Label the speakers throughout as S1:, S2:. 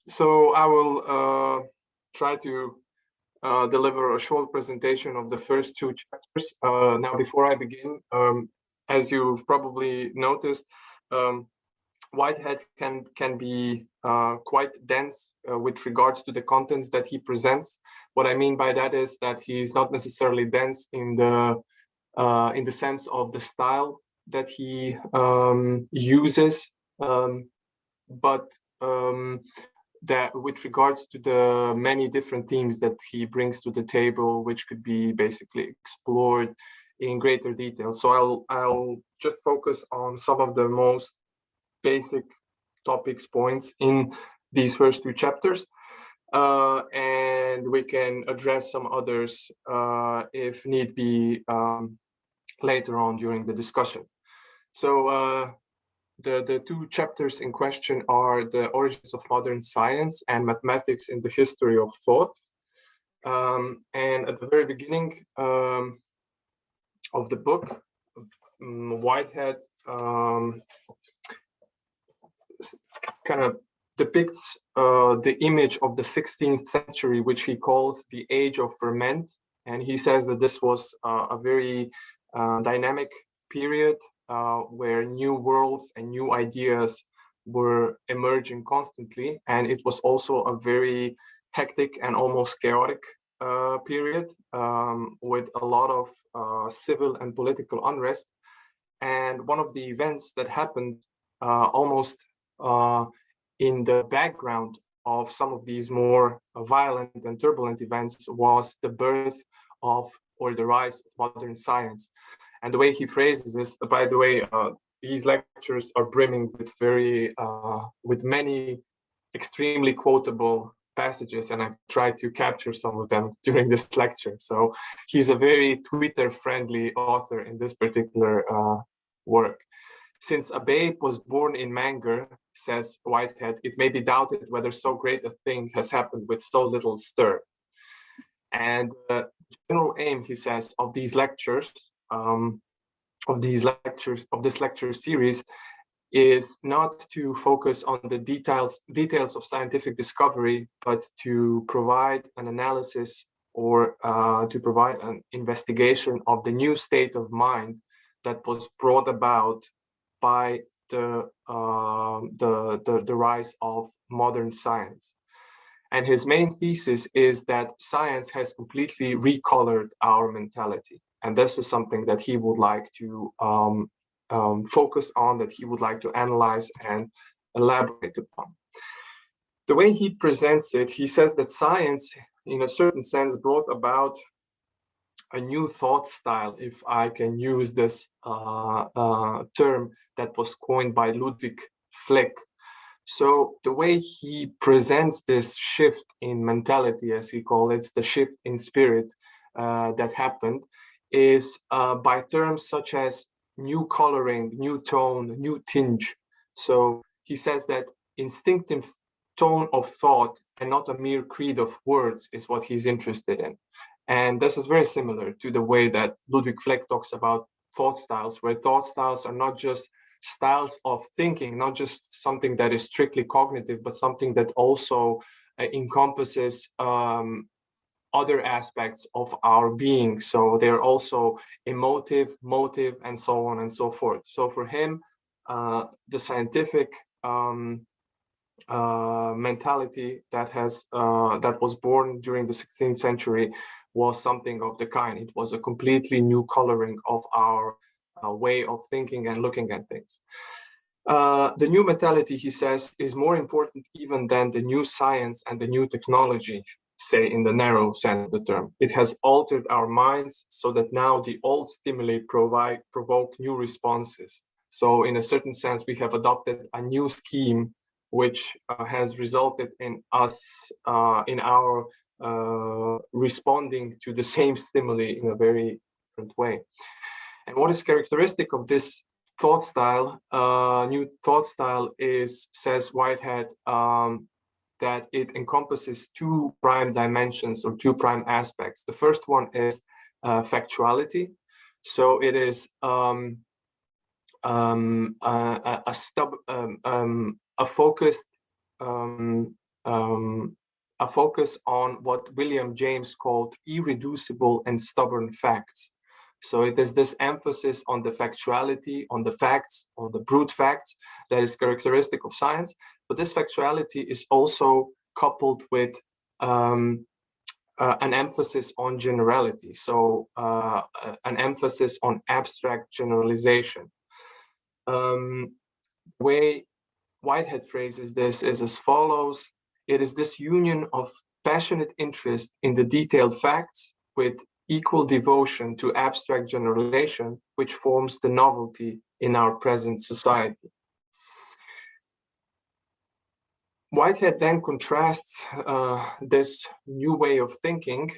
S1: So I will try to deliver a short presentation of the first two chapters. Now, before I begin, as you've probably noticed, Whitehead can be quite dense with regards to the contents that he presents. What I mean by that is that he's not necessarily dense in the sense of the style that he uses, but that with regards to the many different themes that he brings to the table, which could be basically explored in greater detail. So I'll just focus on some of the most basic topics points in these first two chapters, and we can address some others if need be later on during the discussion. So the two chapters in question are the origins of modern science and mathematics in the history of thought. And at the very beginning of the book, Whitehead kind of depicts the image of the 16th century, which he calls the age of ferment. And he says that this was a very dynamic period where new worlds and new ideas were emerging constantly. And it was also a very hectic and almost chaotic period with a lot of civil and political unrest. And one of the events that happened almost in the background of some of these more violent and turbulent events was the birth of, or the rise of, modern science. And the way he phrases this, by the way, these lectures are brimming with many extremely quotable passages, and I've tried to capture some of them during this lecture. So he's a very Twitter-friendly author in this particular work. Since a babe was born in manger, says Whitehead, it may be doubted whether so great a thing has happened with so little stir. And the general aim, he says, of these lectures, of this lecture series, is not to focus on the details of scientific discovery, but to provide an analysis or to provide an investigation of the new state of mind that was brought about by the rise of modern science. And his main thesis is that science has completely recolored our mentality. And this is something that he would like to focus on, that he would like to analyze and elaborate upon. The way he presents it, he says that science, in a certain sense, brought about a new thought style, if I can use this term that was coined by Ludwig Fleck. So the way he presents this shift in mentality, as he calls it, the shift in spirit that happened, is by terms such as new coloring, new tone, new tinge. So he says that instinctive tone of thought and not a mere creed of words is what he's interested in. And this is very similar to the way that Ludwig Fleck talks about thought styles, where thought styles are not just styles of thinking, not just something that is strictly cognitive, but something that also encompasses other aspects of our being. So they're also emotive, motive, and so on and so forth. So for him, the scientific mentality that was born during the 16th century was something of the kind. It was a completely new coloring of our way of thinking and looking at things. The new mentality, he says, is more important even than the new science and the new technology, say in the narrow sense of the term. It has altered our minds so that now the old stimuli provoke new responses. So in a certain sense, we have adopted a new scheme which has resulted in us, in our responding to the same stimuli in a very different way. And what is characteristic of this thought style, new thought style, is, says Whitehead, that it encompasses two prime dimensions or two prime aspects. The first one is factuality. So it is a focused a focus on what William James called irreducible and stubborn facts. So it is this emphasis on the factuality, on the facts, on the brute facts that is characteristic of science. But this factuality is also coupled with an emphasis on generality. So an emphasis on abstract generalization. The way Whitehead phrases this is as follows: it is this union of passionate interest in the detailed facts with equal devotion to abstract generalization, which forms the novelty in our present society. Whitehead then contrasts this new way of thinking,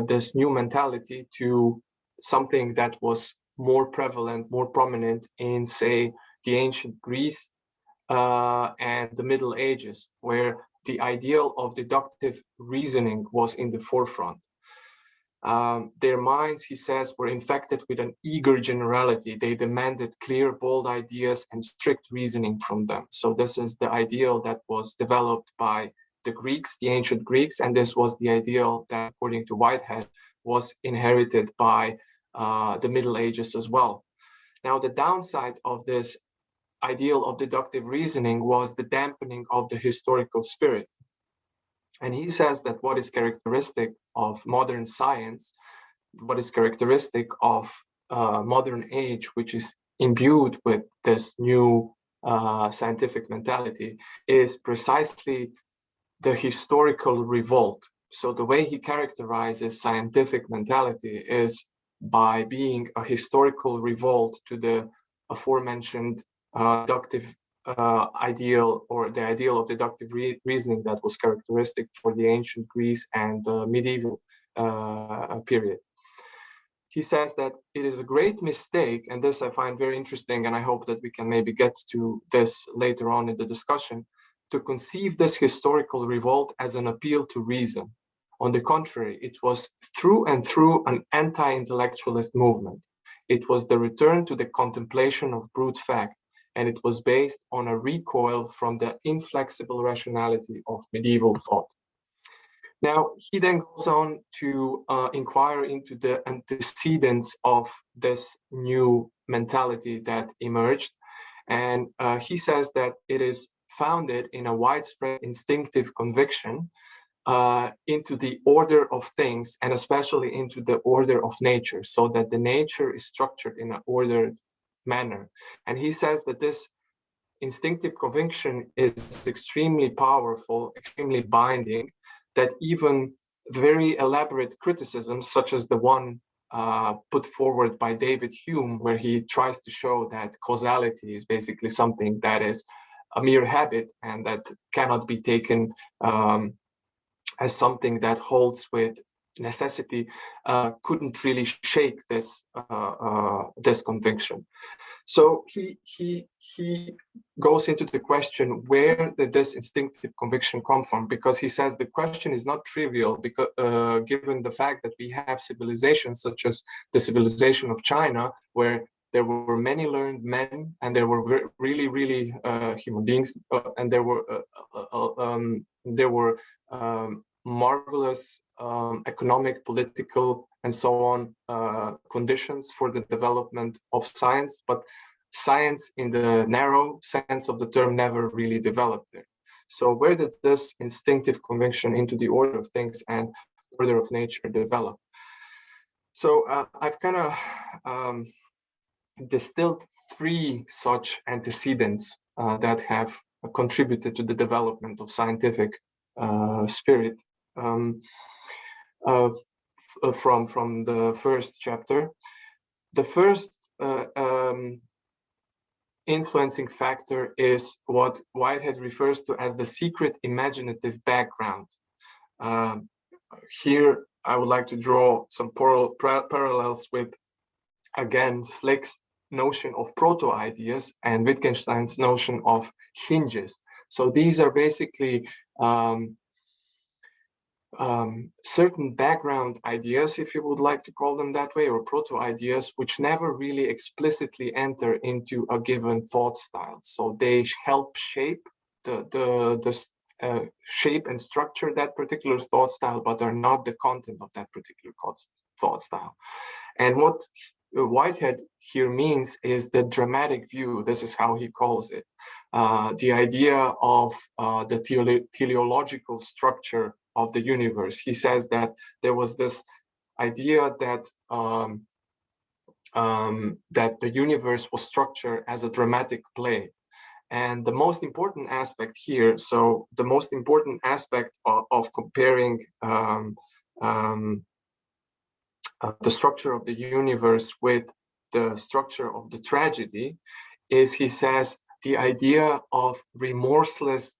S1: this new mentality, to something that was more prevalent, more prominent in, say, the ancient Greece and the Middle Ages, where the ideal of deductive reasoning was in the forefront. Their minds, he says, were infected with an eager generality. They demanded clear, bold ideas and strict reasoning from them. So this is the ideal that was developed by the Greeks, the ancient Greeks, and this was the ideal that, according to Whitehead, was inherited by the Middle Ages as well. Now, the downside of this ideal of deductive reasoning was the dampening of the historical spirit. And he says that what is characteristic of modern science, what is characteristic of modern age, which is imbued with this new scientific mentality, is precisely the historical revolt. So the way he characterizes scientific mentality is by being a historical revolt to the aforementioned deductive ideal, or the ideal of deductive reasoning that was characteristic for the ancient Greece and the medieval period. He says that it is a great mistake, and this I find very interesting, and I hope that we can maybe get to this later on in the discussion, to conceive this historical revolt as an appeal to reason. On the contrary, it was through and through an anti-intellectualist movement. It was the return to the contemplation of brute fact, and it was based on a recoil from the inflexible rationality of medieval thought. Now, he then goes on to inquire into the antecedents of this new mentality that emerged. And he says that it is founded in a widespread instinctive conviction into the order of things, and especially into the order of nature, so that the nature is structured in an ordered manner. And he says that this instinctive conviction is extremely powerful, extremely binding, that even very elaborate criticisms, such as the one put forward by David Hume, where he tries to show that causality is basically something that is a mere habit and that cannot be taken as something that holds with necessity, couldn't really shake this this conviction. So he goes into the question, where did this instinctive conviction come from? Because he says the question is not trivial, because given the fact that we have civilizations such as the civilization of China, where there were many learned men, and there were really human beings, and there were marvelous economic, political, and so on conditions for the development of science, but science in the narrow sense of the term never really developed there. So where did this instinctive conviction into the order of things and order of nature develop? So I've kind of distilled three such antecedents that have contributed to the development of scientific spirit from the first chapter. The first influencing factor is what Whitehead refers to as the secret imaginative background. Here, I would like to draw some parallels with, again, Flick's notion of proto-ideas and Wittgenstein's notion of hinges. So these are basically certain background ideas, if you would like to call them that way, or proto-ideas, which never really explicitly enter into a given thought style. So they help shape the shape and structure that particular thought style, but are not the content of that particular thought style. And what Whitehead here means is the dramatic view. This is how he calls it. The idea of the teleological structure of the universe. He says that there was this idea that that the universe was structured as a dramatic play. And the most important aspect here, so the most important aspect of comparing the structure of the universe with the structure of the tragedy is, he says, the idea of remorseless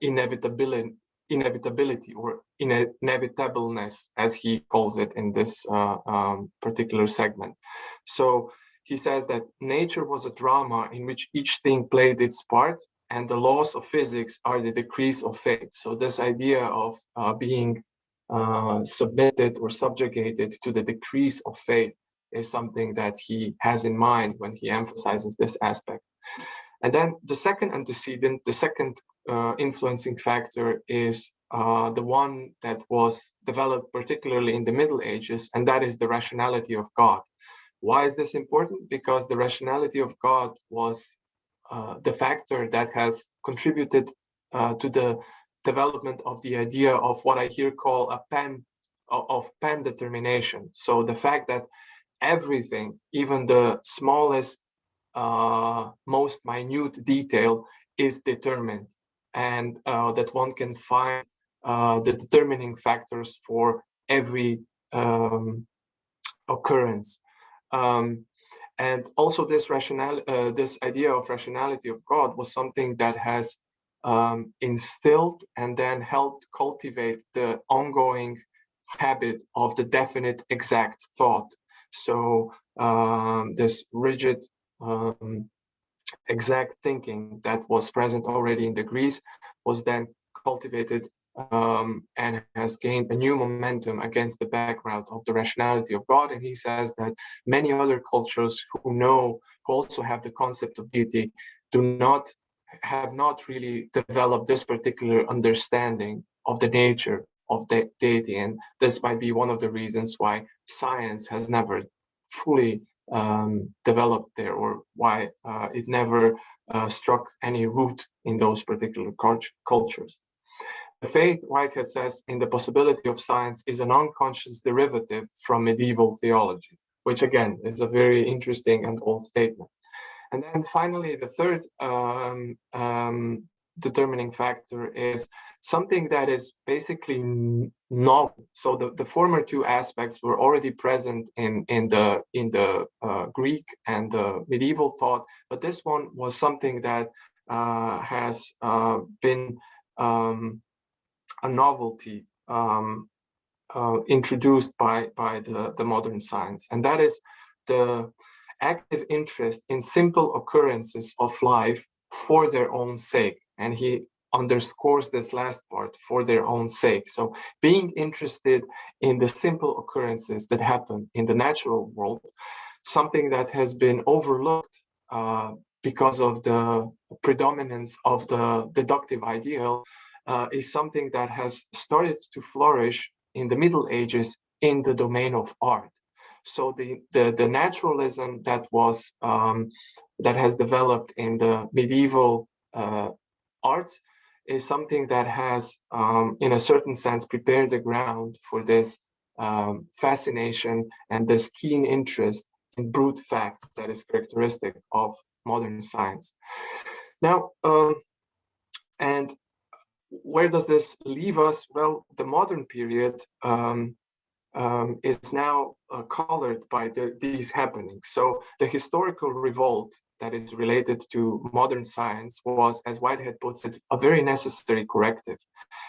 S1: inevitability or inevitableness, as he calls it in this particular segment. So he says that nature was a drama in which each thing played its part, and the laws of physics are the decrees of fate. So this idea of being submitted or subjugated to the decrees of fate is something that he has in mind when he emphasizes this aspect. And then the second antecedent, the second influencing factor is the one that was developed particularly in the Middle Ages, and that is the rationality of God. Why is this important? Because the rationality of God was the factor that has contributed to the development of the idea of what I here call a pan determination. So the fact that everything, even the smallest, most minute detail, is determined, and that one can find the determining factors for every occurrence. And also this this idea of rationality of God was something that has instilled and then helped cultivate the ongoing habit of the definite exact thought. So this rigid exact thinking that was present already in the Greece was then cultivated and has gained a new momentum against the background of the rationality of God. And he says that many other cultures who also have the concept of deity have not really developed this particular understanding of the nature of the deity. And this might be one of the reasons why science has never fully developed there, or why it never struck any root in those particular cultures. The faith, Whitehead says, in the possibility of science is an unconscious derivative from medieval theology, which again is a very interesting and old statement. And then finally, the third determining factor is something that is basically novel. So the former two aspects were already present in the Greek and the medieval thought, but this one was something that has been a novelty introduced by the modern science, and that is the active interest in simple occurrences of life for their own sake. And he underscores this last part, for their own sake. So being interested in the simple occurrences that happen in the natural world, something that has been overlooked because of the predominance of the deductive ideal, is something that has started to flourish in the Middle Ages in the domain of art. So the naturalism that was that has developed in the medieval arts is something that has, in a certain sense, prepared the ground for this fascination and this keen interest in brute facts that is characteristic of modern science. Now, and where does this leave us? Well, the modern period is now colored by these happenings. So the historical revolt that is related to modern science was, as Whitehead puts it, a very necessary corrective.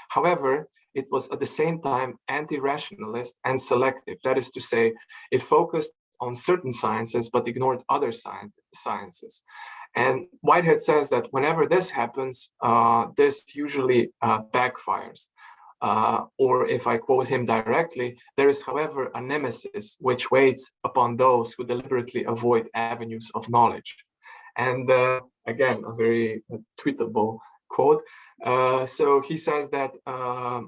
S1: However, it was at the same time anti-rationalist and selective. That is to say, it focused on certain sciences but ignored other sciences. And Whitehead says that whenever this happens, this usually backfires. Or if I quote him directly, there is, however, a nemesis which waits upon those who deliberately avoid avenues of knowledge. And again, a very tweetable quote. So he says that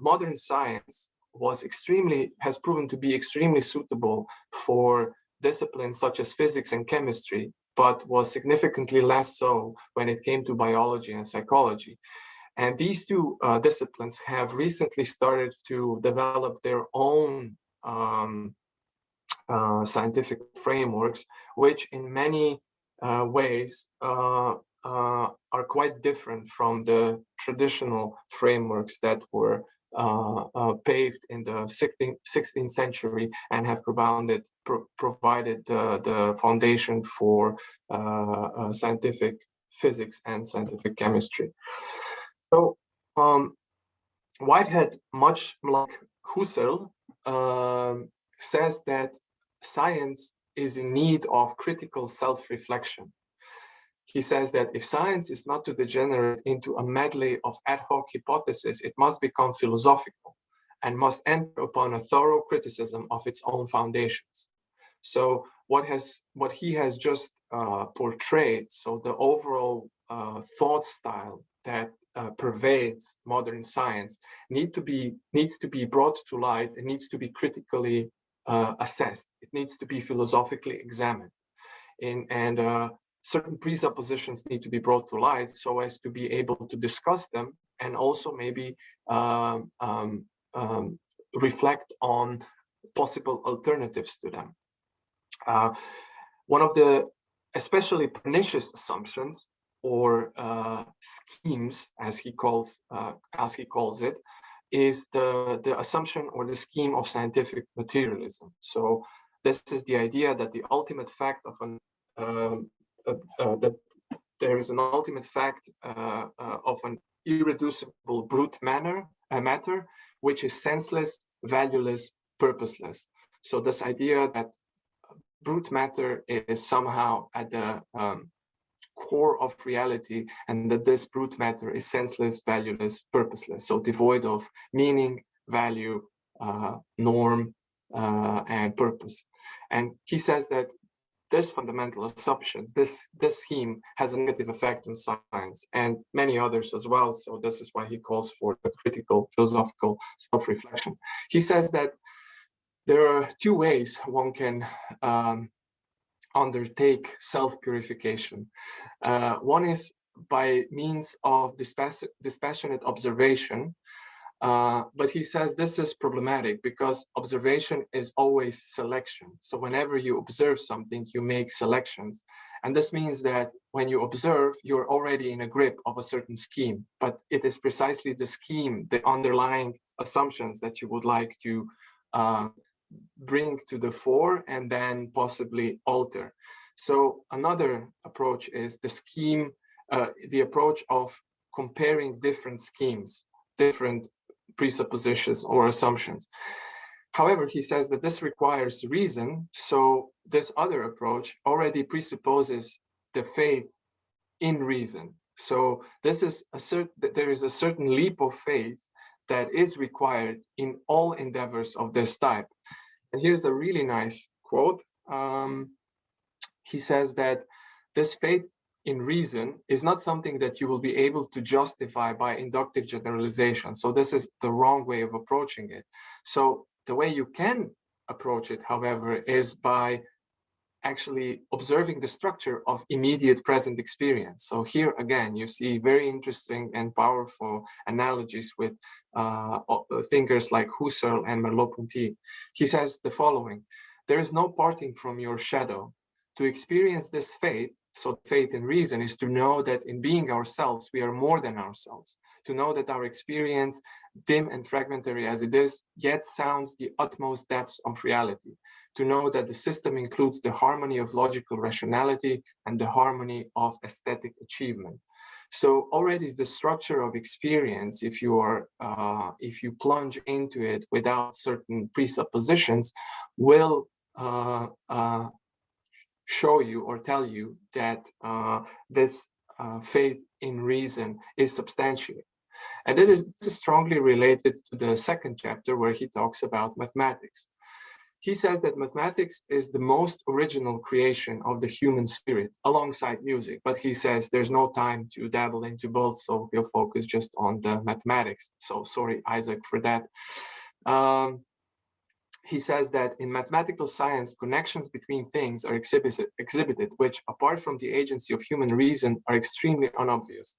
S1: modern science has proven to be extremely suitable for disciplines such as physics and chemistry, but was significantly less so when it came to biology and psychology. And these two disciplines have recently started to develop their own scientific frameworks, which in many ways are quite different from the traditional frameworks that were paved in the 16th century and have provided the foundation for scientific physics and scientific chemistry. So Whitehead, much like Husserl, says that science is in need of critical self-reflection. He says that if science is not to degenerate into a medley of ad hoc hypotheses, it must become philosophical and must enter upon a thorough criticism of its own foundations. So what he has just portrayed, so the overall thought style that pervades modern science needs to be brought to light. It needs to be critically assessed. It needs to be philosophically examined, and certain presuppositions need to be brought to light so as to be able to discuss them and also maybe reflect on possible alternatives to them. One of the especially pernicious assumptions or schemes, as he calls it, is the assumption or the scheme of scientific materialism. So this is the idea that the ultimate fact of that there is an ultimate fact of an irreducible brute matter, which is senseless, valueless, purposeless. So this idea that brute matter is somehow at the core of reality, and that this brute matter is senseless, valueless, purposeless, so devoid of meaning, value, norm, and purpose. And he says that this fundamental assumption, this scheme, has a negative effect on science and many others as well. So this is why he calls for the critical philosophical self-reflection. He says that there are two ways one can undertake self-purification. One is by means of dispassionate observation, but he says this is problematic because observation is always selection. So whenever you observe something, you make selections. And this means that when you observe, you're already in a grip of a certain scheme, but it is precisely the scheme, the underlying assumptions that you would like to bring to the fore and then possibly alter. So another approach is the approach of comparing different schemes, different presuppositions or assumptions. However, he says that this requires reason. So this other approach already presupposes the faith in reason. So this is there is a certain leap of faith that is required in all endeavors of this type. And here's a really nice quote. He says that this faith in reason is not something that you will be able to justify by inductive generalization. So this is the wrong way of approaching it. So the way you can approach it, however, is by actually observing the structure of immediate present experience. So here again, you see very interesting and powerful analogies with thinkers like Husserl and Merleau-Ponty. He says the following: there is no parting from your shadow. To experience this faith, so faith in reason, is to know that in being ourselves, we are more than ourselves. To know that our experience, dim and fragmentary as it is, yet sounds the utmost depths of reality. To know that the system includes the harmony of logical rationality and the harmony of aesthetic achievement. So already the structure of experience, if you plunge into it without certain presuppositions, will show you or tell you that this faith in reason is substantiated. And this is strongly related to the second chapter where he talks about mathematics. He says that mathematics is the most original creation of the human spirit alongside music, but he says there's no time to dabble into both, so he'll focus just on the mathematics. So sorry, Izak, for that. He says that in mathematical science, connections between things are exhibited, which, apart from the agency of human reason, are extremely unobvious.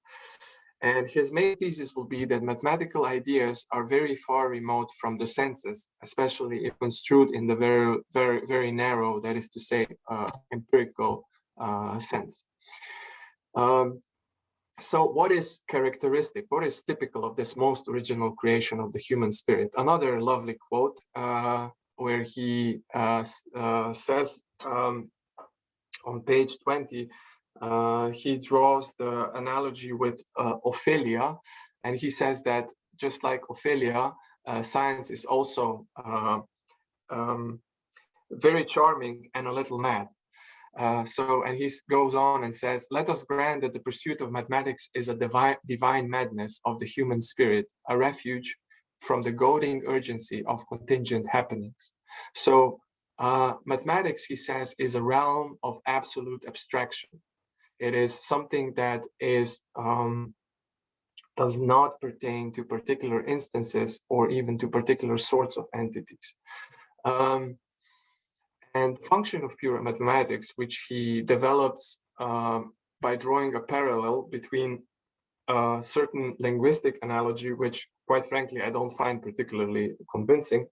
S1: And his main thesis will be that mathematical ideas are very far remote from the senses, especially if construed in the very narrow, that is to say, empirical sense. So what is characteristic, what is typical of this most original creation of the human spirit? Another lovely quote where he says on page 20, he draws the analogy with Ophelia, and he says that just like Ophelia, science is also very charming and a little mad. And he goes on and says, let us grant that the pursuit of mathematics is a divine madness of the human spirit, a refuge from the goading urgency of contingent happenings. So mathematics, he says, is a realm of absolute abstraction. It is something that is does not pertain to particular instances or even to particular sorts of entities. And function of pure mathematics, which he develops by drawing a parallel between a certain linguistic analogy, which quite frankly, I don't find particularly convincing.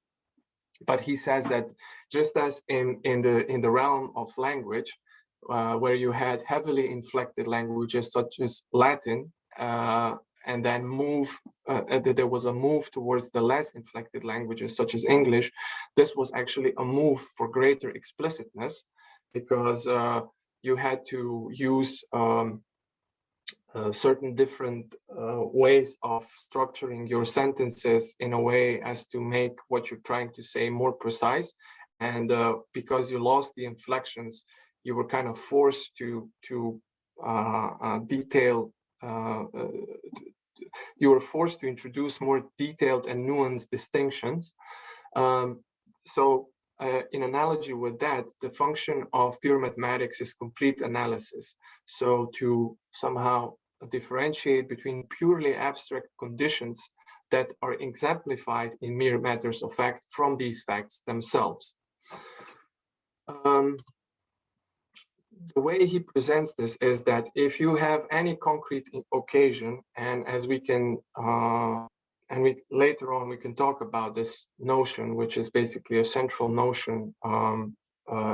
S1: But he says that just as in the realm of language, where you had heavily inflected languages such as Latin, and then there was a move towards the less inflected languages such as English. This was actually a move for greater explicitness, because you had to use certain different ways of structuring your sentences in a way as to make what you're trying to say more precise. And because you lost the inflections, you were kind of forced to detail. You were forced to introduce more detailed and nuanced distinctions. In analogy with that, the function of pure mathematics is complete analysis. So to somehow differentiate between purely abstract conditions that are exemplified in mere matters of fact from these facts themselves. The way he presents this is that if you have any concrete occasion, and as we can, later on we can talk about this notion, which is basically a central notion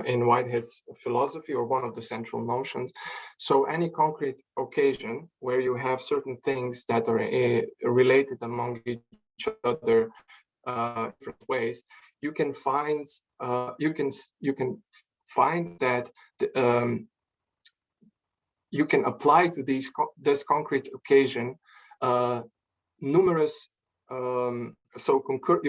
S1: in Whitehead's philosophy, or one of the central notions. So any concrete occasion where you have certain things that are related among each other different ways, you can find that you can apply to this concrete occasion numerous. You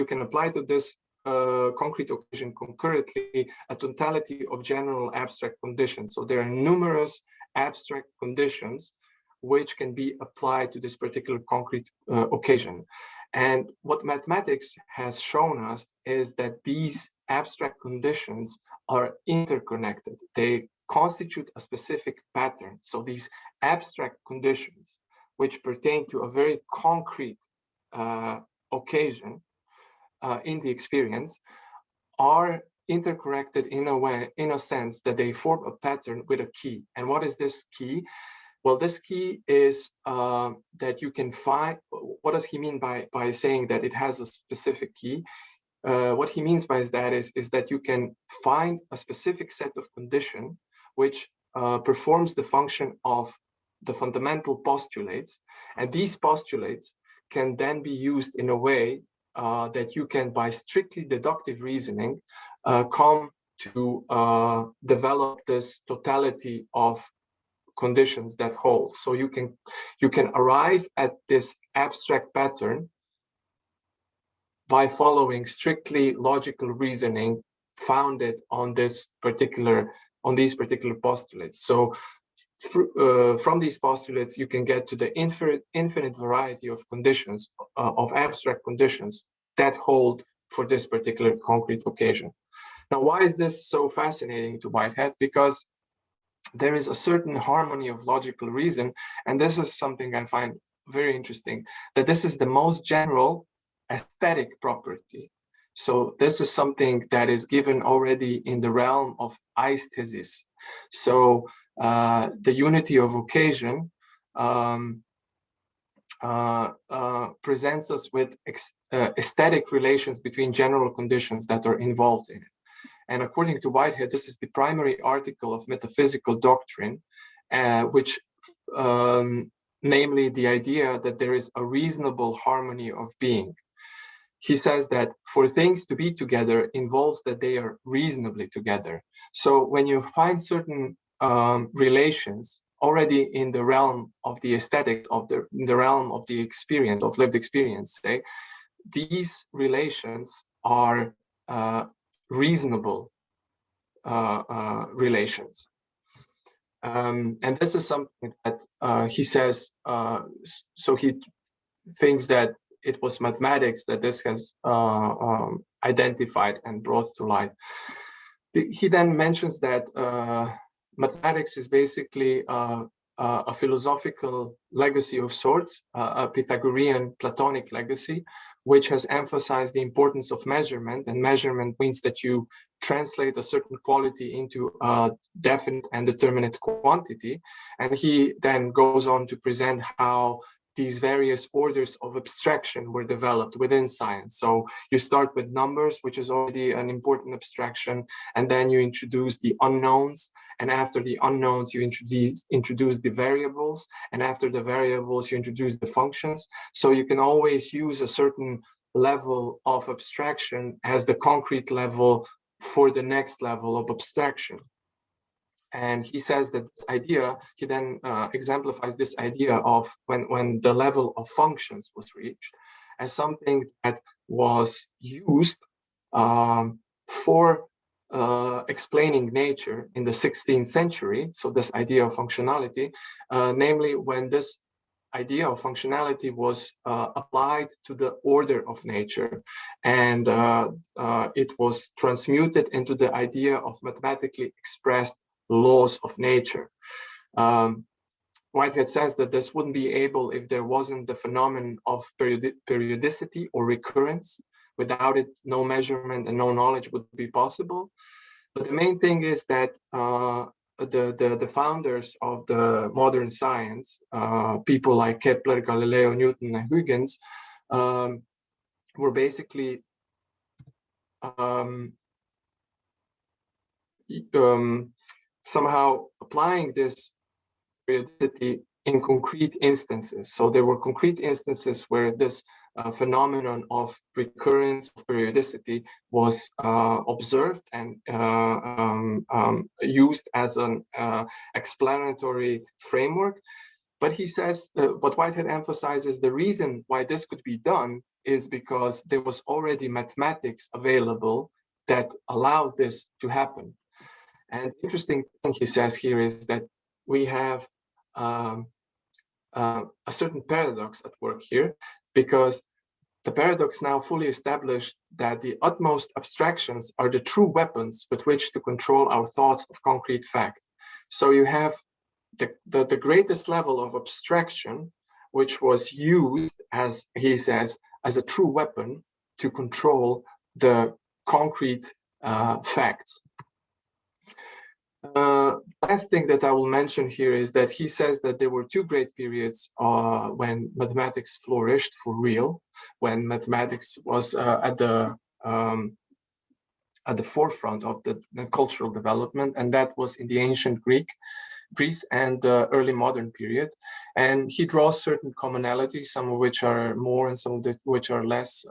S1: can apply to this concrete occasion concurrently a totality of general abstract conditions. So there are numerous abstract conditions which can be applied to this particular concrete occasion. And what mathematics has shown us is that these abstract conditions are interconnected. They constitute a specific pattern. So these abstract conditions, which pertain to a very concrete occasion in the experience, are interconnected in a sense that they form a pattern with a key. And what is this key? Well, this key is that you can find. What does he mean by saying that it has a specific key? What he means by that is that you can find a specific set of condition which performs the function of the fundamental postulates, and these postulates can then be used in a way that you can, by strictly deductive reasoning, come to develop this totality of conditions that hold. So you can arrive at this abstract pattern by following strictly logical reasoning founded on these particular postulates. So from these postulates, you can get to the infinite variety of conditions, of abstract conditions that hold for this particular concrete occasion. Now, why is this so fascinating to Whitehead? Because there is a certain harmony of logical reason, and this is something I find very interesting, that this is the most general aesthetic property. So this is something that is given already in the realm of aesthesis. So the unity of occasion presents us with aesthetic relations between general conditions that are involved in it. And according to Whitehead, this is the primary article of metaphysical doctrine, which namely the idea that there is a reasonable harmony of being. He says that for things to be together involves that they are reasonably together. So when you find certain relations already in the realm of the aesthetic, in the realm of the experience, of lived experience, say, these relations are reasonable relations. And this is something that he says, so he thinks that it was mathematics that this has identified and brought to light. He then mentions that mathematics is basically a philosophical legacy of sorts, a Pythagorean Platonic legacy, which has emphasized the importance of measurement, and measurement means that you translate a certain quality into a definite and determinate quantity. And he then goes on to present how these various orders of abstraction were developed within science. So you start with numbers, which is already an important abstraction, and then you introduce the unknowns, and after the unknowns, you introduce the variables, and after the variables, you introduce the functions. So you can always use a certain level of abstraction as the concrete level for the next level of abstraction. And he says that this idea, he then exemplifies this idea of when the level of functions was reached as something that was used for explaining nature in the 16th century. So this idea of functionality, namely when this idea of functionality was applied to the order of nature, and it was transmuted into the idea of mathematically expressed laws of nature. Whitehead says that this wouldn't be able if there wasn't the phenomenon of periodicity or recurrence. Without it, no measurement and no knowledge would be possible. But the main thing is that the founders of the modern science, people like Kepler, Galileo, Newton, and Huygens, were basically somehow applying this periodicity in concrete instances. So there were concrete instances where this phenomenon of recurrence of periodicity was observed and used as an explanatory framework. But he says, what Whitehead emphasizes, the reason why this could be done is because there was already mathematics available that allowed this to happen. And the interesting thing he says here is that we have a certain paradox at work here, because the paradox now fully established that the utmost abstractions are the true weapons with which to control our thoughts of concrete fact. So you have the greatest level of abstraction, which was used, as he says, as a true weapon to control the concrete facts. Last thing that I will mention here is that he says that there were two great periods when mathematics flourished for real, when mathematics was at the forefront of the cultural development, and that was in the ancient Greece and the early modern period. And he draws certain commonalities, some of which are more and some of which are less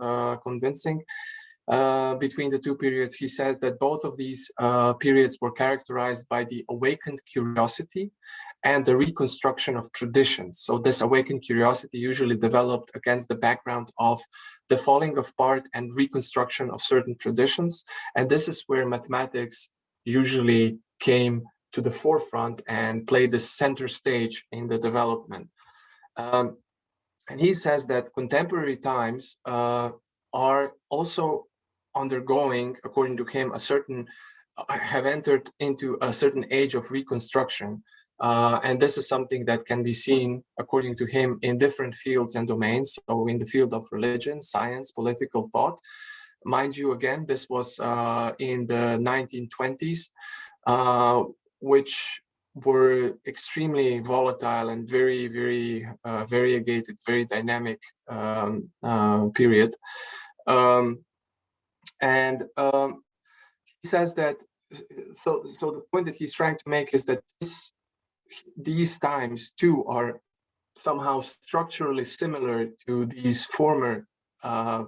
S1: convincing. Between the two periods, he says that both of these periods were characterized by the awakened curiosity and the reconstruction of traditions. So this awakened curiosity usually developed against the background of the falling apart and reconstruction of certain traditions. And this is where mathematics usually came to the forefront and played the center stage in the development. And he says that contemporary times are also undergoing, according to him, have entered into a certain age of reconstruction. And this is something that can be seen, according to him, in different fields and domains. So in the field of religion, science, political thought. Mind you, again, this was in the 1920s, which were extremely volatile and very, very variegated, very dynamic period. He says that, so the point that he's trying to make is that these times too are somehow structurally similar to these former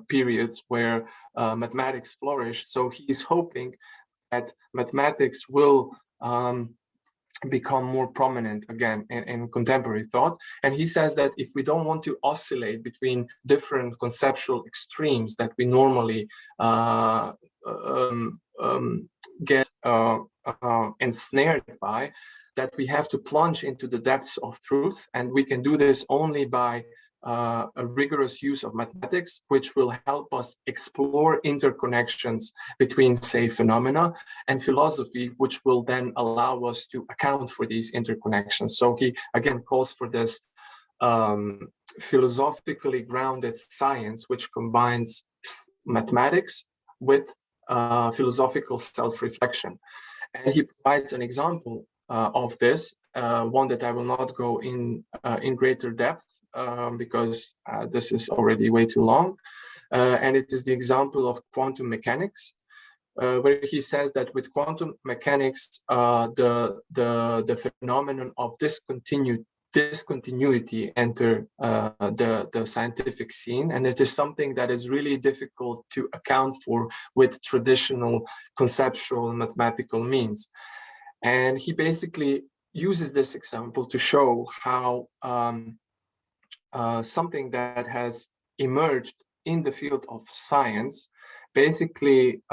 S1: periods where mathematics flourished. So he's hoping that mathematics will become more prominent again in contemporary thought. And he says that if we don't want to oscillate between different conceptual extremes that we normally get ensnared by, that we have to plunge into the depths of truth. And we can do this only by a rigorous use of mathematics, which will help us explore interconnections between, say, phenomena, and philosophy, which will then allow us to account for these interconnections. So he again calls for this philosophically grounded science, which combines mathematics with philosophical self-reflection. And he provides an example of this, one that I will not go in greater depth because this is already way too long. And it is the example of quantum mechanics, where he says that with quantum mechanics, the phenomenon of discontinuity enter the scientific scene, and it is something that is really difficult to account for with traditional conceptual mathematical means. And he basically uses this example to show how something that has emerged in the field of science basically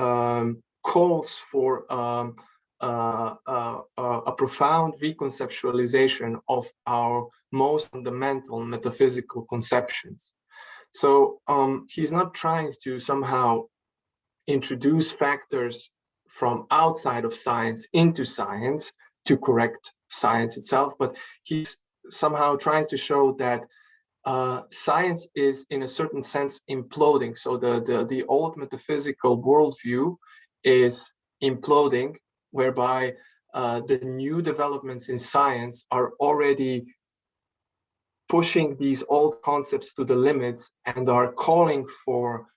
S1: calls for a profound reconceptualization of our most fundamental metaphysical conceptions. So he's not trying to somehow introduce factors from outside of science into science to correct science itself, but he's somehow trying to show that science is, in a certain sense, imploding. So the old metaphysical worldview is imploding, whereby the new developments in science are already pushing these old concepts to the limits and are calling for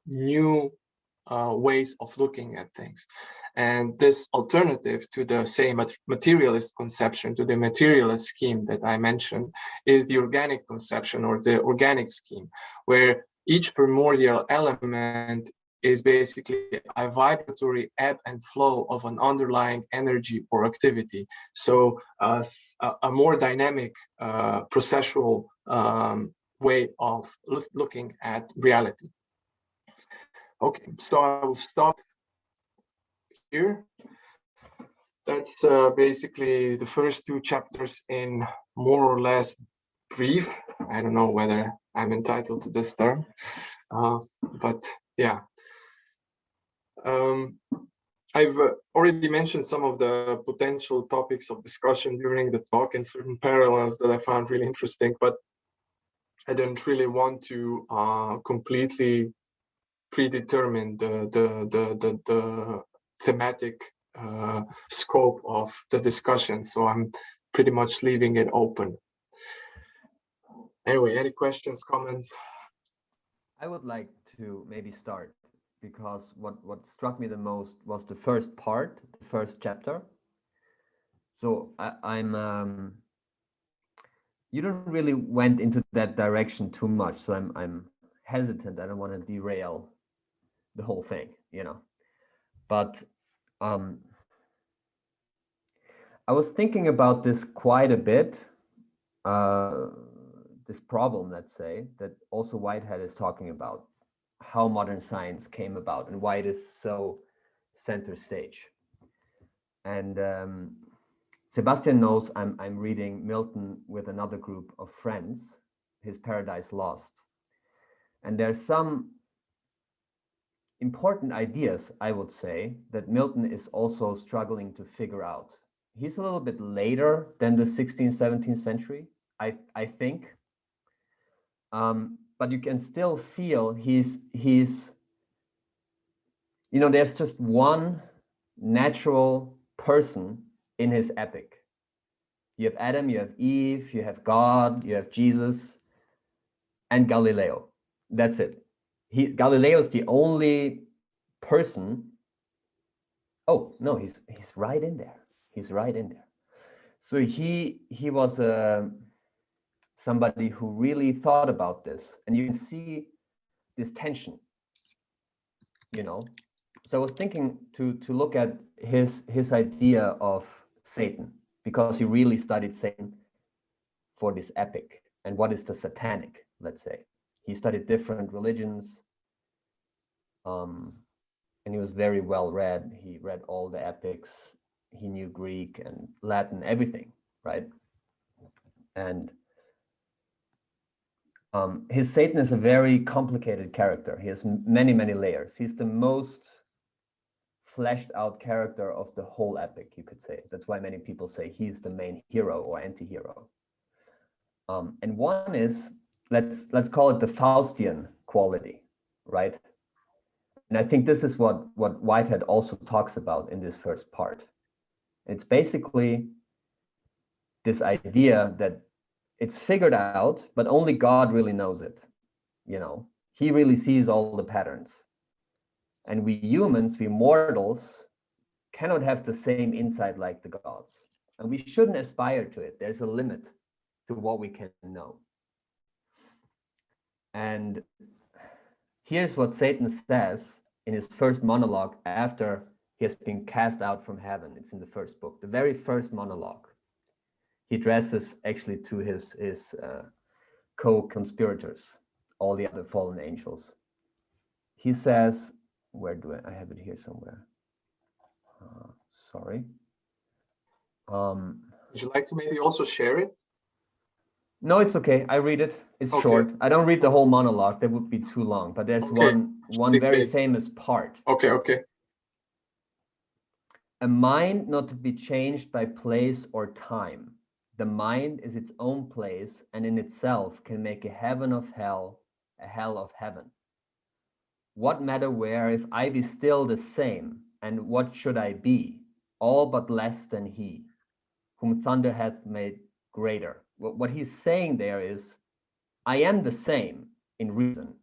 S1: new ways of looking at things. And this alternative to the same materialist conception, to the materialist scheme that I mentioned, is the organic conception, or the organic scheme, where each primordial element is basically a vibratory ebb and flow of an underlying energy or activity. So a more dynamic processual way of looking at reality. Okay, so I will stop here. That's basically the first two chapters in more or less brief. I don't know whether I'm entitled to this term, but yeah. I've already mentioned some of the potential topics of discussion during the talk and certain parallels that I found really interesting, but I didn't really want to completely predetermine the thematic scope of the discussion, so I'm pretty much leaving it open. Anyway, any questions, comments?
S2: I would like to maybe start, because what struck me the most was the first part, the first chapter. So I'm you don't really went into that direction too much, so I'm hesitant. I don't want to derail the whole thing, you know. But I was thinking about this quite a bit, this problem, let's say, that also Whitehead is talking about, how modern science came about and why it is so center stage. And Sebastjan knows I'm reading Milton with another group of friends, his Paradise Lost. And there's some important ideas, I would say, that Milton is also struggling to figure out. He's a little bit later than the 16th, 17th century, I think. But you can still feel he's, you know, there's just one natural person in his epic. You have Adam, you have Eve, you have God, you have Jesus, and Galileo. That's it. Galileo is the only person. Oh no, he's right in there. He's right in there. So he was somebody who really thought about this, and you can see this tension, you know. So I was thinking to look at his idea of Satan, because he really studied Satan for this epic. And what is the satanic, let's say. He studied different religions, and he was very well read. He read all the epics. He knew Greek and Latin, everything, right? And his Satan is a very complicated character. He has many, many layers. He's the most fleshed out character of the whole epic, you could say. That's why many people say he's the main hero or anti-hero. And one is, let's call it the Faustian quality, right? And I think this is what Whitehead also talks about in this first part. It's basically this idea that it's figured out, but only God really knows it. You know, he really sees all the patterns. And we humans, we mortals, cannot have the same insight like the gods. And we shouldn't aspire to it. There's a limit to what we can know. And here's what Satan says in his first monologue after he has been cast out from heaven. It's in the first book, the very first monologue. He addresses actually to his co-conspirators, all the other fallen angels. He says, where do I have it here somewhere? Sorry.
S1: Would you like to maybe also share it?
S2: No, it's okay. I read it. It's short. I don't read the whole monologue. That would be too long. But there's one very famous part.
S1: Okay.
S2: A mind not to be changed by place or time. The mind is its own place, and in itself can make a heaven of hell, a hell of heaven. What matter where, if I be still the same, and what should I be? All but less than he, whom thunder hath made greater. What he's saying there is, I am the same in reason.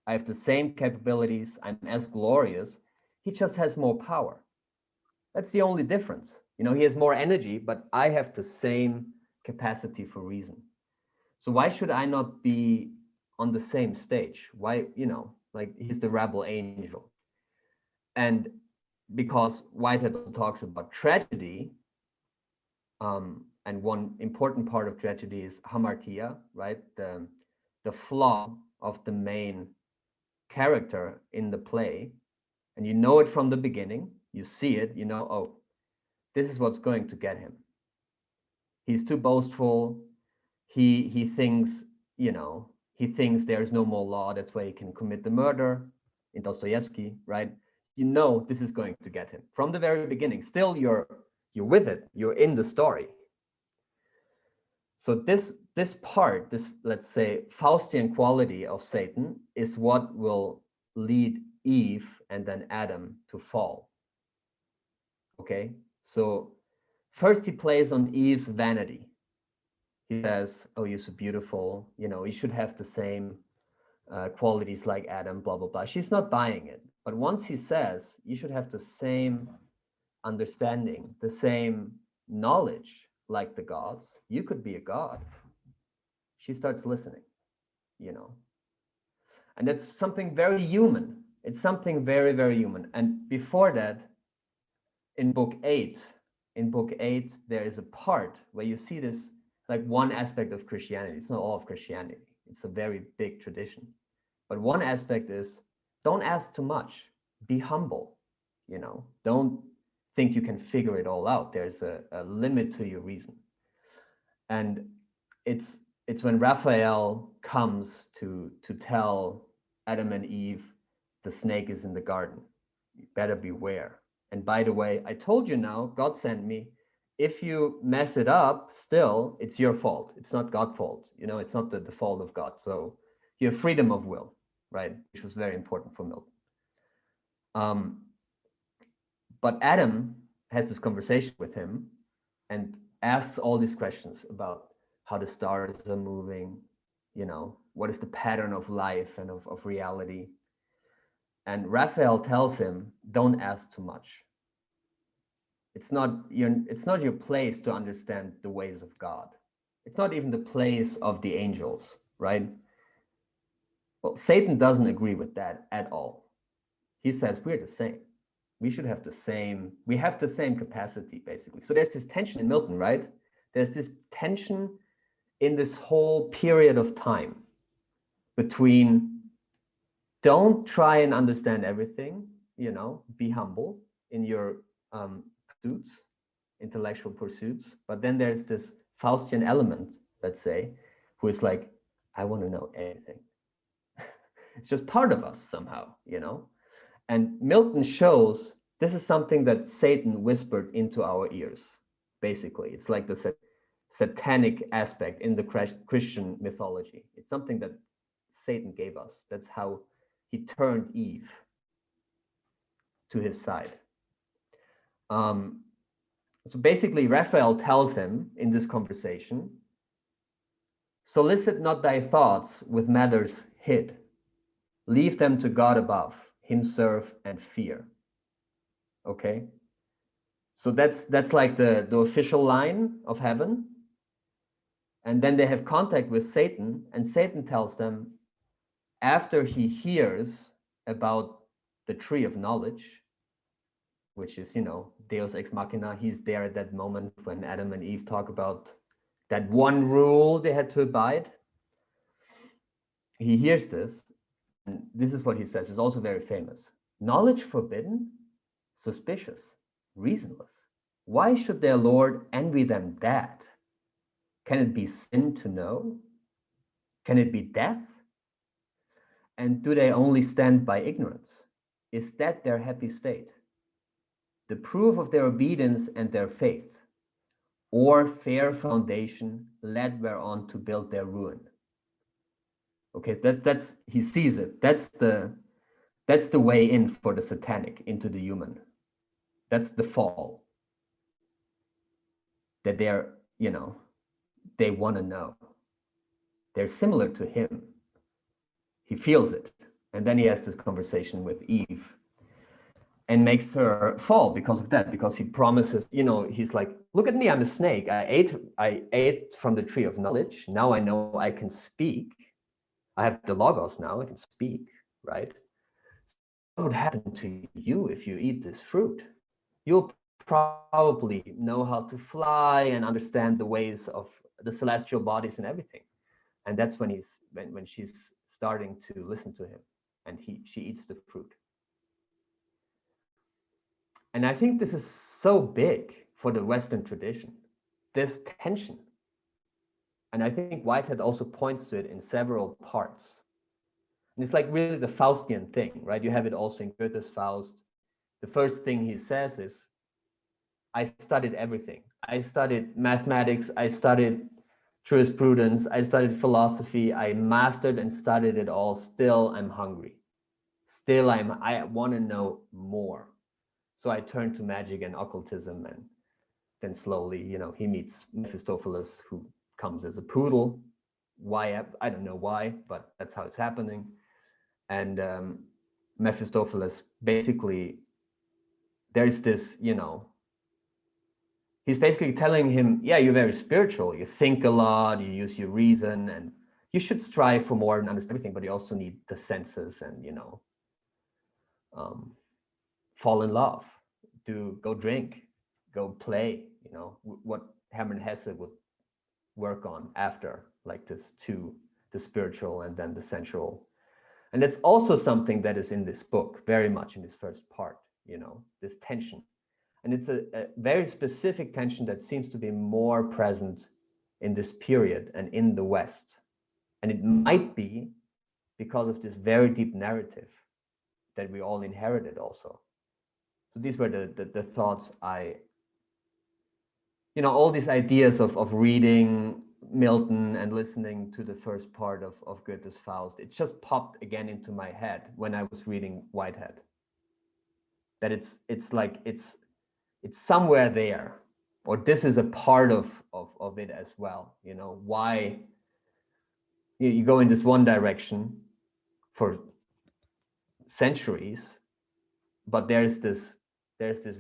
S2: I have the same capabilities. I'm as glorious. He just has more power. That's the only difference. You know, he has more energy, but I have the same capacity for reason. So why should I not be on the same stage? Why, you know, like he's the rebel angel. And because Whitehead talks about tragedy, and one important part of tragedy is hamartia, right? The flaw of the main character in the play. And you know it from the beginning. You see it, you know, oh, this is what's going to get him. He's too boastful. He thinks, you know, he thinks there's no more law. That's why he can commit the murder in Dostoevsky, right? You know this is going to get him from the very beginning. Still, you're with it. You're in the story. So this part, this, let's say, Faustian quality of Satan is what will lead Eve and then Adam to fall. Okay, so first he plays on Eve's vanity. He says, oh, you're so beautiful, you know, you should have the same qualities like Adam, blah, blah, blah. She's not buying it. But once he says, you should have the same understanding, the same knowledge like the gods, you could be a god. She starts listening, you know. And that's something very human. It's something very, very human. And before that, in book 8, there is a part where you see this, like one aspect of Christianity. It's not all of Christianity. It's a very big tradition. But one aspect is, don't ask too much. Be humble, you know. Don't think you can figure it all out. There's a limit to your reason. And it's when Raphael comes to tell Adam and Eve the snake is in the garden. You better beware. And by the way, I told you now, God sent me. If you mess it up, still, it's your fault. It's not God's fault. You know, it's not the fault of God. So you have freedom of will, right? Which was very important for Milton. But Adam has this conversation with him and asks all these questions about how the stars are moving, you know, what is the pattern of life and of reality. And Raphael tells him, don't ask too much. It's not your place to understand the ways of God. It's not even the place of the angels, right? Well, Satan doesn't agree with that at all. He says we're the same. We should have the same, we have the same capacity, basically. So there's this tension in Milton, right? There's this tension in this whole period of time between don't try and understand everything, you know, be humble in your pursuits, intellectual pursuits. But then there's this Faustian element, let's say, who is like, I want to know everything. It's just part of us somehow, you know? And Milton shows this is something that Satan whispered into our ears, basically. It's like the satanic aspect in the Christian mythology. It's something that Satan gave us. That's how he turned Eve to his side. So basically, Raphael tells him in this conversation, solicit not thy thoughts with matters hid. Leave them to God above, him serve and fear. Okay? So that's like the official line of heaven. And then they have contact with Satan, and Satan tells them, after he hears about the tree of knowledge, which is, you know, Deus ex machina, he's there at that moment when Adam and Eve talk about that one rule they had to abide. He hears this, and this is what he says. It's also very famous. Knowledge forbidden, suspicious, reasonless. Why should their Lord envy them that? Can it be sin to know? Can it be death? And do they only stand by ignorance? Is that their happy state? The proof of their obedience and their faith, or fair foundation led whereon to build their ruin. Okay, that's he sees it. That's the way in for the satanic into the human. That's the fall. That they're, you know, they want to know. They're similar to him. He feels it. And then he has this conversation with Eve and makes her fall because of that, because he promises, you know, he's like, look at me, I'm a snake. I ate from the tree of knowledge. Now I know I can speak. I have the logos now, I can speak, right? What would happen to you if you eat this fruit? You'll probably know how to fly and understand the ways of the celestial bodies and everything. And that's when when she's starting to listen to him, and she eats the fruit. And I think this is so big for the Western tradition, this tension. And I think Whitehead also points to it in several parts. And it's like really the Faustian thing, right? You have it also in Goethe's Faust. The first thing he says is, I studied everything. I studied mathematics, I studied jurisprudence, I studied philosophy, I mastered and studied it all. Still, I'm hungry. Still, I want to know more. So I turn to magic and occultism, and then slowly, you know, he meets Mephistopheles, who comes as a poodle. Why? I don't know why, but that's how it's happening. And Mephistopheles, basically, there's this, you know, he's basically telling him, yeah, you're very spiritual. You think a lot, you use your reason, and you should strive for more and understand everything, but you also need the senses and, you know, fall in love, go drink, go play, you know, what Hermann Hesse would work on after, like this the spiritual and then the sensual. And it's also something that is in this book, very much in this first part, you know, this tension. And it's a very specific tension that seems to be more present in this period and in the West. And it might be because of this very deep narrative that we all inherited also. So these were the thoughts all these ideas of reading Milton and listening to the first part of Goethe's Faust, it just popped again into my head when I was reading Whitehead. That it's somewhere there, or this is a part of it as well. Why you go in this one direction for centuries, but there's this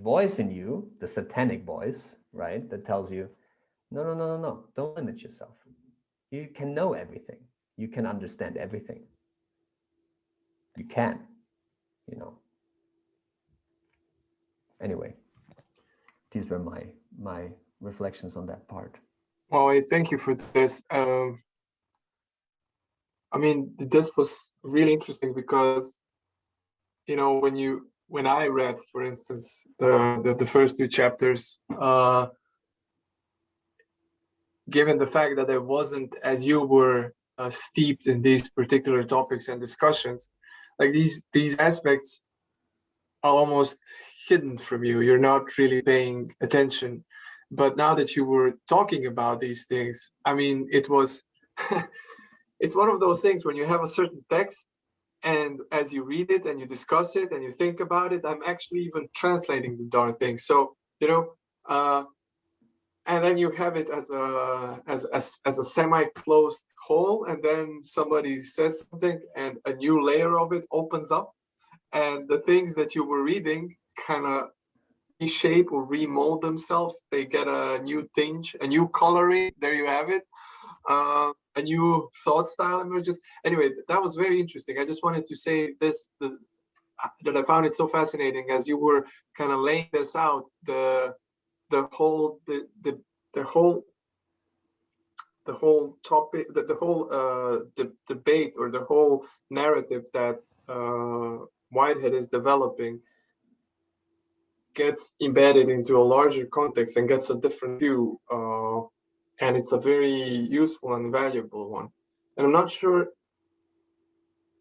S2: voice in you, the satanic voice, right, that tells you, no, don't limit yourself. You can know everything. You can understand everything. You can, Anyway, these were my reflections on that part.
S1: Well, I thank you for this. I mean, this was really interesting because, when I read, for instance, the first two chapters, given the fact that I wasn't, as you were, steeped in these particular topics and discussions, like these aspects are almost hidden from you. You're not really paying attention. But now that you were talking about these things, I mean, it was, it's one of those things when you have a certain text, and as you read it and you discuss it and you think about it, I'm actually even translating the darn thing. So, and then you have it as a semi-closed whole, and then somebody says something and a new layer of it opens up, and the things that you were reading kind of reshape or remold themselves. They get a new tinge, a new coloring. There you have it. A new thought style emerges. Anyway, that was very interesting. I just wanted to say this, that I found it so fascinating as you were kind of laying this out, the whole topic, the whole debate, or the whole narrative that Whitehead is developing gets embedded into a larger context and gets a different view, and it's a very useful and valuable one. And I'm not sure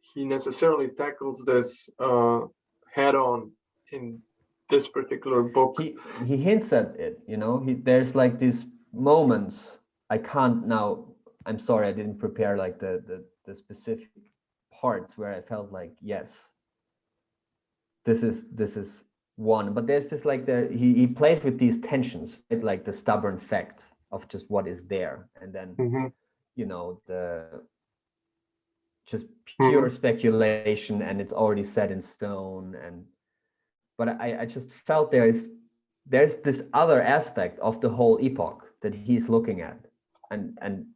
S1: he necessarily tackles this head on in this particular book.
S2: He hints at it, there's like these moments. I can't now, I'm sorry, I didn't prepare like the specific parts where I felt like, yes, this is one, but there's just like he plays with these tensions, right? Like the stubborn fact of just what is there, and then the just pure speculation, and it's already set in stone. But I just felt there's this other aspect of the whole epoch that he's looking at, and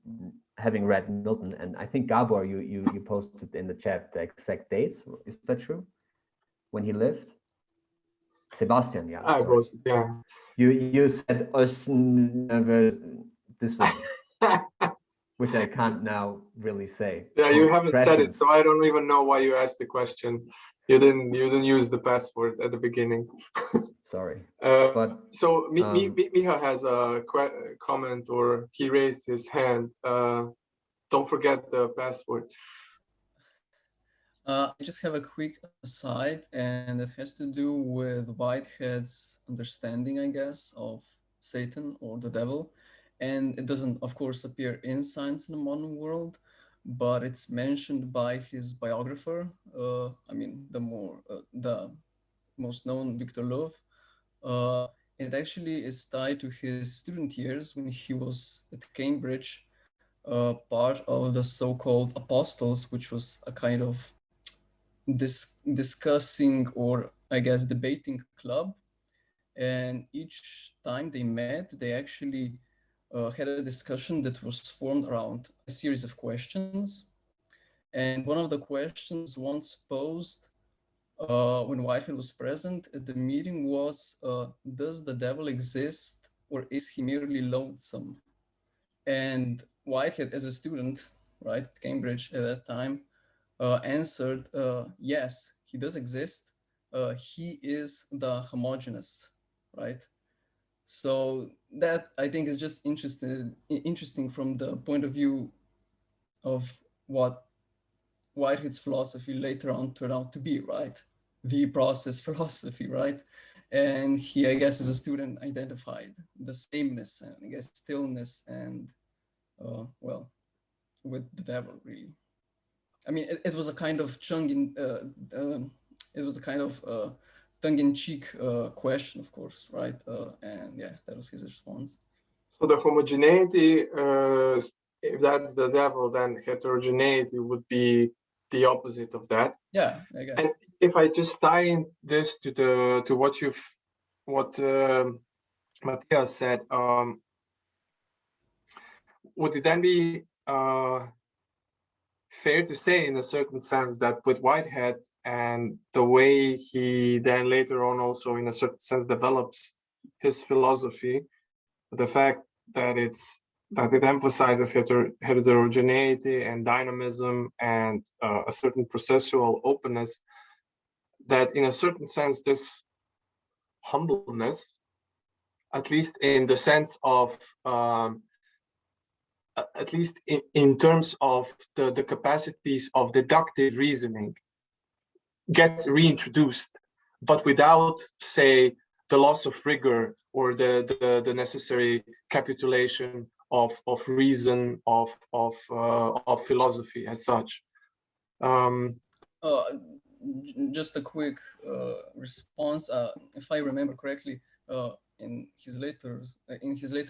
S2: having read Milton, and I think Gábor, you posted in the chat the exact dates. Is that true? When he lived? Sebastjan, yeah.
S1: I was, yeah.
S2: You said this one, which I can't now really say.
S1: Yeah, you haven't said it, so I don't even know why you asked the question. You didn't use the password at the beginning.
S2: Sorry.
S1: So Miha has a comment, or he raised his hand. Don't forget the password.
S3: I just have a quick aside, and it has to do with Whitehead's understanding, I guess, of Satan or the devil. And it doesn't, of course, appear in Science in the Modern World, but it's mentioned by his biographer. The most known, Victor Love. And it actually is tied to his student years when he was at Cambridge, part of the so-called Apostles, which was a kind of discussing, or I guess debating club. And each time they met, they actually had a discussion that was formed around a series of questions. And one of the questions once posed when Whitehead was present at the meeting was, does the devil exist, or is he merely loathsome? And Whitehead, as a student, right, at Cambridge at that time, answered, yes, he does exist. He is the homogeneous, right? So that, I think, is just interesting from the point of view of what Whitehead's philosophy later on turned out to be, right? the process philosophy, right? And he, I guess, as a student, identified the sameness and I guess stillness and well, with the devil, really. I mean, it was a kind of it was a kind of tongue-in-cheek question, of course, right? And yeah, that was his response.
S1: So the homogeneity, if that's the devil, then heterogeneity would be the opposite of that.
S3: Yeah, I guess.
S1: And if I just tie in this to what Matthias said, would it then be fair to say, in a certain sense, that with Whitehead and the way he then later on also, in a certain sense, develops his philosophy, the fact that it emphasizes heterogeneity and dynamism and a certain processual openness, that in a certain sense this humbleness, at least in the sense of at least in terms of the capacities of deductive reasoning, gets reintroduced, but without, say, the loss of rigor or the necessary capitulation of reason, of philosophy as such.
S3: Just a quick response. If I remember correctly, in his later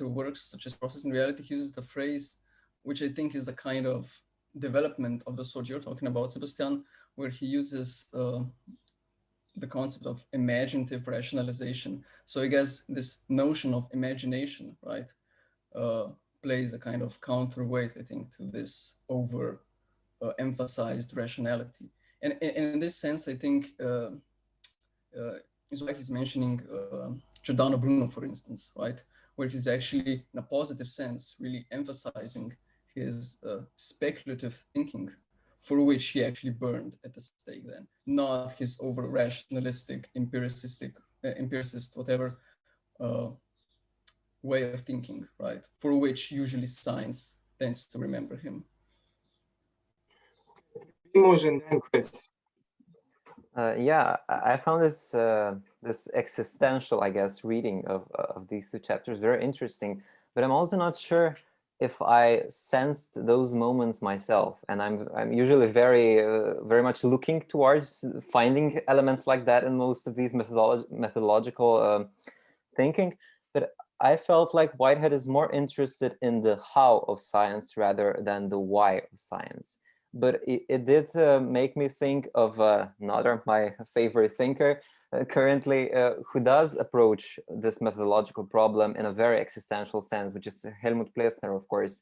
S3: works, such as Process and Reality, he uses the phrase, which I think is a kind of development of the sort you're talking about, Sebastjan, where he uses the concept of imaginative rationalization. So I guess this notion of imagination, right, plays a kind of counterweight, I think, to this over emphasized rationality. And in this sense, I think Izak is mentioning Giordano Bruno, for instance, right, where he's actually, in a positive sense, really emphasizing his speculative thinking, for which he actually burned at the stake then, not his over rationalistic, empiricist, whatever way of thinking, right, for which usually science tends to remember him.
S1: Primož and then Chris.
S2: Yeah, I found this this existential, I guess, reading of these two chapters very interesting, but I'm also not sure if I sensed those moments myself, and I'm usually very much looking towards finding elements like that in most of these methodological thinking, but I felt like Whitehead is more interested in the how of science rather than the why of science. But it did make me think of another, my favorite thinker currently, who does approach this methodological problem in a very existential sense, which is Helmut Plessner, of course,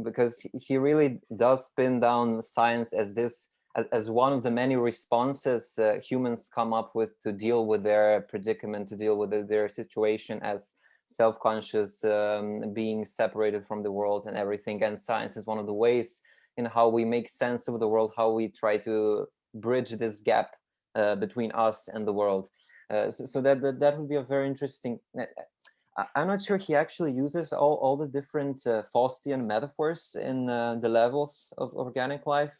S2: because he really does pin down science as this, as one of the many responses humans come up with to deal with their predicament, to deal with their situation as self-conscious being separated from the world and everything. And science is one of the ways in how we make sense of the world, how we try to bridge this gap between us and the world. So that would be a very interesting. I'm not sure he actually uses all the different Faustian metaphors in the levels of organic life,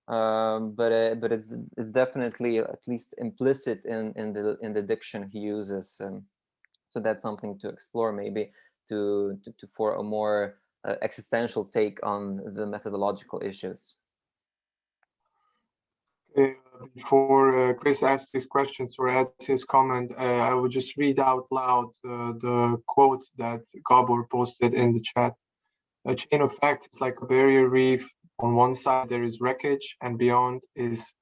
S2: but it's definitely at least implicit in the diction he uses. So that's something to explore, maybe to for a more existential take on the methodological issues.
S1: Before Chris asks his questions or adds his comment, I would just read out loud the quote that Gábor posted in the chat. A chain of facts is like a barrier reef. On one side there is wreckage, and beyond is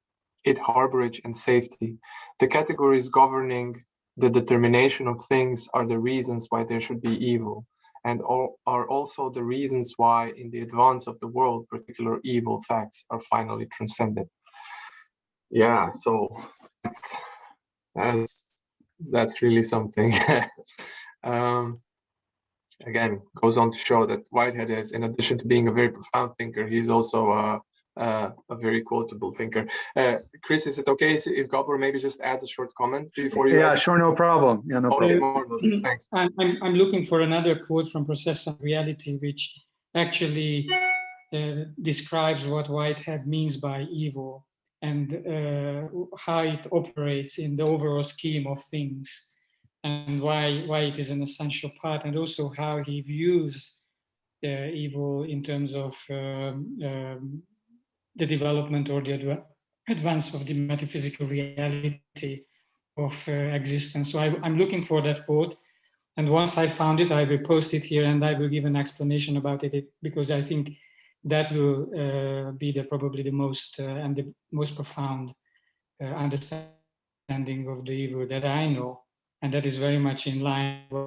S1: it harborage and safety. The categories governing the determination of things are the reasons why there should be evil, and are also the reasons why in the advance of the world particular evil facts are finally transcended. Yeah, so that's really something. Again, goes on to show that Whitehead is, in addition to being a very profound thinker, he's also a very quotable thinker. Chris, is it okay if Gábor maybe just adds a short comment before you?
S4: Yeah, sure, no problem. Yeah, no problem.
S1: Thanks.
S5: I'm looking for another quote from Process and Reality, which actually describes what Whitehead means by evil. and how it operates in the overall scheme of things, and why it is an essential part, and also how he views evil in terms of the development or the advance of the metaphysical reality of existence. So I'm looking for that quote, and once I found it, I will post it here, and I will give an explanation about it, because I think that will be probably the most and the most profound understanding of the evil that I know, and that is very much in line with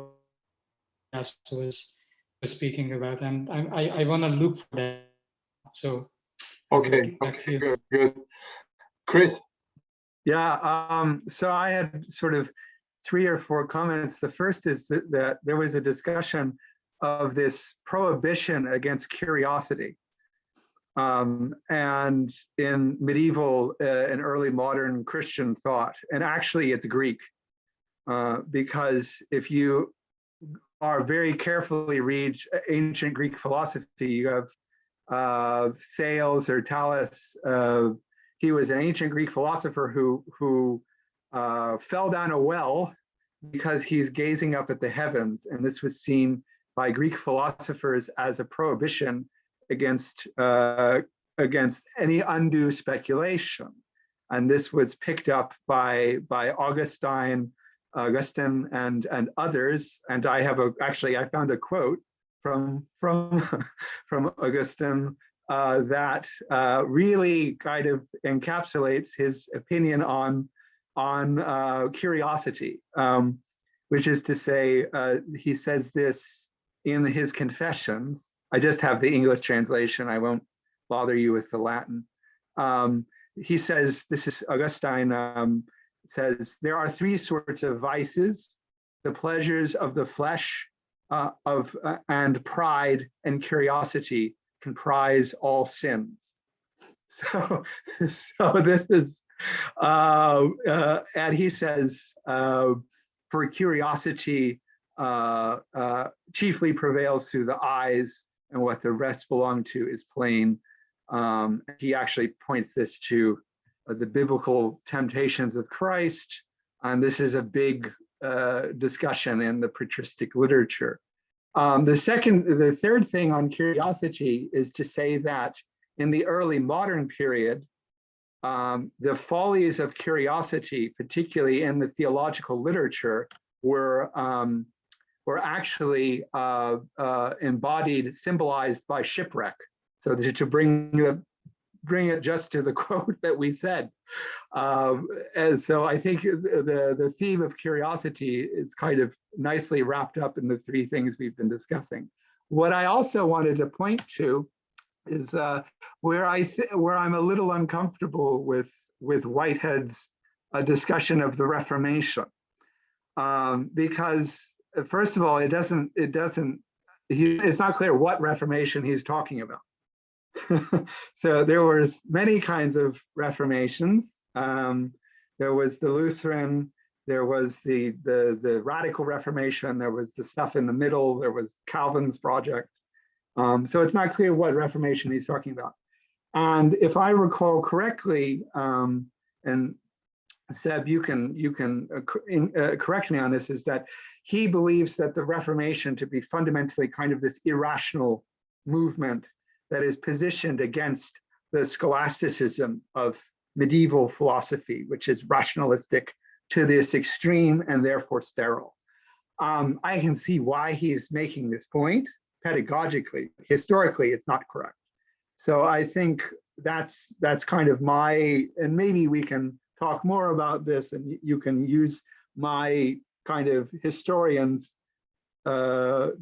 S5: what I was speaking about, and I want to look for that. So
S1: okay, good. Chris.
S4: Yeah, so I had sort of 3 or 4 comments. The first is that there was a discussion of this prohibition against curiosity. And in medieval and early modern Christian thought, and actually it's Greek, because if you are very carefully read ancient Greek philosophy, you have Thales or Thales. He was an ancient Greek philosopher who fell down a well because he's gazing up at the heavens, and this was seen by Greek philosophers as a prohibition against any undue speculation, and this was picked up by Augustine and others. And I have I found a quote from Augustine that really kind of encapsulates his opinion on curiosity, which is to say, he says this in his Confessions. I just have the English translation. I won't bother you with the Latin. He says, this is Augustine, says, there are 3 sorts of vices: the pleasures of the flesh, and pride and curiosity comprise all sins. So this is, and he says, for curiosity chiefly prevails through the eyes, and what the rest belong to is plain. He actually points this to the biblical temptations of Christ, and this is a big discussion in the patristic literature. The third thing on curiosity is to say that in the early modern period, the follies of curiosity, particularly in the theological literature, were actually embodied, symbolized by shipwreck. So to bring it just to the quote that we said. And so I think the theme of curiosity is kind of nicely wrapped up in the 3 things we've been discussing. What I also wanted to point to is where I'm a little uncomfortable with Whitehead's discussion of the Reformation, because first of all, it's not clear what Reformation he's talking about. So there was many kinds of reformations. There was the Lutheran, there was the radical Reformation, there was the stuff in the middle, there was Calvin's project. So it's not clear what Reformation he's talking about. And if I recall correctly, and Seb, you can correct me on this, is that he believes that the Reformation to be fundamentally kind of this irrational movement that is positioned against the scholasticism of medieval philosophy, which is rationalistic to this extreme and therefore sterile. I can see why he's making this point pedagogically. Historically, it's not correct. So I think that's kind of my, and maybe we can talk more about this, and you can use my kind of historian's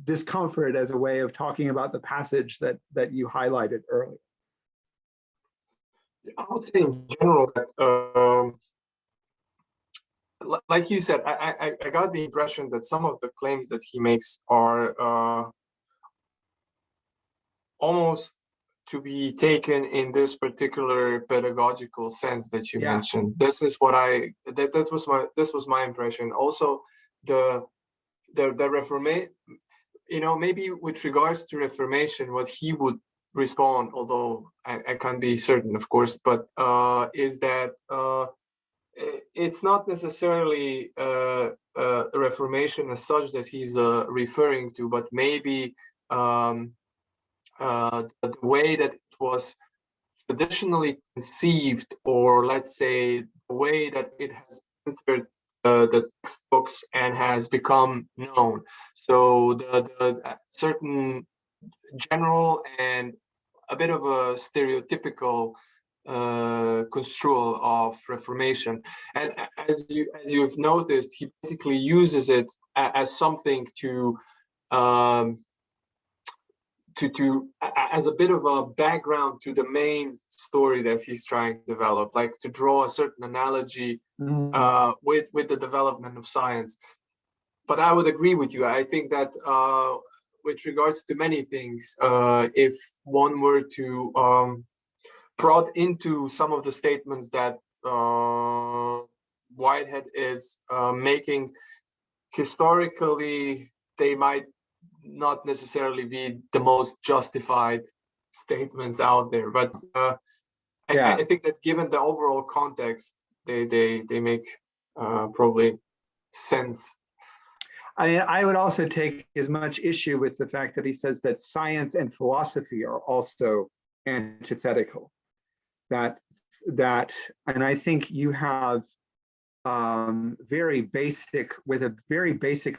S4: discomfort as a way of talking about the passage that you highlighted earlier.
S1: I would say in general that, like you said, I got the impression that some of the claims that he makes are almost to be taken in this particular pedagogical sense that you mentioned. This is what this was my impression. Also, the Reformation, maybe with regards to Reformation, what he would respond, although I can't be certain, of course, but is that it's not necessarily a Reformation as such that he's referring to, but maybe the way that it was traditionally conceived, or let's say the way that it has entered the textbooks and has become known. So the certain general and a bit of a stereotypical construal of Reformation, and as you've noticed, he basically uses it as something to as a bit of a background to the main story that he's trying to develop, like to draw a certain analogy with the development of science. But I would agree with you. I think that with regards to many things, if one were to prod into some of the statements that Whitehead is making, historically, they might not necessarily be the most justified statements out there. But I think that given the overall context, they make probably sense.
S4: I mean, I would also take as much issue with the fact that he says that science and philosophy are also antithetical. That, and I think you have very basic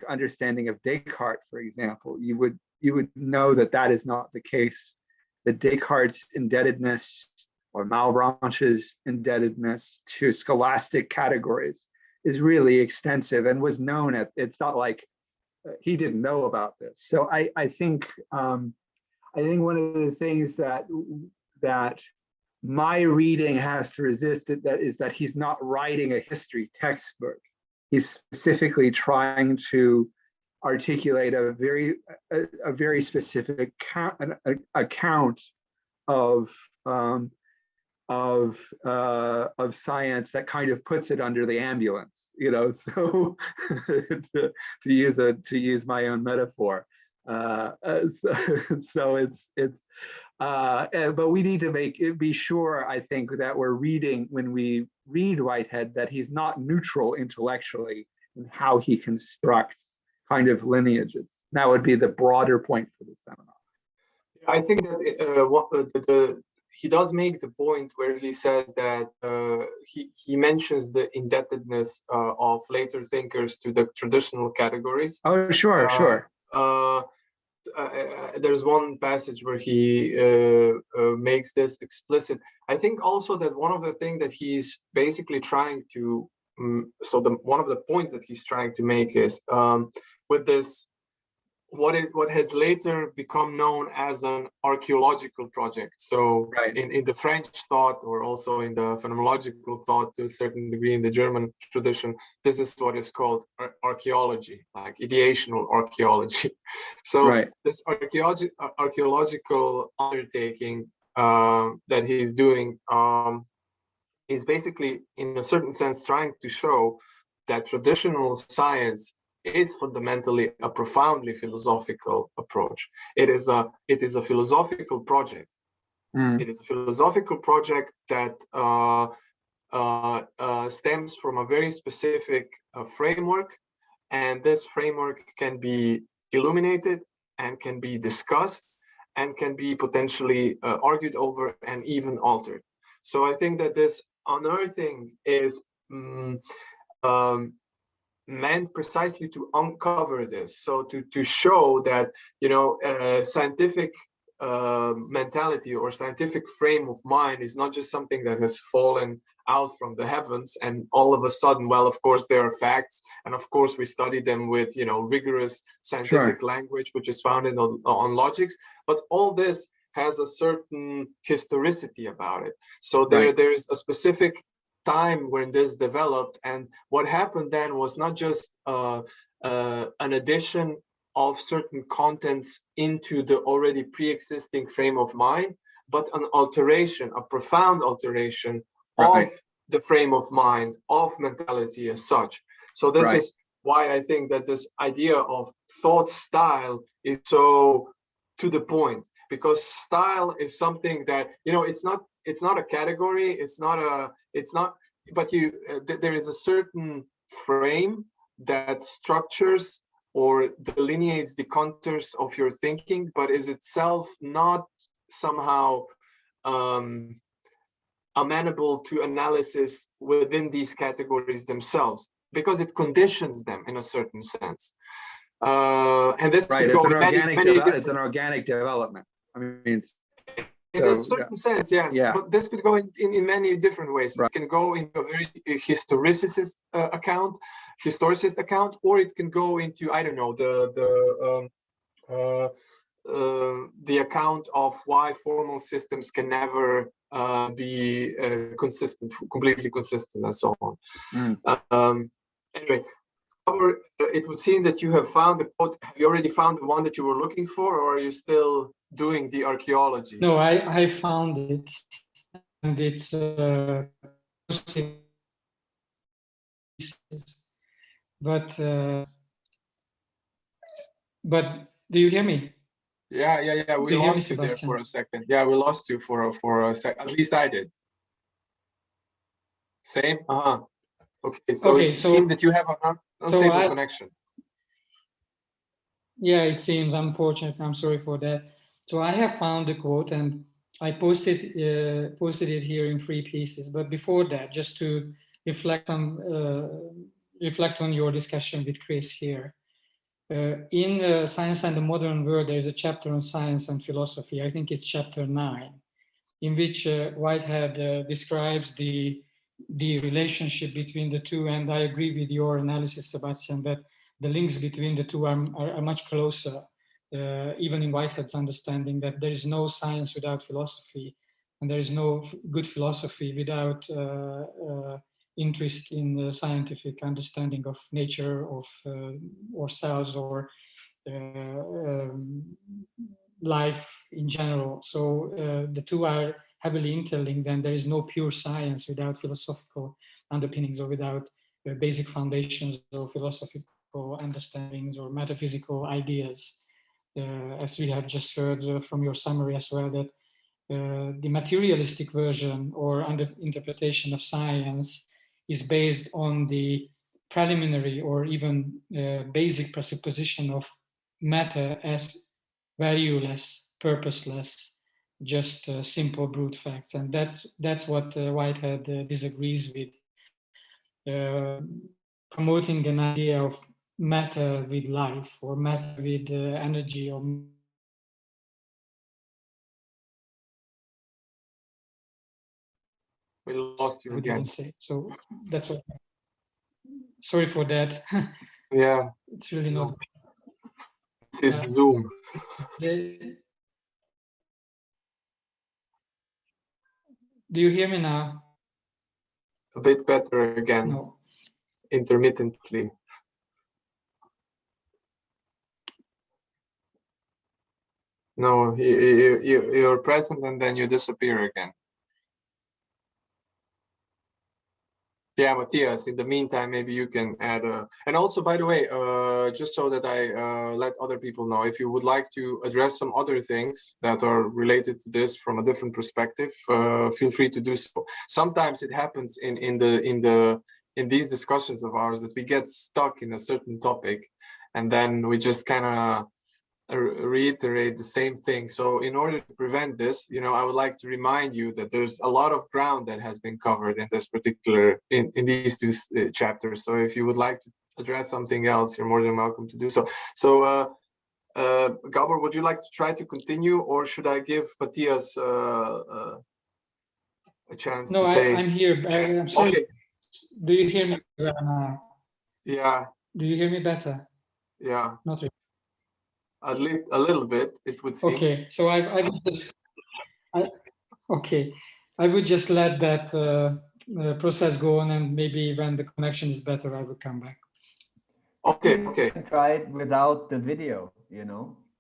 S4: understanding of Descartes, for example, you would know that that is not the case. That Descartes' indebtedness, or Malebranche's indebtedness to scholastic categories, is really extensive and was known at. It's not like he didn't know about this. So I think one of the things that my reading has to resist is that he's not writing a history textbook. He's specifically trying to articulate a very specific account of science that kind of puts it under the ambulance, you know. So to use my own metaphor. So it's but we need to be sure, I think, that we're reading, when we read Whitehead, that he's not neutral intellectually in how he constructs kind of lineages. That would be the broader point for the seminar.
S1: I think that he does make the point where he says that he mentions the indebtedness of later thinkers to the traditional categories.
S4: Oh, sure, sure.
S1: There's one passage where he makes this explicit. I think also that one of the things that he's basically trying to, one of the points that he's trying to make is with this, what has later become known as an archaeological project. So right. in the French thought, or also in the phenomenological thought to a certain degree in the German tradition, this is what is called archaeology, like ideational archaeology. So right. This archaeological undertaking that he's doing is basically, in a certain sense, trying to show that traditional science is fundamentally a profoundly philosophical approach. It is a philosophical project. It is a philosophical project that stems from a very specific framework, and this framework can be illuminated and can be discussed and can be potentially argued over and even altered. So I think that this unearthing is meant precisely to uncover this, so to show that, you know, scientific mentality or scientific frame of mind is not just something that has fallen out from the heavens and all of a sudden, well, of course there are facts, and of course we study them with, you know, rigorous scientific language, which is founded on logics, but all this has a certain historicity about it. So there is a specific time when this developed, and what happened then was not just an addition of certain contents into the already pre-existing frame of mind, but an alteration, a profound alteration of the frame of mind, of mentality as such. So this is why I think that this idea of thought style is so to the point, because style is something that, you know, it's not a category, but there is a certain frame that structures or delineates the contours of your thinking, but is itself not somehow amenable to analysis within these categories themselves, because it conditions them in a certain sense. And this
S4: right.
S1: it's an
S4: organic development. I mean,
S1: in a certain sense, yes.
S4: Yeah.
S1: But this could go in many different ways.
S4: Right.
S1: It can go into a very historicist account, or it can go into, I don't know, the account of why formal systems can never be completely consistent, and so on. Anyway, it would seem that you have found the quote. Have you already found the one that you were looking for, or are you still doing the archaeology?
S5: No, I found it, and it's but do you hear me?
S1: Yeah. We lost you there for a second. Yeah, we lost you for a second. At least I did. Same. Okay. So it seems that you have an unstable connection.
S5: Yeah, it seems unfortunate. I'm sorry for that. So I have found the quote, and I posted it here in 3 pieces. But before that, just to reflect on your discussion with Chris here. In Science and the Modern World, there is a chapter on science and philosophy. I think it's chapter 9, in which Whitehead describes the relationship between the two. And I agree with your analysis, Sebastjan, that the links between the two are much closer, even in Whitehead's understanding that there is no science without philosophy, and there is no good philosophy without interest in the scientific understanding of nature, of ourselves, or life in general. So the two are heavily interlinked, and there is no pure science without philosophical underpinnings, or without basic foundations of philosophical understandings or metaphysical ideas. As we have just heard from your summary as well, that the materialistic version or interpretation of science is based on the preliminary or even basic presupposition of matter as valueless, purposeless, just simple brute facts. And that's what Whitehead disagrees with, promoting an idea of matter with life, or matter with energy, or
S1: we lost you again.
S5: Say. So that's what. Sorry for that.
S1: Yeah,
S5: it's really not.
S1: It's Zoom.
S5: Do you hear me now?
S1: A bit better again.
S5: No.
S1: Intermittently. No, you're present and then you disappear again. Yeah, Matthias, in the meantime, maybe you can add and also, by the way, just so that I let other people know, if you would like to address some other things that are related to this from a different perspective, feel free to do so. Sometimes it happens in these discussions of ours that we get stuck in a certain topic, and then we just kind of reiterate the same thing. So in order to prevent this, I would like to remind you that there's a lot of ground that has been covered in this particular, in these two chapters. So if you would like to address something else, you're more than welcome to do so. So Gábor, would you like to try to continue, or should I give Matthias a chance to say?
S5: No, I'm here. I'm sorry.
S1: Okay.
S5: Do you hear me?
S1: Yeah.
S5: Do you hear me better?
S1: Yeah.
S5: Not really.
S1: A little bit, it would seem.
S5: Okay, so I would just let that process go on, and maybe when the connection is better, I will come back.
S1: Okay.
S2: Try it without the video,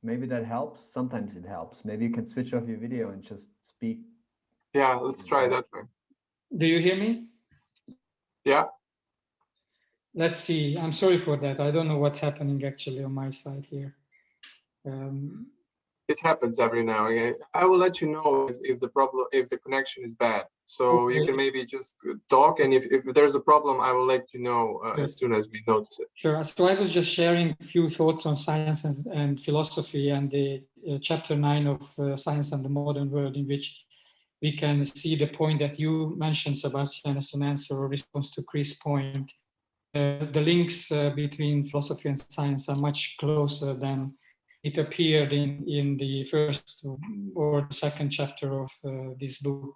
S2: maybe that helps. Sometimes it helps. Maybe you can switch off your video and just speak.
S1: Yeah, let's try that way.
S5: Do you hear me?
S1: Yeah.
S5: Let's see. I'm sorry for that. I don't know what's happening actually on my side here.
S1: it happens every now and again. I will let you know if the connection is bad. So
S5: Okay.
S1: you can maybe just talk, and if there's a problem, I will let you know as soon as we notice it.
S5: Sure. So I was just sharing a few thoughts on science and philosophy, and the chapter 9 of Science and the Modern World, in which we can see the point that you mentioned, Sebastjan, as an answer or response to Chris' point. The links between philosophy and science are much closer than it appeared in the first or the second chapter of this book.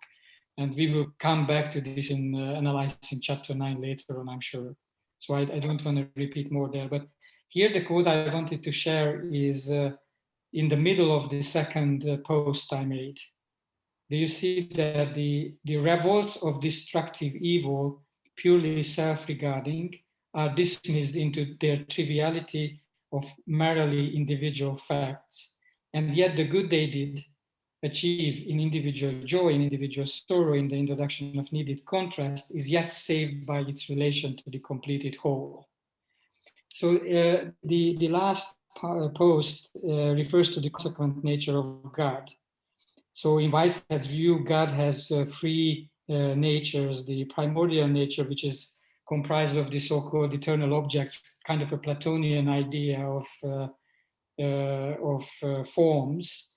S5: And we will come back to this in analyzing chapter 9 later on, I'm sure. So I don't want to repeat more there. But here the quote I wanted to share is in the middle of the second post I made. Do you see that the revolts of destructive evil, purely self-regarding, are dismissed into their triviality of merely individual facts, and yet the good they did achieve in individual joy, in individual sorrow, in the introduction of needed contrast, is yet saved by its relation to the completed whole. So the last post refers to the consequent nature of God. So in Whitehead's view, God has three natures: the primordial nature, which is comprised of the so-called eternal objects, kind of a Platonian idea of forms.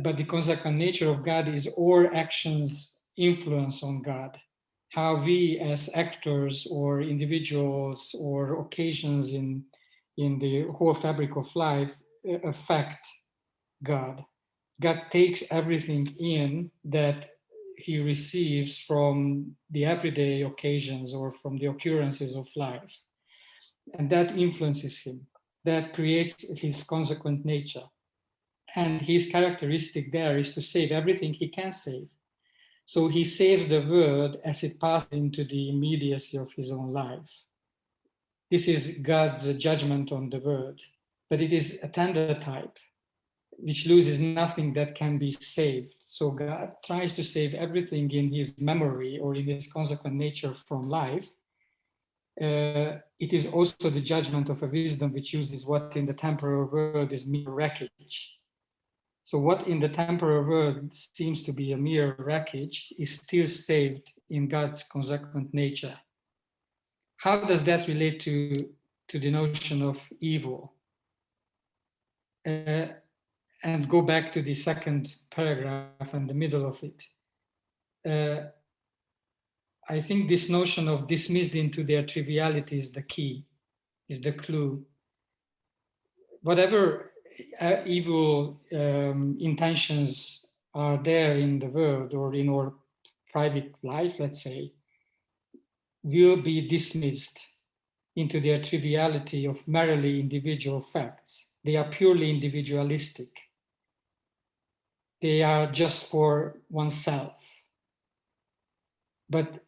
S5: But the consequent nature of God is all actions' influence on God. How we as actors or individuals or occasions in the whole fabric of life affect God. God takes everything in that he receives from the everyday occasions or from the occurrences of life. And that influences him. That creates his consequent nature. And his characteristic there is to save everything he can save. So he saves the world as it passes into the immediacy of his own life. This is God's judgment on the world, but it is a tender type, which loses nothing that can be saved. So God tries to save everything in his memory or in his consequent nature from life. It is also the judgment of a wisdom which uses what in the temporal world is mere wreckage. So what in the temporal world seems to be a mere wreckage is still saved in God's consequent nature. How does that relate to the notion of evil? And go back to the second paragraph and the middle of it. I think this notion of dismissed into their triviality is the key, is the clue. Whatever evil intentions are there in the world or in our private life, let's say, will be dismissed into their triviality of merely individual facts. They are purely individualistic. They are just for oneself. But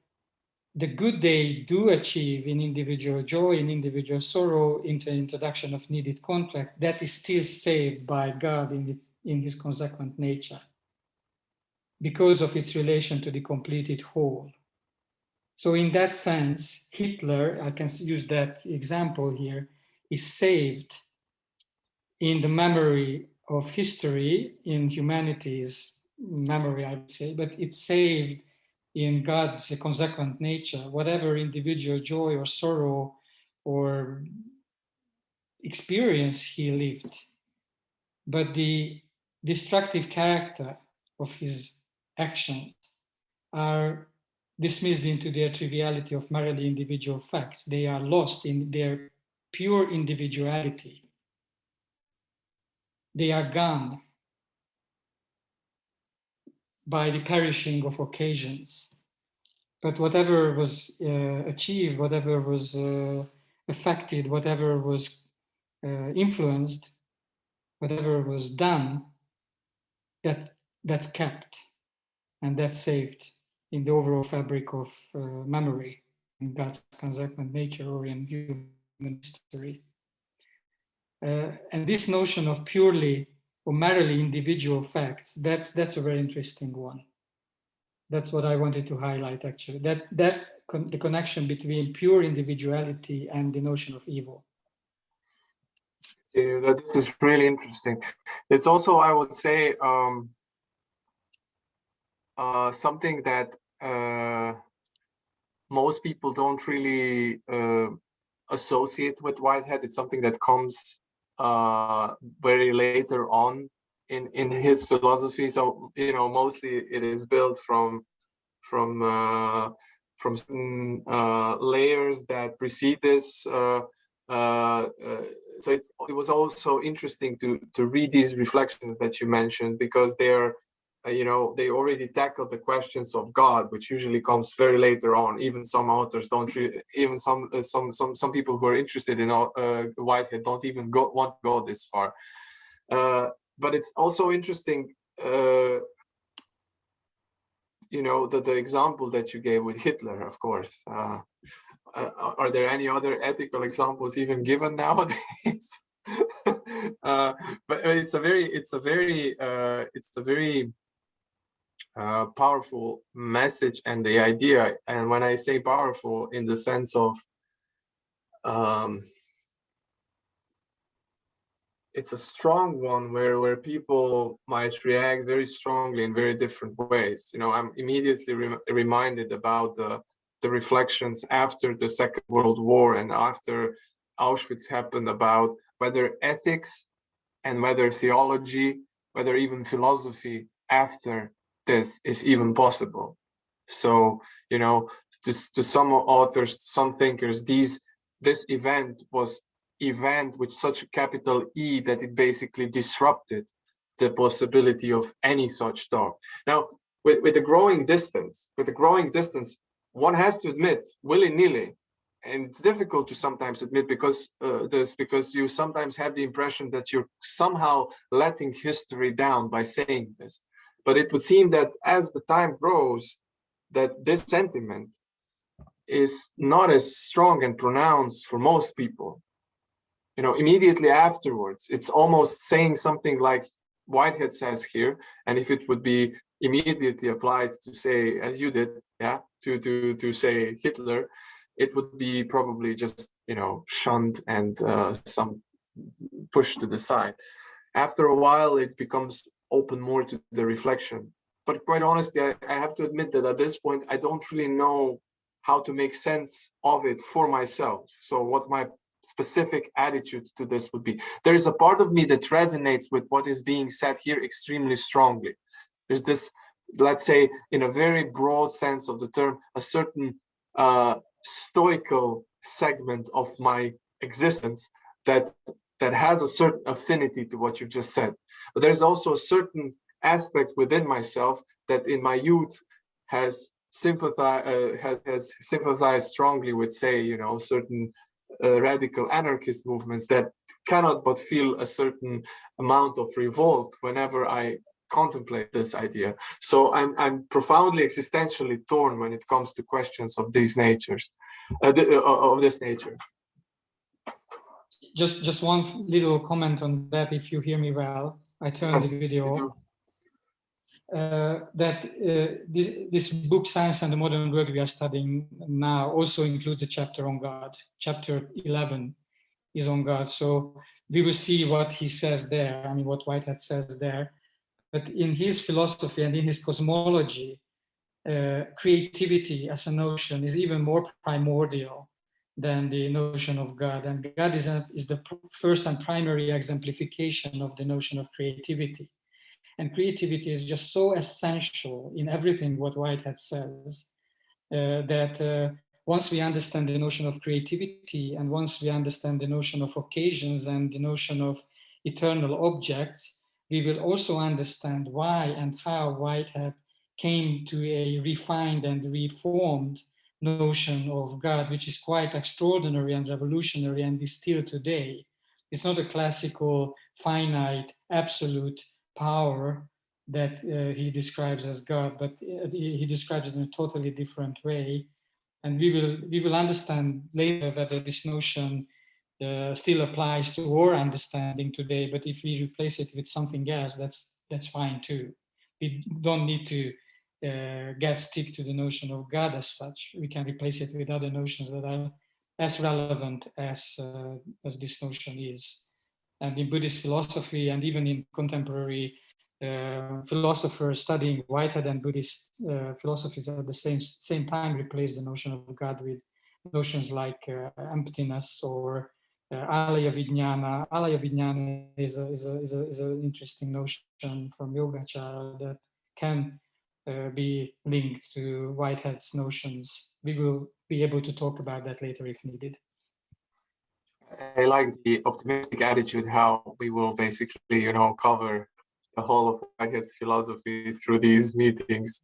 S5: the good they do achieve in individual joy, in individual sorrow, in the introduction of needed contract, that is still saved by God in his consequent nature because of its relation to the completed whole. So in that sense, Hitler, I can use that example here, is saved in the memory of history, in humanity's memory, I would say, but it's saved in God's consequent nature. Whatever individual joy or sorrow or experience he lived, but the destructive character of his actions are dismissed into their triviality of merely individual facts. They are lost in their pure individuality. They are gone by the perishing of occasions. But whatever was achieved, whatever was affected, whatever was influenced, whatever was done, that's kept and that's saved in the overall fabric of memory, in God's consequent nature or in human history. And this notion of purely or merely individual facts, that's a very interesting one. That's what I wanted to highlight, actually, the connection between pure individuality and the notion of evil.
S1: Yeah, this is really interesting. It's also, I would say, something that most people don't really associate with Whitehead. It's something that comes very later on in his philosophy. So, you know, mostly it is built from certain layers that precede this. So it was also interesting to read these reflections that you mentioned, because they're you know, they already tackled the questions of God, which usually comes very later on. Even some authors don't even some people who are interested in Whitehead don't even want to go this far. But it's also interesting, you know, the example that you gave with Hitler, of course. Are there any other ethical examples even given nowadays? But it's a very powerful message, and the idea, and when I say powerful, in the sense of it's a strong one where people might react very strongly in very different ways. You know, I'm immediately reminded about the reflections after the Second World War and after Auschwitz happened, about whether ethics and whether theology, whether even philosophy after this is even possible. So, you know, to some authors, some thinkers, this event was event with such a capital E that it basically disrupted the possibility of any such thought. Now, with the growing distance, one has to admit willy-nilly, and it's difficult to sometimes admit because you sometimes have the impression that you're somehow letting history down by saying this. But it would seem that as the time grows, that this sentiment is not as strong and pronounced for most people. You know, immediately afterwards, it's almost saying something like Whitehead says here, and if it would be immediately applied to say, as you did, yeah, to say Hitler, it would be probably just, you know, shunned and some pushed to the side. After a while, it becomes open more to the reflection. But quite honestly, I have to admit that at this point, I don't really know how to make sense of it for myself. So what my specific attitude to this would be. There is a part of me that resonates with what is being said here extremely strongly. There's this, let's say, in a very broad sense of the term, a certain stoical segment of my existence that has a certain affinity to what you've just said. But there's also a certain aspect within myself that in my youth has sympathized strongly with, say, you know, certain radical anarchist movements that cannot but feel a certain amount of revolt whenever I contemplate this idea. So I'm profoundly existentially torn when it comes to questions of these natures, of this nature.
S5: Just one little comment on that, if you hear me well. I turned the video. This book, Science and the Modern World, we are studying now also includes a chapter on God. Chapter 11 is on God. So we will see what he says there, I mean, what Whitehead says there. But in his philosophy and in his cosmology, creativity as a notion is even more primordial than the notion of God. And God is the first and primary exemplification of the notion of creativity. And creativity is just so essential in everything what Whitehead says, that once we understand the notion of creativity, and once we understand the notion of occasions and the notion of eternal objects, we will also understand why and how Whitehead came to a refined and reformed notion of God, which is quite extraordinary and revolutionary and is still today. It's not a classical, finite, absolute power that he describes as God, but he describes it in a totally different way. And we will understand later whether this notion still applies to our understanding today. But if we replace it with something else, that's fine too. We don't need to stick to the notion of God as such. We can replace it with other notions that are as relevant as this notion is. and in Buddhist philosophy, and even in contemporary philosophers studying Whitehead and Buddhist philosophies at the same time replaced the notion of God with notions like emptiness or alaya vijnana. Alaya vijnana is an interesting notion from Yogacara that can be linked to Whitehead's notions. We will be able to talk about that later if needed.
S1: I like the optimistic attitude, how we will basically, cover the whole of Whitehead's philosophy through these meetings,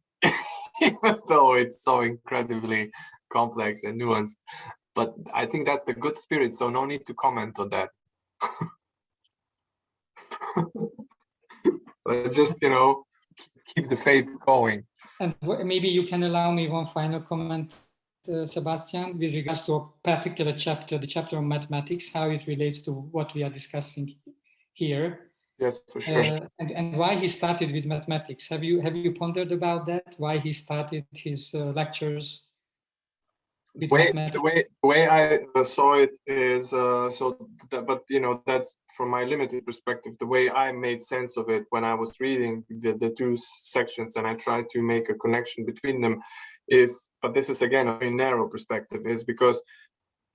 S1: even though it's so incredibly complex and nuanced. But I think that's the good spirit, so no need to comment on that. Let's just, keep the faith going.
S5: And maybe you can allow me one final comment, Sebastjan, with regards to a particular chapter, the chapter on mathematics, how it relates to what we are discussing here.
S1: Yes, for sure.
S5: And why he started with mathematics. Have you pondered about that? Why he started his lectures with mathematics?
S1: The way I saw it is but that's from my limited perspective. The way I made sense of it when I was reading the two sections, and I tried to make a connection between them, is, but this is again a very narrow perspective, is because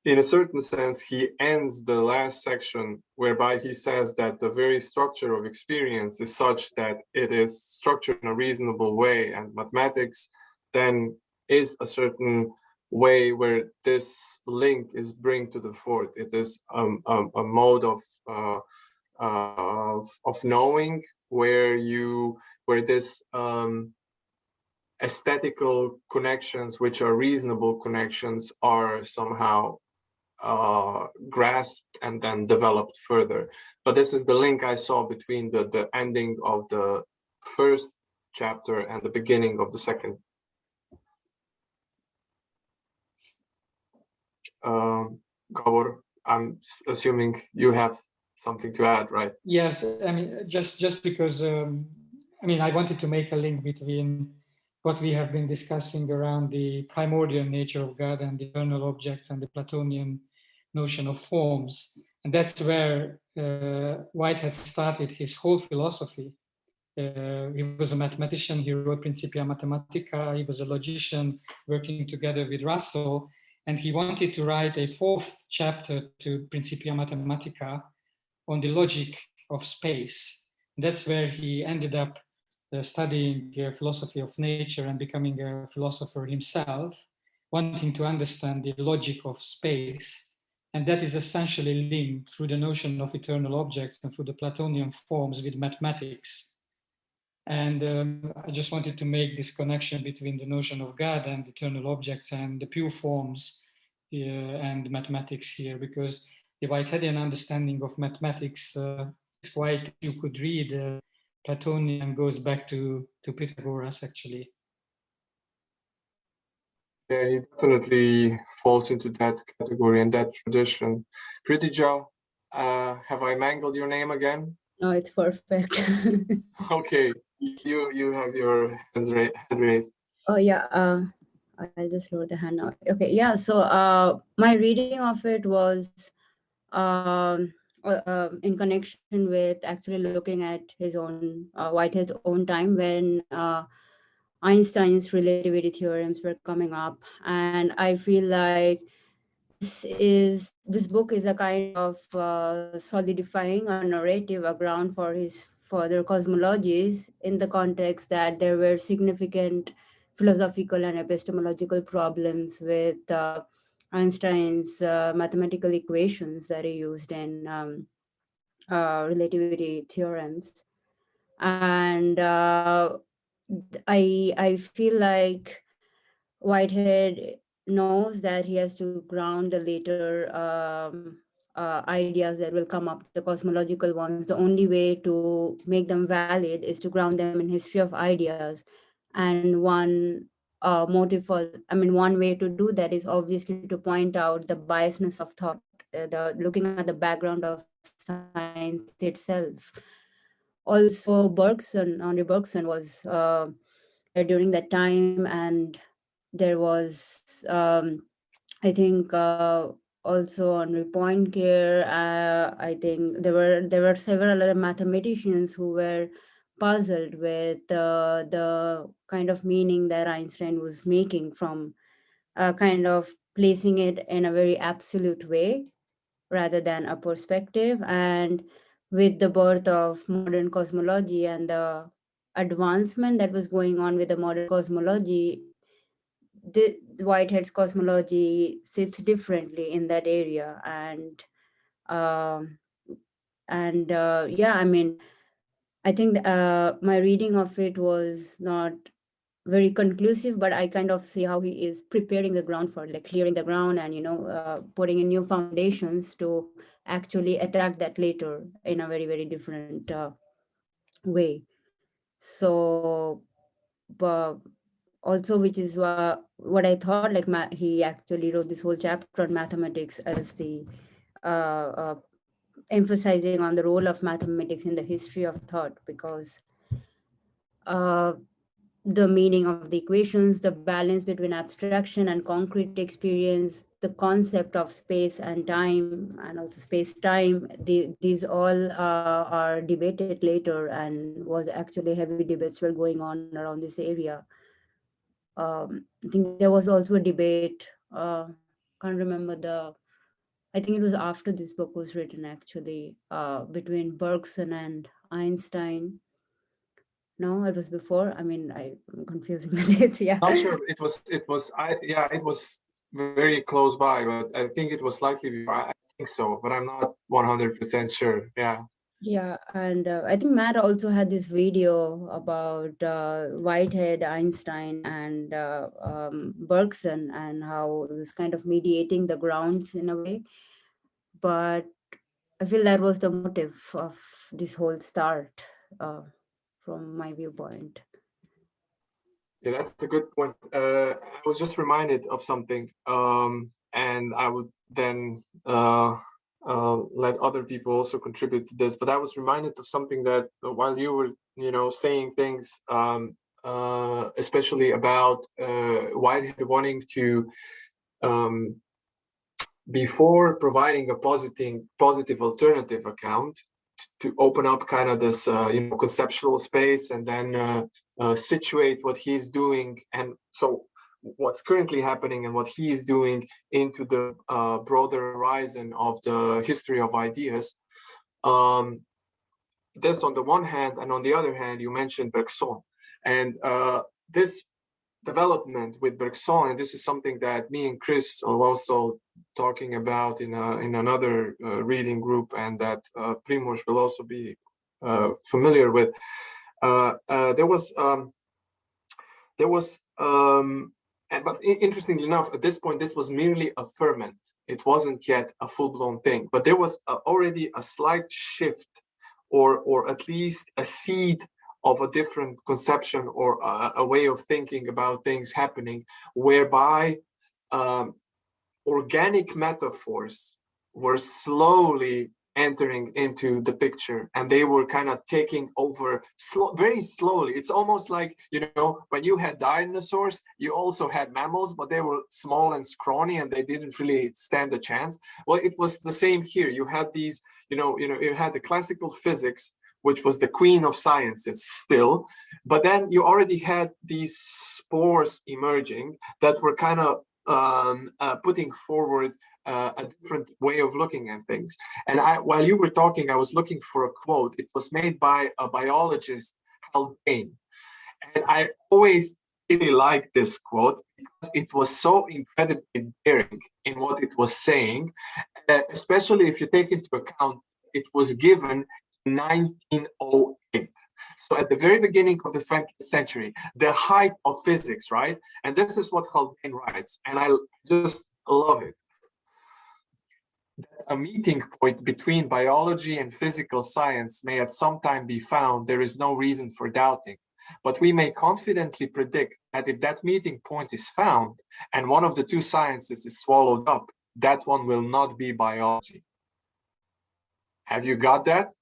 S1: in a certain sense, he ends the last section whereby he says that the very structure of experience is such that it is structured in a reasonable way, and mathematics then is a certain way where this link is bring to the fore. It is a mode of knowing where this aesthetical connections, which are reasonable connections, are somehow grasped and then developed further. But this is the link I saw between the ending of the first chapter and the beginning of the second. Gábor, I'm assuming you have something to add, right?
S5: Yes, I mean, just because, I wanted to make a link between what we have been discussing around the primordial nature of God and the eternal objects and the Platonian notion of forms. And that's where Whitehead started his whole philosophy. He was a mathematician, he wrote Principia Mathematica, he was a logician working together with Russell, and he wanted to write a fourth chapter to Principia Mathematica on the logic of space. And that's where he ended up studying philosophy of nature and becoming a philosopher himself, wanting to understand the logic of space. And that is essentially linked through the notion of eternal objects and through the Platonian forms with mathematics. And I just wanted to make this connection between the notion of God and eternal objects and the pure forms and mathematics here, because the Whiteheadian understanding of mathematics is quite, you could read Platonian goes back to Pythagoras, actually.
S1: Yeah, he definitely falls into that category and that tradition. Hridija, have I mangled your name again?
S6: No, it's perfect.
S1: Okay, you have your hand raised.
S6: Oh yeah, I'll just lower the hand now. Okay, yeah. So my reading of it was in connection with actually looking at his own Whitehead's own time when Einstein's relativity theorems were coming up, and I feel like this book is a kind of solidifying a narrative, a ground for his further cosmologies, in the context that there were significant philosophical and epistemological problems with Einstein's mathematical equations that he used in relativity theorems. And I feel like Whitehead knows that he has to ground the later ideas that will come up, the cosmological ones. The only way to make them valid is to ground them in history of ideas. And one motive for, one way to do that is obviously to point out the biasness of thought, looking at the background of science itself. Also, Henri Bergson was during that time, and there was, I think, also Henri Poincaré. I think there were several other mathematicians who were puzzled with the kind of meaning that Einstein was making from kind of placing it in a very absolute way rather than a perspective. And with the birth of modern cosmology and the advancement that was going on with the modern cosmology, the Whitehead's cosmology sits differently in that area. Yeah, I mean, I think my reading of it was not very conclusive, but I kind of see how he is preparing the ground for, like, clearing the ground and, putting in new foundations to actually attack that later in a very, very different way. So, but also, which is what I thought, like, he actually wrote this whole chapter on mathematics as the emphasizing on the role of mathematics in the history of thought, because the meaning of the equations, the balance between abstraction and concrete experience, the concept of space and time, and also space-time, these all are debated later, and was actually heavy debates were going on around this area. I think there was also a debate, can't remember I think it was after this book was written, actually, between Bergson and Einstein. No, it was before. I mean, I'm confusing the dates. Yeah.
S1: Not sure. It was very close by, but I think it was slightly before. I think so, but I'm not 100% sure. Yeah.
S6: Yeah, and I think Matt also had this video about Whitehead, Einstein, and Bergson, and how it was kind of mediating the grounds in a way. But I feel that was the motive of this whole start, from my viewpoint.
S1: Yeah, that's a good point. I was just reminded of something, and I would then let other people also contribute to this. But I was reminded of something that while you were, saying things, especially about Whitehead wanting to, before providing a positive alternative account, to open up kind of this, conceptual space, and then situate what he's doing, and so what's currently happening and what he's doing into the broader horizon of the history of ideas. This on the one hand, and on the other hand, you mentioned Bergson, and this development with Bergson, and this is something that me and Chris are also talking about in another reading group, and that Primož will also be familiar with. But interestingly enough, at this point, this was merely a ferment. It wasn't yet a full-blown thing, but there was already a slight shift, or at least a seed of a different conception, or a way of thinking about things happening, whereby organic metaphors were slowly entering into the picture, and they were kind of taking over very slowly. It's almost like, when you had dinosaurs, you also had mammals, but they were small and scrawny, and they didn't really stand a chance. Well, it was the same here. You had these, you had the classical physics, which was the queen of sciences still, but then you already had these spores emerging that were kind of putting forward a different way of looking at things. And while you were talking, I was looking for a quote. It was made by a biologist, Haldane. And I always really liked this quote because it was so incredibly daring in what it was saying, especially if you take into account it was given in 1908. So at the very beginning of the 20th century, the height of physics, right? And this is what Haldane writes, and I just love it. That a meeting point between biology and physical science may at some time be found, there is no reason for doubting. But we may confidently predict that if that meeting point is found, and one of the two sciences is swallowed up, that one will not be biology. Have you got that?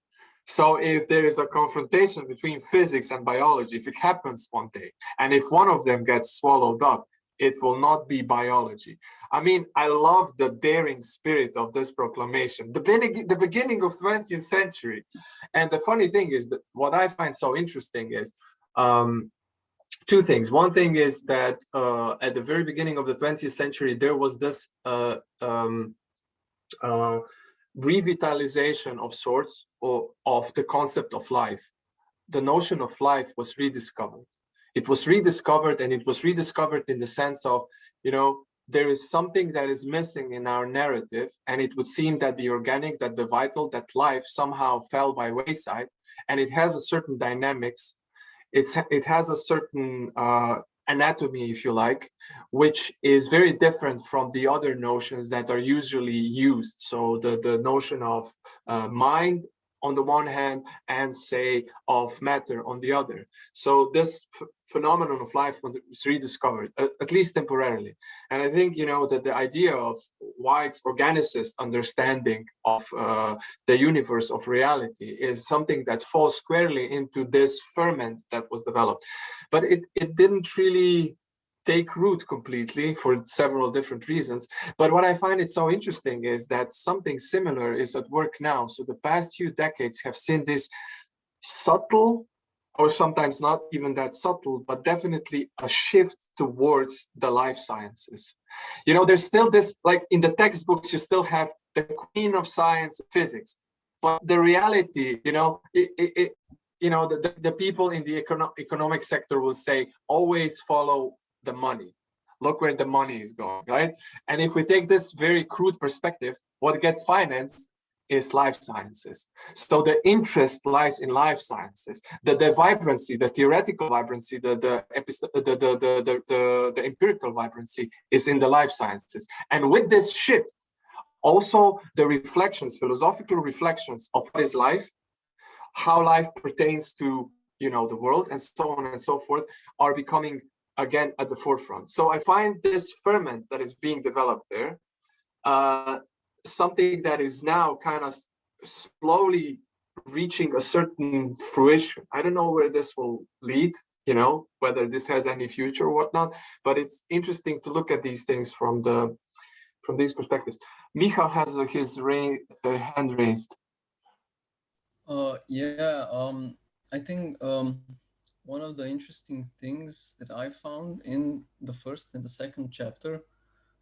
S1: So if there is a confrontation between physics and biology, if it happens one day, and if one of them gets swallowed up, it will not be biology. I mean, I love the daring spirit of this proclamation, the beginning of 20th century. And the funny thing is that what I find so interesting is two things. One thing is that at the very beginning of the 20th century, there was this revitalization of sorts of the concept of life. The notion of life was rediscovered. It was rediscovered, and it was rediscovered in the sense of, there is something that is missing in our narrative, and it would seem that the organic, that the vital, that life somehow fell by wayside, and it has a certain dynamics. It has a certain anatomy, if you like, which is very different from the other notions that are usually used. So the notion of mind on the one hand, and say of matter on the other. So this phenomenon of life was rediscovered, at least temporarily. And I think, that the idea of White's organicist understanding of the universe of reality is something that falls squarely into this ferment that was developed. But it didn't really take root completely for several different reasons. But what I find it so interesting is that something similar is at work now. So the past few decades have seen this subtle, or sometimes not even that subtle, but definitely a shift towards the life sciences. There's still this, like in the textbooks, you still have the queen of science, physics, but the reality, the people in the economic sector will say, always follow the money. Look where the money is going, right? And if we take this very crude perspective, what gets financed is life sciences. So the interest lies in life sciences. The vibrancy, the theoretical vibrancy, the empirical vibrancy is in the life sciences. And with this shift, also the reflections, philosophical reflections of what is life, how life pertains to the world, and so on and so forth, are becoming again at the forefront. So I find this ferment that is being developed there something that is now kind of slowly reaching a certain fruition. I don't know where this will lead, whether this has any future or whatnot, but it's interesting to look at these things from these perspectives. Miha has his hand raised.
S3: I think one of the interesting things that I found in the first and the second chapter,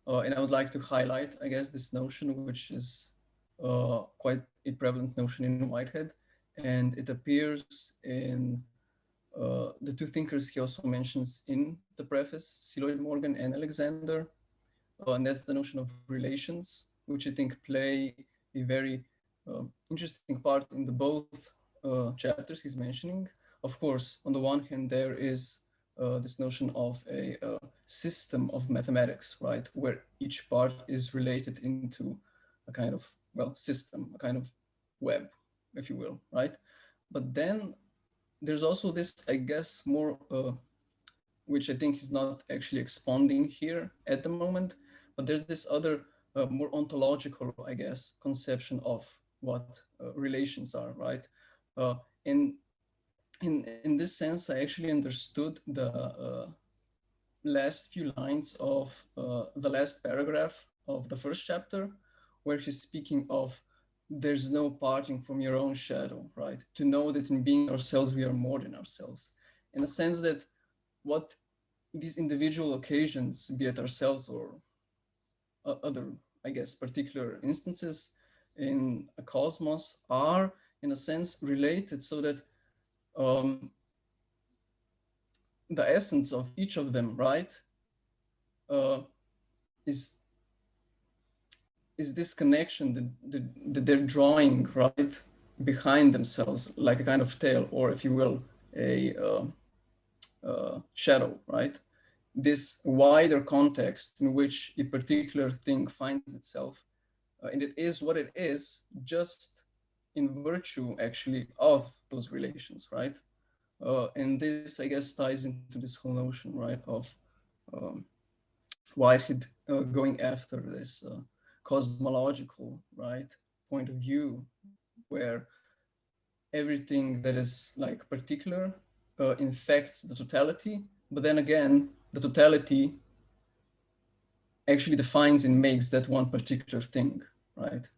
S3: and I would like to highlight, I guess, this notion, which is quite a prevalent notion in Whitehead, and it appears in the two thinkers he also mentions in the preface, Siloid Morgan and Alexander, and that's the notion of relations, which I think play a very interesting part in the both chapters he's mentioning. Of course, on the one hand, there is this notion of a system of mathematics, right, where each part is related into a kind of, system, a kind of web, if you will, right? But then there's also this, I guess, more, which I think is not actually expounding here at the moment, but there's this other more ontological, I guess, conception of what relations are, right? In this sense, I actually understood the last few lines of the last paragraph of the first chapter, where he's speaking of there's no parting from your own shadow, right? To know that in being ourselves, we are more than ourselves. In a sense that what these individual occasions, be it ourselves or other, I guess, particular instances in a cosmos, are in a sense related, so that the essence of each of them, right, is this connection that they're drawing, right, behind themselves, like a kind of tail, or if you will, a shadow, right? This wider context in which a particular thing finds itself, and it is what it is, just in virtue, actually, of those relations, right? And this, I guess, ties into this whole notion, right, of Whitehead going after this cosmological, right, point of view, where everything that is like particular infects the totality, but then again, the totality actually defines and makes that one particular thing, right?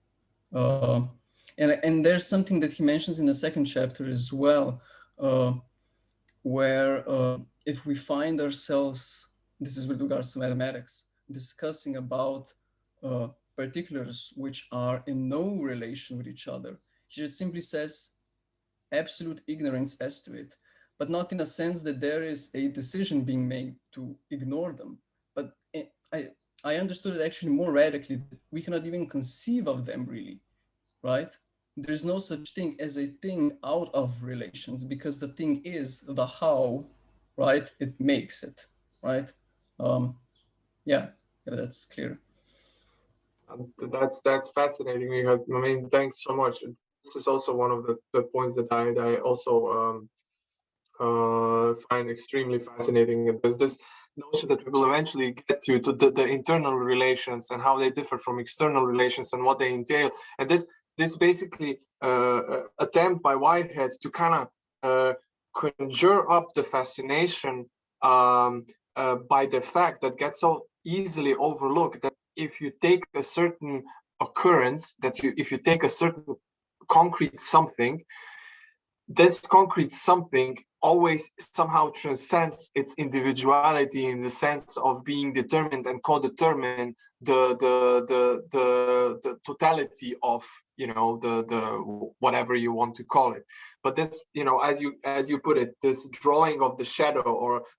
S3: And there's something that he mentions in the second chapter as well, where if we find ourselves, this is with regards to mathematics, discussing about particulars which are in no relation with each other, he just simply says absolute ignorance as to it, but not in a sense that there is a decision being made to ignore them. But I understood it actually more radically, that we cannot even conceive of them really, right? There's no such thing as a thing out of relations, because the thing is the how, right? It makes it, right? Yeah, that's clear.
S1: That's fascinating. I mean, thanks so much. This is also one of the points that I also find extremely fascinating. And there's this notion that we will eventually get to the internal relations and how they differ from external relations and what they entail. And this basically attempt by Whitehead to kind of conjure up the fascination by the fact that gets so easily overlooked, that if you take a certain occurrence, if you take a certain concrete something, this concrete something always somehow transcends its individuality in the sense of being determined and co-determined the totality of, you know, the whatever you want to call it. But this, you know, as you put it, this drawing of the shadow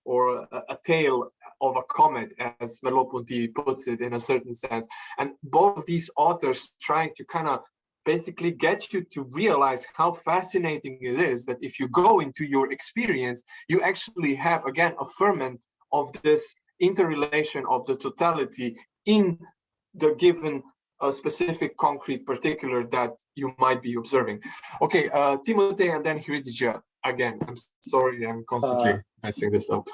S1: or a tail of a comet, as Merleau-Ponty puts it in a certain sense, and both of these authors trying to kind of basically get you to realize how fascinating it is that if you go into your experience, you actually have, again, a ferment of this interrelation of the totality in the given specific concrete particular that you might be observing. Okay, Timotej and then Hridija. Again, I'm sorry, I'm constantly messing this up.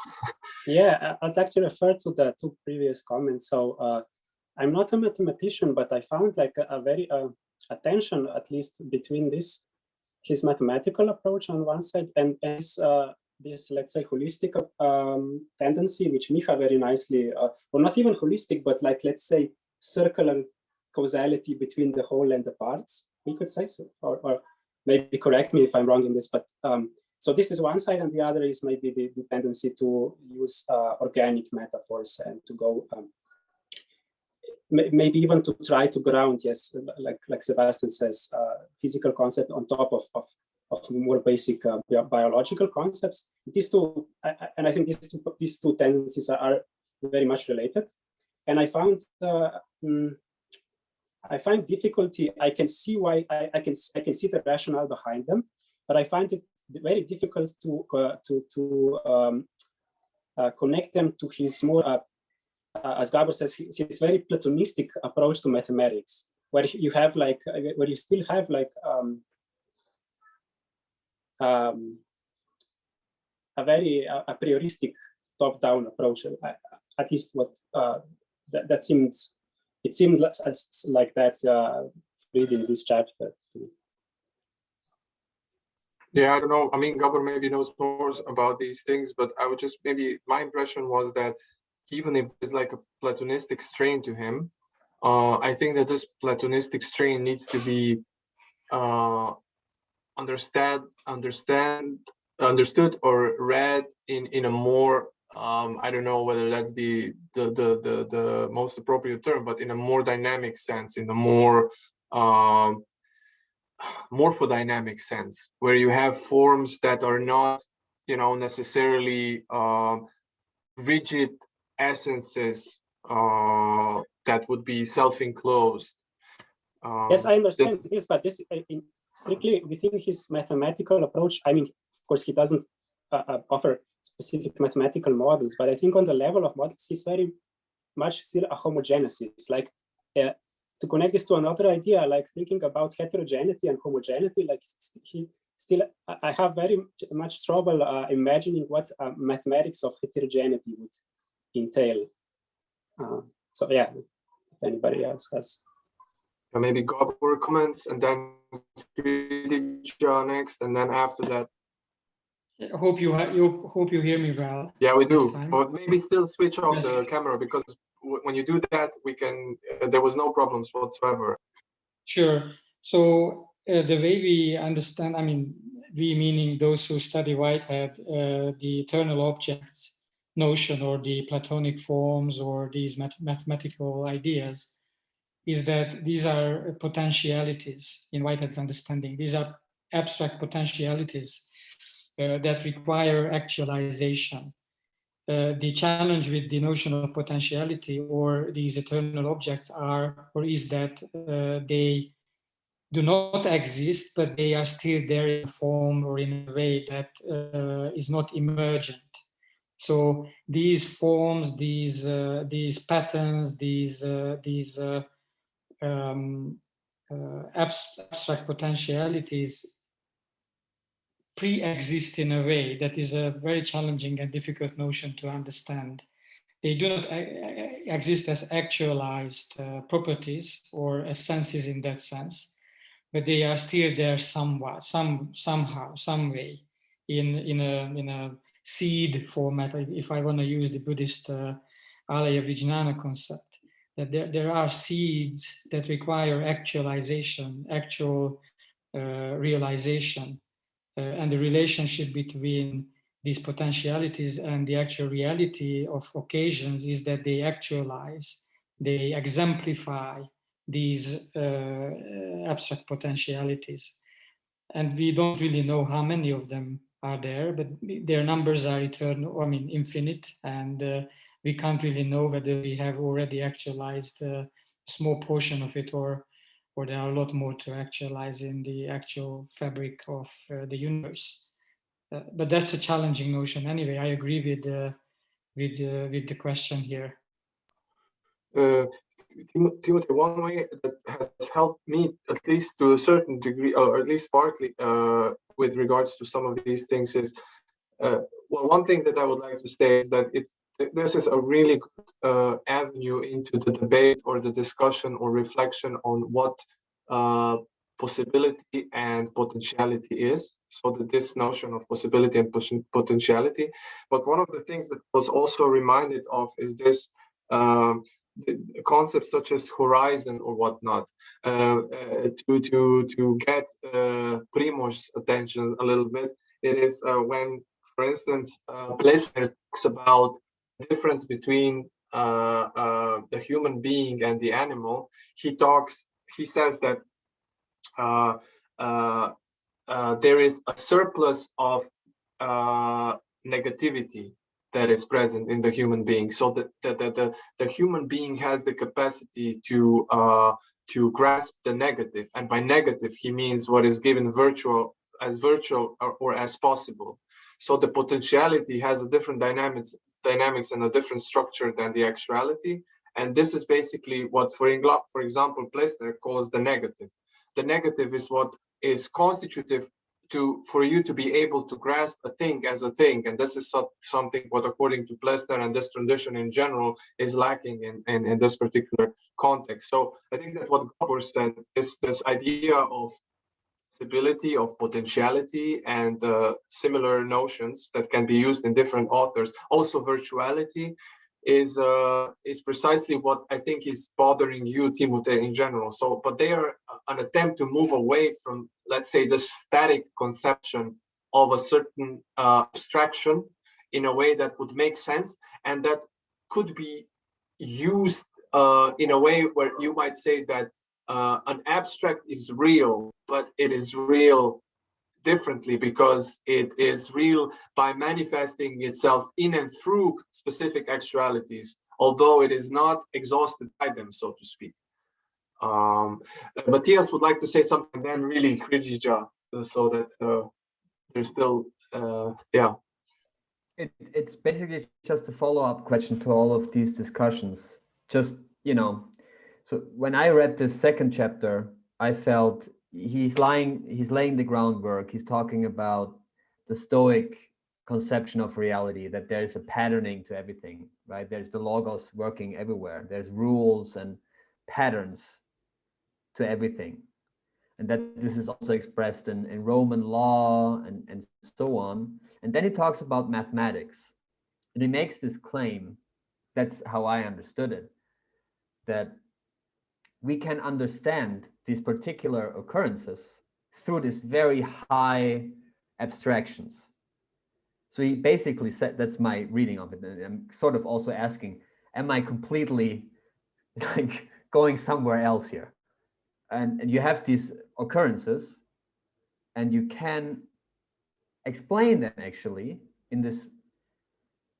S7: Yeah, I'll actually refer to the two previous comments. So I'm not a mathematician, but I found like a very a tension, at least, between his mathematical approach on one side and this, let's say, holistic tendency, which Miha very nicely, or not even holistic, but like, let's say, circular causality between the whole and the parts, we could say so, or maybe correct me if I'm wrong in this, but so this is one side, and the other is maybe the tendency to use organic metaphors and to go maybe even to try to ground, yes, like Sebastjan says, physical concept on top of more basic biological concepts. These two, and I think these two tendencies are very much related. And I found difficulty. I can see why I can see the rationale behind them, but I find it very difficult to connect them to his more. As Gábor says, his very Platonistic approach to mathematics, where you have like, where you still have like a very a prioristic top-down approach. At least what that seemed, it seemed like that reading this chapter.
S1: Yeah, I don't know. I mean, Gábor maybe knows more about these things, but I would just maybe my impression was that even if there's like a Platonistic strain to him, I think that this Platonistic strain needs to be understood or read in a more I don't know whether that's the most appropriate term, but in a more dynamic sense, in a more morphodynamic sense, where you have forms that are not, you know, necessarily rigid essences that would be self-enclosed.
S7: Yes, I understand this, but this strictly within his mathematical approach. I mean, of course, he doesn't offer specific mathematical models, but I think on the level of models, he's very much still a homogenesis. Like to connect this to another idea, like thinking about heterogeneity and homogeneity, like I have very much trouble imagining what mathematics of heterogeneity would entail. So yeah, if anybody else has.
S1: Maybe Gábor comments, and then Hridija next, and then after that.
S5: I hope you hear me well.
S1: Yeah, we do. But maybe still switch off the camera, because when you do that, we can. There was no problems whatsoever.
S5: Sure. So the way we understand, I mean, we meaning those who study Whitehead, the eternal objects notion or the Platonic forms or these mathematical ideas, is that these are potentialities in Whitehead's understanding. These are abstract potentialities that require actualization. The challenge with the notion of potentiality or these eternal objects is that they do not exist, but they are still there in a form or in a way that is not emergent. So these forms, these patterns, these abstract potentialities pre-exist in a way that is a very challenging and difficult notion to understand. They do not exist as actualized properties or as senses in that sense, but they are still there somewhat, somehow, some way, in a seed format. If I want to use the Buddhist alaya vijnana concept, that there are seeds that require actualization, actual realization, and the relationship between these potentialities and the actual reality of occasions is that they actualize, they exemplify these abstract potentialities. And we don't really know how many of them are there, but their numbers are eternal, I mean, infinite, and we can't really know whether we have already actualized a small portion of it or there are a lot more to actualize in the actual fabric of the universe. But that's a challenging notion. Anyway, I agree with the question here.
S1: Timotej, one way that has helped me, at least to a certain degree, or at least partly, with regards to some of these things, is well, one thing that I would like to say is that this is a really good avenue into the debate or the discussion or reflection on what possibility and potentiality is. So that this notion of possibility and potentiality. But one of the things that was also reminded of is this concepts such as horizon or whatnot. To get Primož's attention a little bit, it is when, for instance, Plessner talks about the difference between the human being and the animal. He says that there is a surplus of negativity that is present in the human being. So the human being has the capacity to grasp the negative, and by negative he means what is given virtual or as possible. So the potentiality has a different dynamics and a different structure than the actuality, and this is basically what, for example, Plessner calls the negative. The negative is what is constitutive for you to be able to grasp a thing as a thing, and this is something what, according to Plessner and this tradition in general, is lacking in this particular context. So I think that what Gábor said is this idea of stability, of potentiality, and similar notions that can be used in different authors. Also, virtuality is precisely what I think is bothering you, Timotej, in general. So, but they are an attempt to move away from, let's say, the static conception of a certain abstraction in a way that would make sense and that could be used in a way where you might say that an abstract is real, but it is real differently because it is real by manifesting itself in and through specific actualities, although it is not exhausted by them, so to speak. Matthias would like to say something, then really Hridija, so that there's still, yeah.
S2: It's basically just a follow-up question to all of these discussions. Just, so when I read this second chapter, I felt he's laying the groundwork. He's talking about the Stoic conception of reality, that there's a patterning to everything, right? There's the logos working everywhere. There's rules and patterns to everything. And that this is also expressed in Roman law and so on. And then he talks about mathematics. And he makes this claim that's how I understood it, that we can understand these particular occurrences through these very high abstractions. So he basically said, that's my reading of it. And I'm sort of also asking, am I completely like going somewhere else here? And you have these occurrences and you can explain them actually in this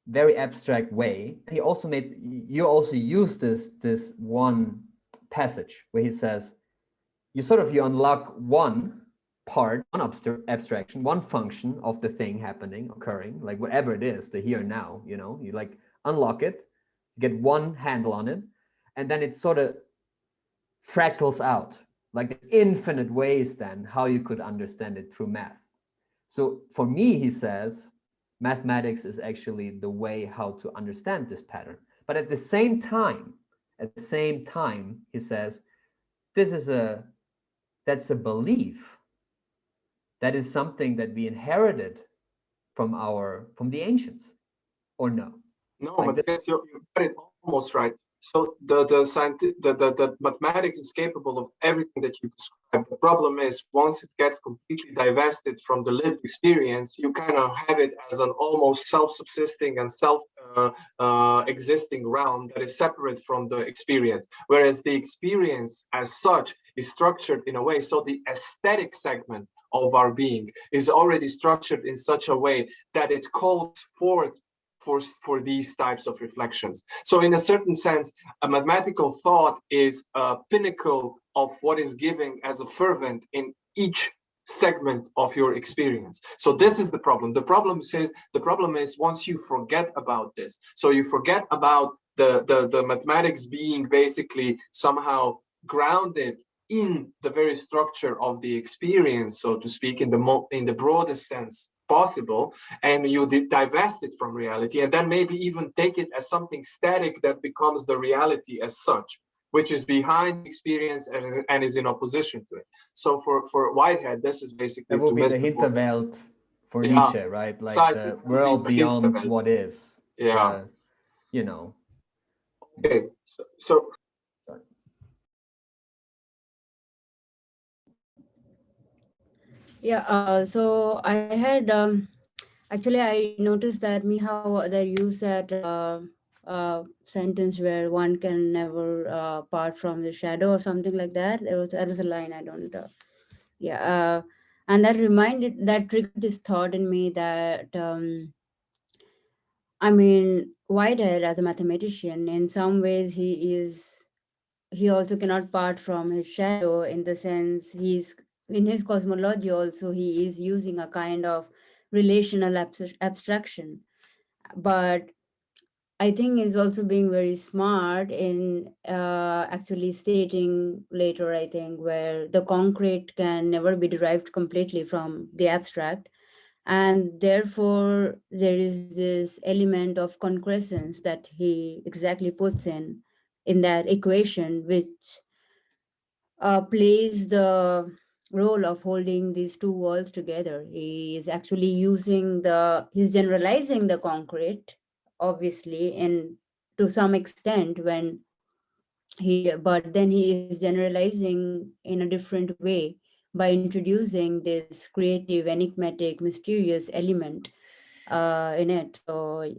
S2: very abstract way. He also made, you also use this one passage where he says, you unlock one part, one abstraction, one function of the thing happening, occurring, like whatever it is, the here and now, you know, you like unlock it, get one handle on it, and then it sort of fractals out, like infinite ways then how you could understand it through math. So for me, he says, mathematics is actually the way how to understand this pattern. But at the same time, he says, that's a belief. That is something that we inherited from the ancients, or no?
S1: No,
S2: Like
S1: but yes, you got it almost right. So the mathematics is capable of everything that you described. The problem is once it gets completely divested from the lived experience, you kind of have it as an almost self-subsisting and existing realm that is separate from the experience. Whereas the experience as such is structured in a way, so the aesthetic segment of our being is already structured in such a way that it calls forth for these types of reflections. So in a certain sense, a mathematical thought is a pinnacle of what is giving as a fervent in each segment of your experience. So this is the problem. The problem is once you forget about this, so you forget about the mathematics being basically somehow grounded in the very structure of the experience, so to speak, in the broadest sense possible, and you divest it from reality, and then maybe even take it as something static that becomes the reality as such, which is behind experience and is in opposition to it. So for Whitehead, this is basically
S2: that would be the Hinterwelt for Nietzsche, right? Like the world beyond what is.
S1: Yeah.
S2: You know.
S1: Okay. So
S6: Yeah, so I had actually I noticed that Miha they use that sentence where one can never part from the shadow or something like that. That was a line I don't. And that triggered this thought in me that I mean, Whitehead as a mathematician, in some ways he also cannot part from his shadow, in the sense he's in his cosmology also he is using a kind of relational abstraction, but I think he's also being very smart in actually stating later, I think, where the concrete can never be derived completely from the abstract, and therefore there is this element of concrescence that he exactly puts in that equation, which plays the role of holding these two worlds together. He is actually he's generalizing the concrete, obviously, and to some extent but then he is generalizing in a different way by introducing this creative, enigmatic, mysterious element in it. So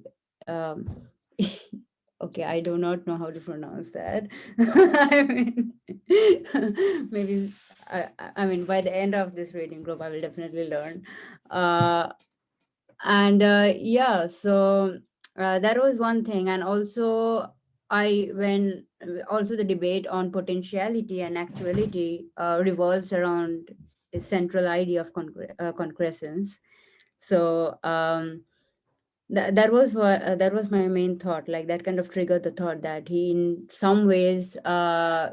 S6: okay, I do not know how to pronounce that. I mean, maybe, I mean, by the end of this reading group, I will definitely learn. Yeah, so that was one thing. And also, also the debate on potentiality and actuality revolves around the central idea of concrescence. So that was my main thought. Like that kind of triggered the thought that he, in some ways,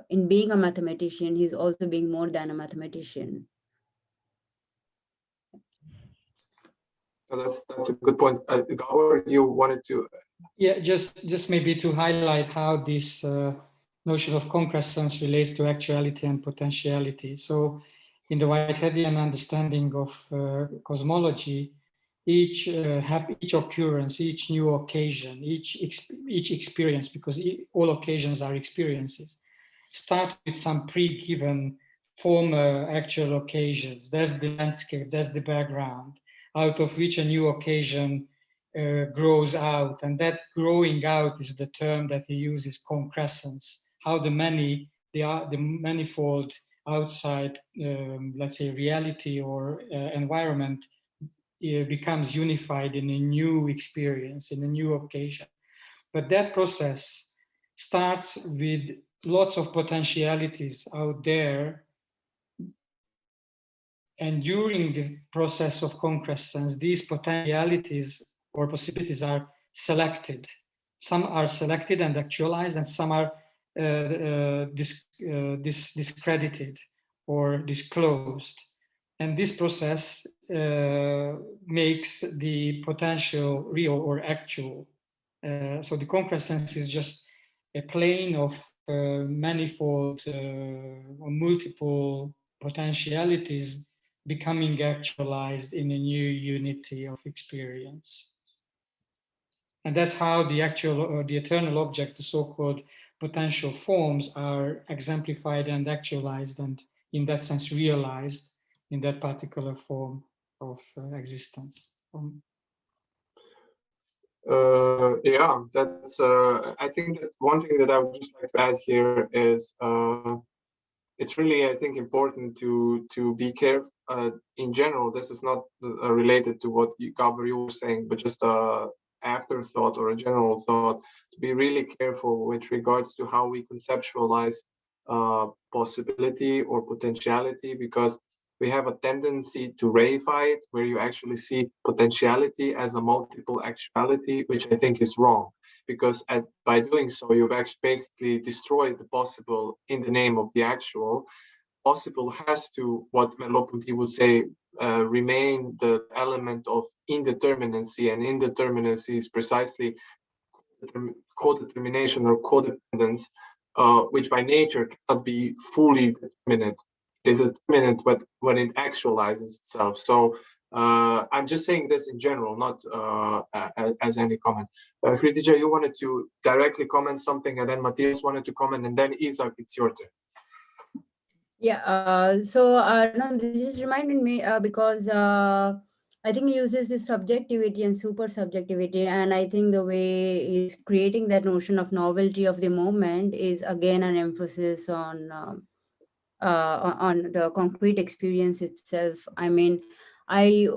S6: in being a mathematician, he's also being more than a mathematician.
S1: that's a good point. Gábor, you wanted to?
S5: Yeah, just maybe to highlight how this notion of concrescence relates to actuality and potentiality. So in the Whiteheadian understanding of cosmology, each occurrence, each new occasion, each experience, because all occasions are experiences, start with some pre-given former actual occasions. That's the landscape, that's the background, out of which a new occasion grows out. And that growing out is the term that he uses, concrescence, how the manifold outside, let's say, reality or environment becomes unified in a new experience, in a new occasion. But that process starts with lots of potentialities out there. And during the process of concrescence, these potentialities or possibilities are selected. Some are selected and actualized, and some are discredited or disclosed. And this process makes the potential real or actual. So the concrescence is just a plane of manifold or multiple potentialities becoming actualized in a new unity of experience. And that's how the actual or the eternal object, the so-called potential forms, are exemplified and actualized, and in that sense realized in that particular form of existence.
S1: Yeah, that's. I think that one thing that I would just like to add here is it's really, I think, important to be careful. In general, this is not related to what Gábor, you were saying, but just afterthought or a general thought, to be really careful with regards to how we conceptualize possibility or potentiality, because we have a tendency to reify it, where you actually see potentiality as a multiple actuality, which I think is wrong, because by doing so, you've actually basically destroyed the possible in the name of the actual. Possible has to, what Merleau-Ponty would say, remain the element of indeterminacy, and indeterminacy is precisely codetermination or codependence, which by nature cannot be fully determinate. It is determinate when it actualizes itself. So I'm just saying this in general, not as any comment. Hridija, you wanted to directly comment something, and then Matthias wanted to comment, and then Izak, it's your turn.
S6: Yeah, no, this just reminded me because I think he uses this subjectivity and super subjectivity, and I think the way he's creating that notion of novelty of the moment is again an emphasis on the concrete experience itself. I mean, I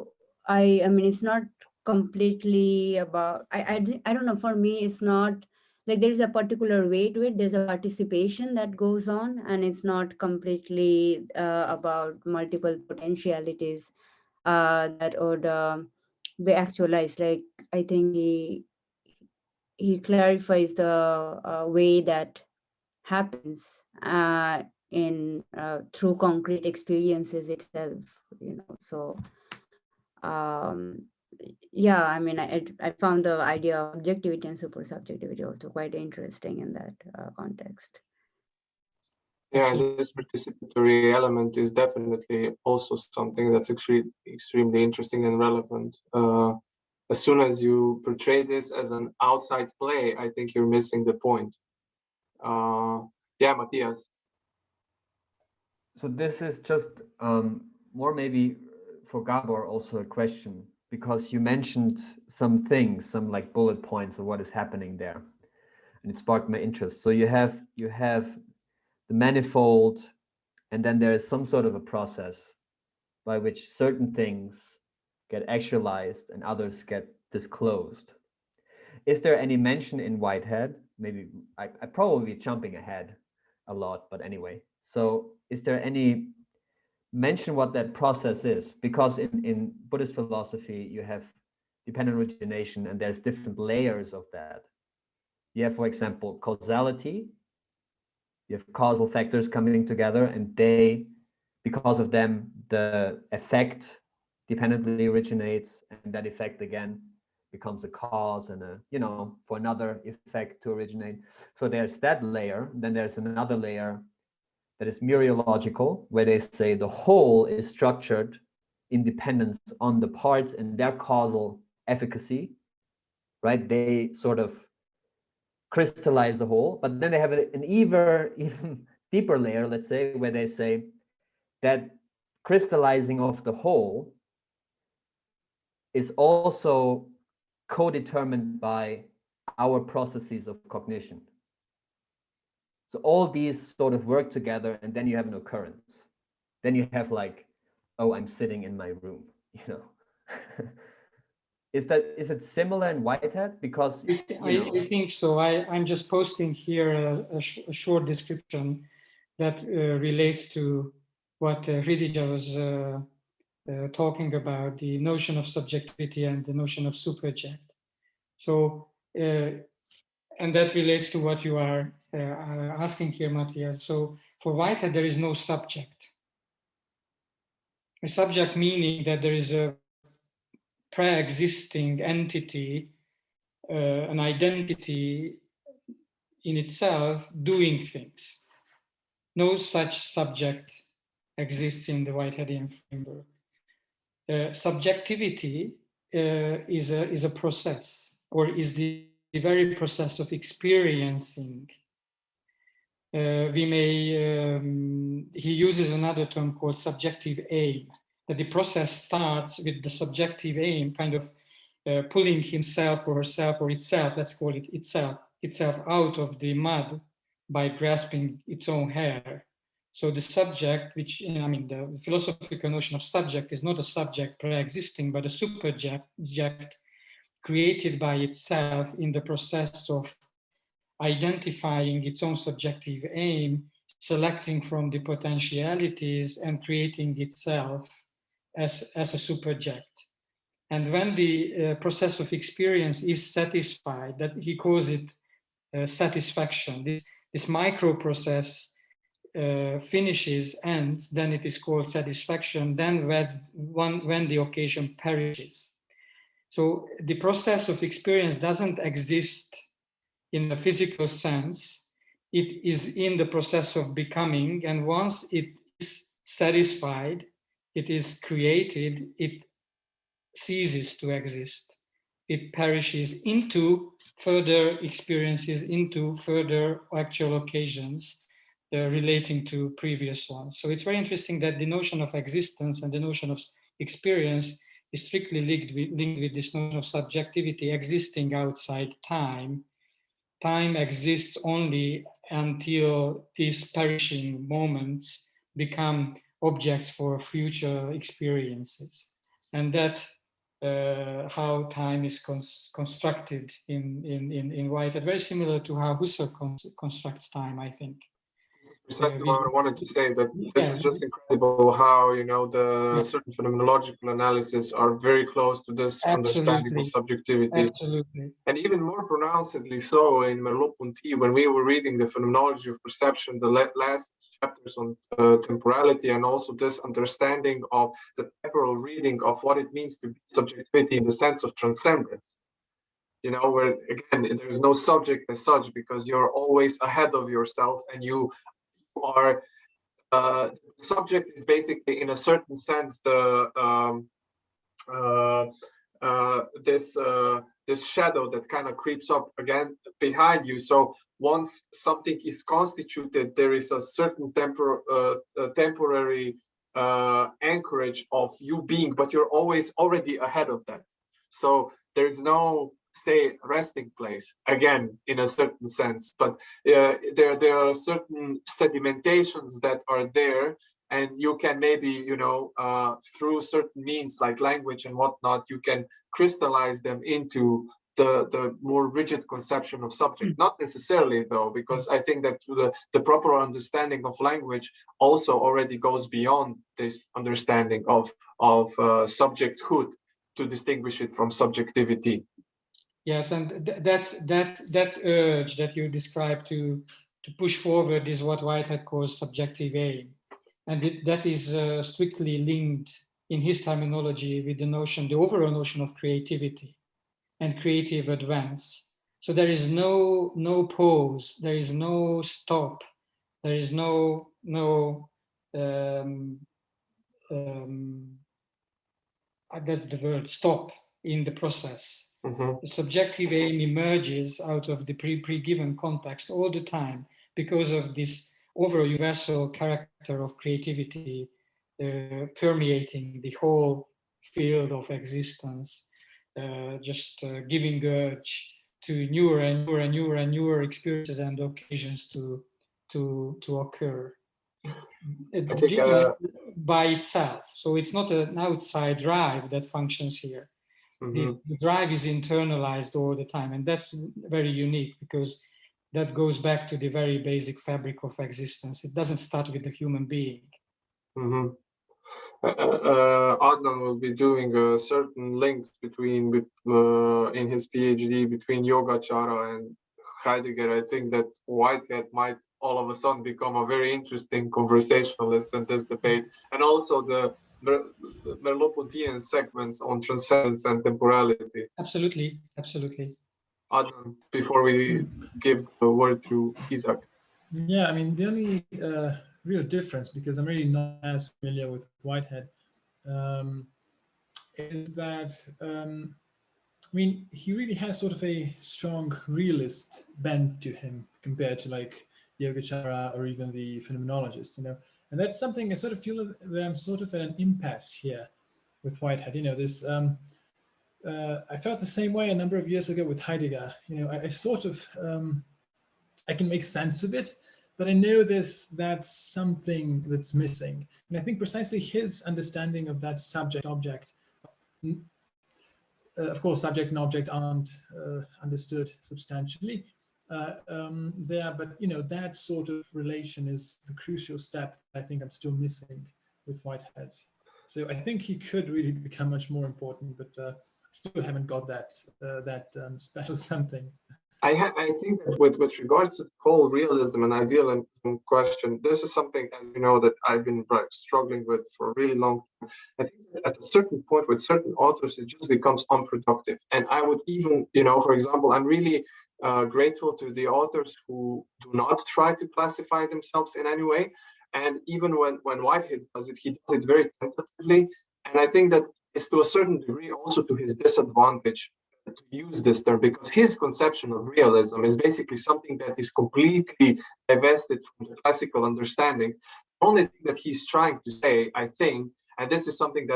S6: mean, it's not completely about. I don't know. For me, it's not like there is a particular way to it. There's a participation that goes on, and it's not completely about multiple potentialities that would be actualized. Like, I think he clarifies the way that happens in through concrete experiences itself, you know. So yeah, I mean, I found the idea of objectivity and super subjectivity also quite interesting in that context.
S1: Yeah, this participatory element is definitely also something that's extremely interesting and relevant. As soon as you portray this as an outside play, I think you're missing the point. Yeah, Matthias.
S2: So this is just more maybe for Gábor also a question, because you mentioned some things, some like bullet points of what is happening there, and it sparked my interest. So you have the manifold, and then there is some sort of a process by which certain things get actualized and others get disclosed. Is there any mention in Whitehead? Maybe I probably jumping ahead a lot, but anyway. So is there any mention what that process is? Because in Buddhist philosophy, you have dependent origination, and there's different layers of that. You have, for example, causality. You have causal factors coming together, and they, because of them, the effect dependently originates, and that effect again becomes a cause and for another effect to originate. So there's that layer. Then there's another layer that is mereological, where they say the whole is structured independence on the parts and their causal efficacy, right? They sort of crystallize the whole, but then they have an even deeper layer, let's say, where they say that crystallizing of the whole is also co-determined by our processes of cognition. So all these sort of work together, and then you have an occurrence. Then you have like, oh, I'm sitting in my room, you know. Is it similar in Whitehead? Because
S5: I think so. I'm just posting here a short description that relates to what Hridija was talking about, the notion of subjectivity and the notion of superject. So, and that relates to what you are asking here, Matthias. So for Whitehead, there is no subject. A subject meaning that there is a pre-existing entity, an identity in itself doing things. No such subject exists in the Whiteheadian framework. Subjectivity is a process, or is the very process of experiencing. He uses another term called subjective aim, that the process starts with the subjective aim, kind of pulling himself or herself or itself, let's call it itself out of the mud by grasping its own hair. So the subject, which, the philosophical notion of subject is not a subject pre-existing, but a superject created by itself in the process of identifying its own subjective aim, selecting from the potentialities and creating itself as a superject. And when the process of experience is satisfied, that he calls it satisfaction, this micro process finishes, ends, then it is called satisfaction, then when the occasion perishes. So the process of experience doesn't exist in a physical sense. It is in the process of becoming, and once it is satisfied, it is created, it ceases to exist. It perishes into further experiences, into further actual occasions relating to previous ones. So it's very interesting that the notion of existence and the notion of experience is strictly linked with this notion of subjectivity existing outside time. Time exists only until these perishing moments become objects for future experiences. And that how time is constructed in Whitehead, very similar to how Husserl constructs time, I think.
S1: Precisely what I wanted to say, that this is just incredible how, the certain phenomenological analysis are very close to this understanding of subjectivity.
S5: Absolutely.
S1: And even more pronouncedly so in Merleau-Ponty, when we were reading the phenomenology of perception, the last chapters on temporality, and also this understanding of the temporal reading of what it means to be subjectivity in the sense of transcendence. Where again, there's no subject as such, because you're always ahead of yourself, and you are subject is basically, in a certain sense, the this shadow that kind of creeps up again behind you. So once something is constituted, there is a certain temporary anchorage of you being, but you're always already ahead of that. So there's no, say, resting place again, in a certain sense, but there are certain sedimentations that are there, and you can maybe, through certain means like language and whatnot, you can crystallize them into the more rigid conception of subject. Not necessarily though, because I think that the proper understanding of language also already goes beyond this understanding of subjecthood to distinguish it from subjectivity.
S5: Yes, and that urge that you described to push forward is what Whitehead calls subjective aim, and that is strictly linked in his terminology with the overall notion of creativity and creative advance. So there is no pause, there is no stop, there is no that's the word, stop in the process.
S1: Mm-hmm.
S5: The subjective aim emerges out of the pre-given context all the time because of this over-universal character of creativity permeating the whole field of existence, giving urge to newer and newer and newer and newer experiences and occasions to occur.
S1: I think,
S5: by itself. So it's not an outside drive that functions here.
S1: mm-hmm.
S5: The drive is internalized all the time. And that's very unique because that goes back to the very basic fabric of existence. It doesn't start with the human being.
S1: Mm-hmm. Adnan will be doing certain links between, in his PhD, between Yogacara and Heidegger. I think that Whitehead might all of a sudden become a very interesting conversationalist in this debate, and also the Merleau-Pontian segments on transcendence and temporality.
S5: Absolutely, absolutely.
S1: Adnan, before we give the word to Izak.
S8: Yeah, I mean, the only real difference, because I'm really not as familiar with Whitehead, is that, I mean, he really has sort of a strong realist bent to him compared to like Yogacara or even the phenomenologists, you know. And that's something I sort of feel that I'm sort of at an impasse here with Whitehead. You know, this, I felt the same way a number of years ago with Heidegger. You know, I sort of, I can make sense of it, but I know that's something that's missing. And I think precisely his understanding of that subject-object, of course, subject and object aren't understood substantially there, but you know, that sort of relation is the crucial step I think I'm still missing with Whitehead. So I think he could really become much more important, but still haven't got that special something.
S1: I think that with regards to the whole realism and idealism question, this is something, as you know, that I've been struggling with for a really long time. I think that at a certain point with certain authors, it just becomes unproductive. And I would even, you know, for example, I'm really grateful to the authors who do not try to classify themselves in any way. And even when Whitehead does it, he does it very tentatively. And I think that is to a certain degree also to his disadvantage to use this term, because his conception of realism is basically something that is completely divested from the classical understanding. The only thing that he's trying to say, I think, and this is something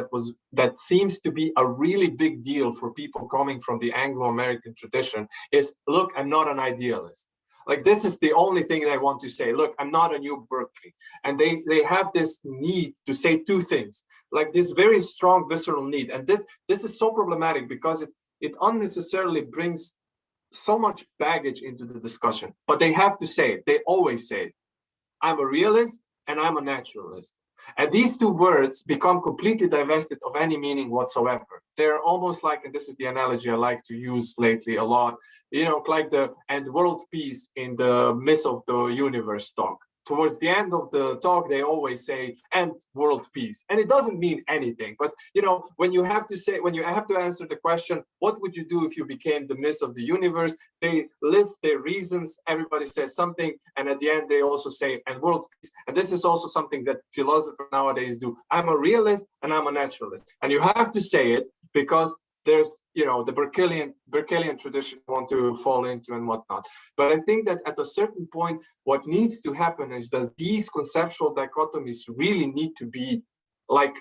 S1: that seems to be a really big deal for people coming from the Anglo-American tradition, is, look, I'm not an idealist. Like, this is the only thing I want to say. Look, I'm not a new Berkeley. And they have this need to say two things, like this very strong visceral need. And this is so problematic because it unnecessarily brings so much baggage into the discussion. But they have to say it. They always say it. I'm a realist and I'm a naturalist. And these two words become completely divested of any meaning whatsoever. They're almost like, and this is the analogy I like to use lately a lot, you know, like the end world peace in the Myth of the Universe talk. Towards the end of the talk, they always say, and world peace. And it doesn't mean anything. But, you know, when you have to answer the question, what would you do if you became the Myth of the Universe? They list their reasons. Everybody says something. And at the end, they also say, and world peace. And this is also something that philosophers nowadays do. I'm a realist and I'm a naturalist. And you have to say it because there's, you know, the Berkeleyan tradition want to fall into and whatnot. But I think that at a certain point, what needs to happen is that these conceptual dichotomies really need to be like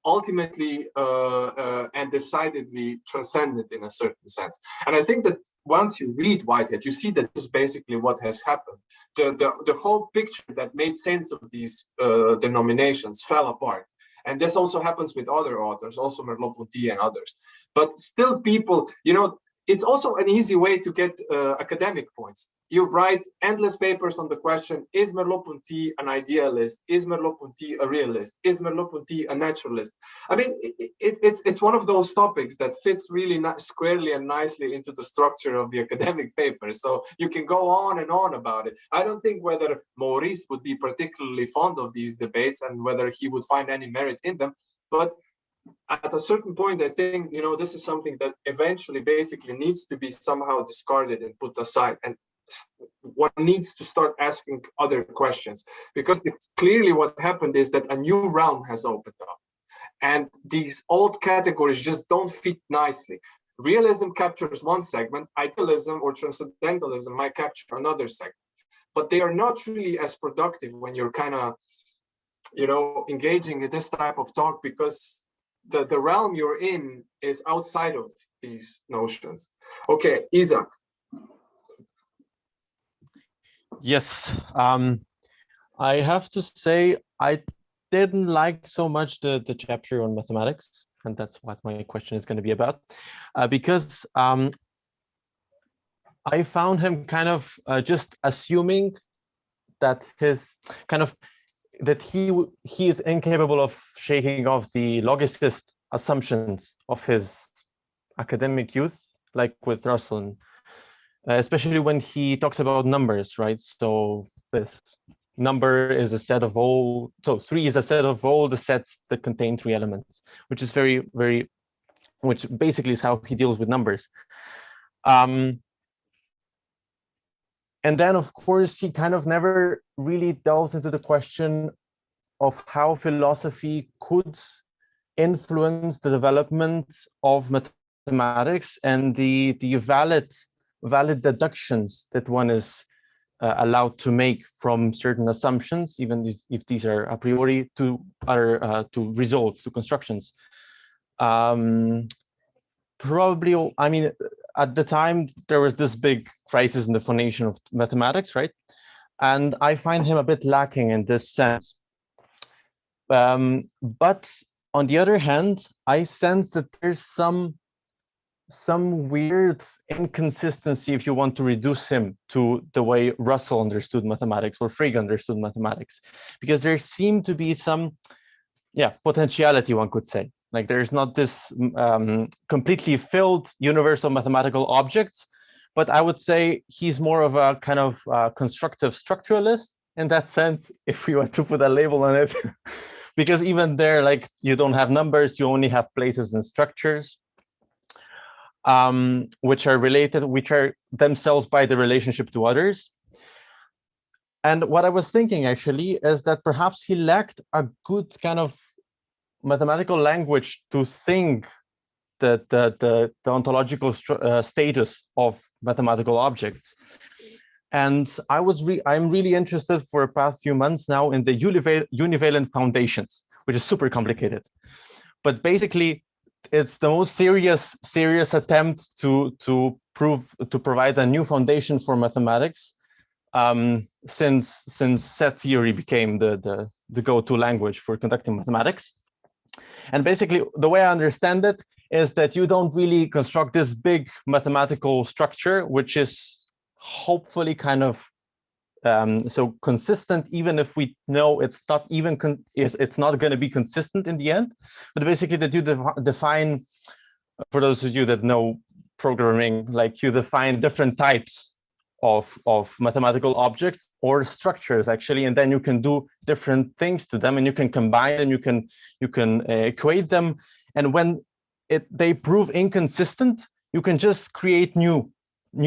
S1: ultimately and decidedly transcended in a certain sense. And I think that once you read Whitehead, you see that this is basically what has happened. The whole picture that made sense of these denominations fell apart. And this also happens with other authors, also Merleau-Ponty and others. But still people, you know, it's also an easy way to get academic points. You write endless papers on the question, is Merleau-Ponty an idealist? Is Merleau-Ponty a realist? Is Merleau-Ponty a naturalist? I mean, it's one of those topics that fits really squarely and nicely into the structure of the academic paper. So you can go on and on about it. I don't think whether Maurice would be particularly fond of these debates and whether he would find any merit in them, but at a certain point, I think, you know, this is something that eventually basically needs to be somehow discarded and put aside. And one needs to start asking other questions, because clearly what happened is that a new realm has opened up. And these old categories just don't fit nicely. Realism captures one segment, idealism or transcendentalism might capture another segment, but they are not really as productive when you're kind of, engaging in this type of talk, because the realm you're in is outside of these notions. Okay, Izak.
S9: Yes, I have to say I didn't like so much the chapter on mathematics, and that's what my question is going to be about, because I found him kind of just assuming that he is incapable of shaking off the logicist assumptions of his academic youth, like with Russell, especially when he talks about numbers, right? So this number is a set of all, so 3 is a set of all the sets that contain 3 elements, which is which basically is how he deals with numbers. And then, of course, he kind of never really delves into the question of how philosophy could influence the development of mathematics and the valid deductions that one is allowed to make from certain assumptions, even if these are a priori, to other to results, to constructions. Probably, I mean, at the time there was this big crisis in the foundation of mathematics, right? And I find him a bit lacking in this sense. But on the other hand, I sense that there's some weird inconsistency if you want to reduce him to the way Russell understood mathematics or Frege understood mathematics, because there seem to be some, potentiality, one could say. Like there's not this completely filled universe of mathematical objects, but I would say he's more of a kind of constructive structuralist in that sense, if we want to put a label on it. Because even there, like, you don't have numbers, you only have places and structures, which are related, which are themselves by the relationship to others. And what I was thinking actually is that perhaps he lacked a good kind of mathematical language to think the ontological status of mathematical objects. And I'm really interested for the past few months now in the univalent foundations, which is super complicated. But basically, it's the most serious attempt to provide a new foundation for mathematics since set theory became the go-to language for conducting mathematics. And basically, the way I understand it is that you don't really construct this big mathematical structure, which is hopefully kind of so consistent, even if we know it's not even it's not going to be consistent in the end. But basically, that you define, for those of you that know programming, like you define different types of mathematical objects or structures actually, and then you can do different things to them, and you can combine them, you can equate them, and when they prove inconsistent, you can just create new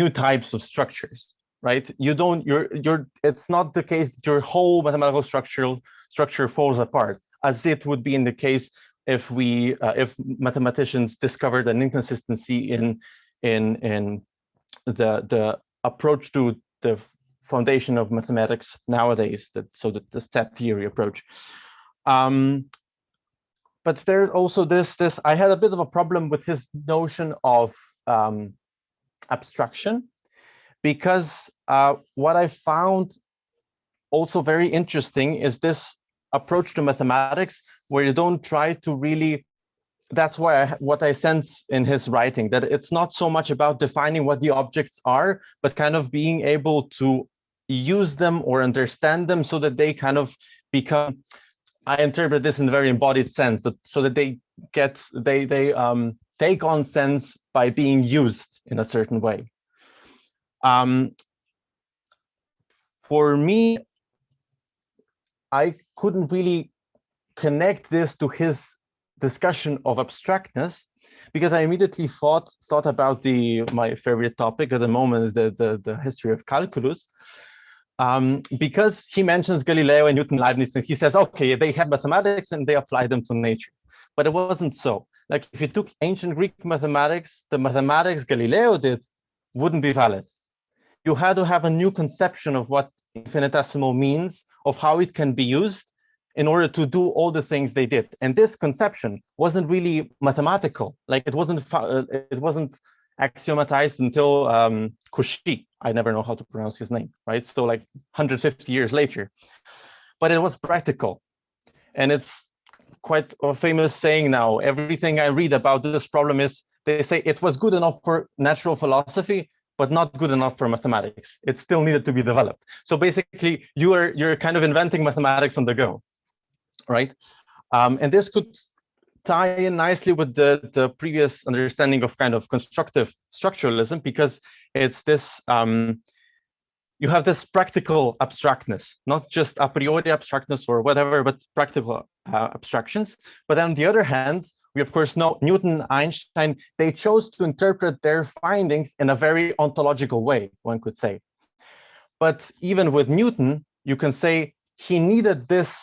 S9: types of structures, right? It's not the case that your whole mathematical structure falls apart, as it would be in the case if mathematicians discovered an inconsistency in the approach to the foundation of mathematics nowadays, the set theory approach. But there's also this I had a bit of a problem with his notion of abstraction, because what I found also very interesting is this approach to mathematics where you don't try to really, that's why what I sense in his writing, that it's not so much about defining what the objects are, but kind of being able to use them or understand them so that they kind of become, I interpret this in a very embodied sense, so that they take on sense by being used in a certain way. For me, I couldn't really connect this to his discussion of abstractness, because I immediately thought about my favorite topic at the moment, the history of calculus, because he mentions Galileo and Newton, Leibniz, and he says, okay, they have mathematics and they apply them to nature. but it wasn't so. Like if you took ancient Greek mathematics, the mathematics Galileo did wouldn't be valid. You had to have a new conception of what infinitesimal means, of how it can be used in order to do all the things they did. And this conception wasn't really mathematical. Like it wasn't axiomatized until Cauchy. I never know how to pronounce his name, right? So like 150 years later. But it was practical. And it's quite a famous saying now. Everything I read about this problem is, they say it was good enough for natural philosophy, but not good enough for mathematics. It still needed to be developed. So basically, you're kind of inventing mathematics on the go, right? And this could tie in nicely with the previous understanding of kind of constructive structuralism, because it's this, you have this practical abstractness, not just a priori abstractness or whatever, but practical abstractions. But on the other hand, we of course know Newton, Einstein, they chose to interpret their findings in a very ontological way, one could say. But even with Newton, you can say he needed this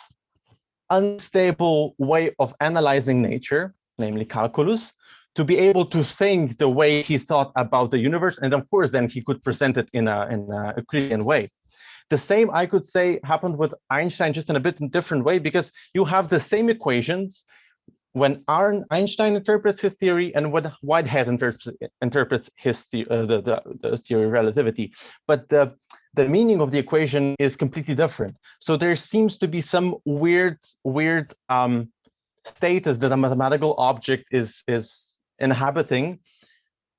S9: unstable way of analyzing nature, namely calculus, to be able to think the way he thought about the universe. And of course, then he could present it in a Euclidean way. The same, I could say, happened with Einstein, just in a bit different way, because you have the same equations when Einstein interprets his theory and when Whitehead interprets his the theory of relativity. But the meaning of the equation is completely different. So there seems to be some weird status that a mathematical object is inhabiting,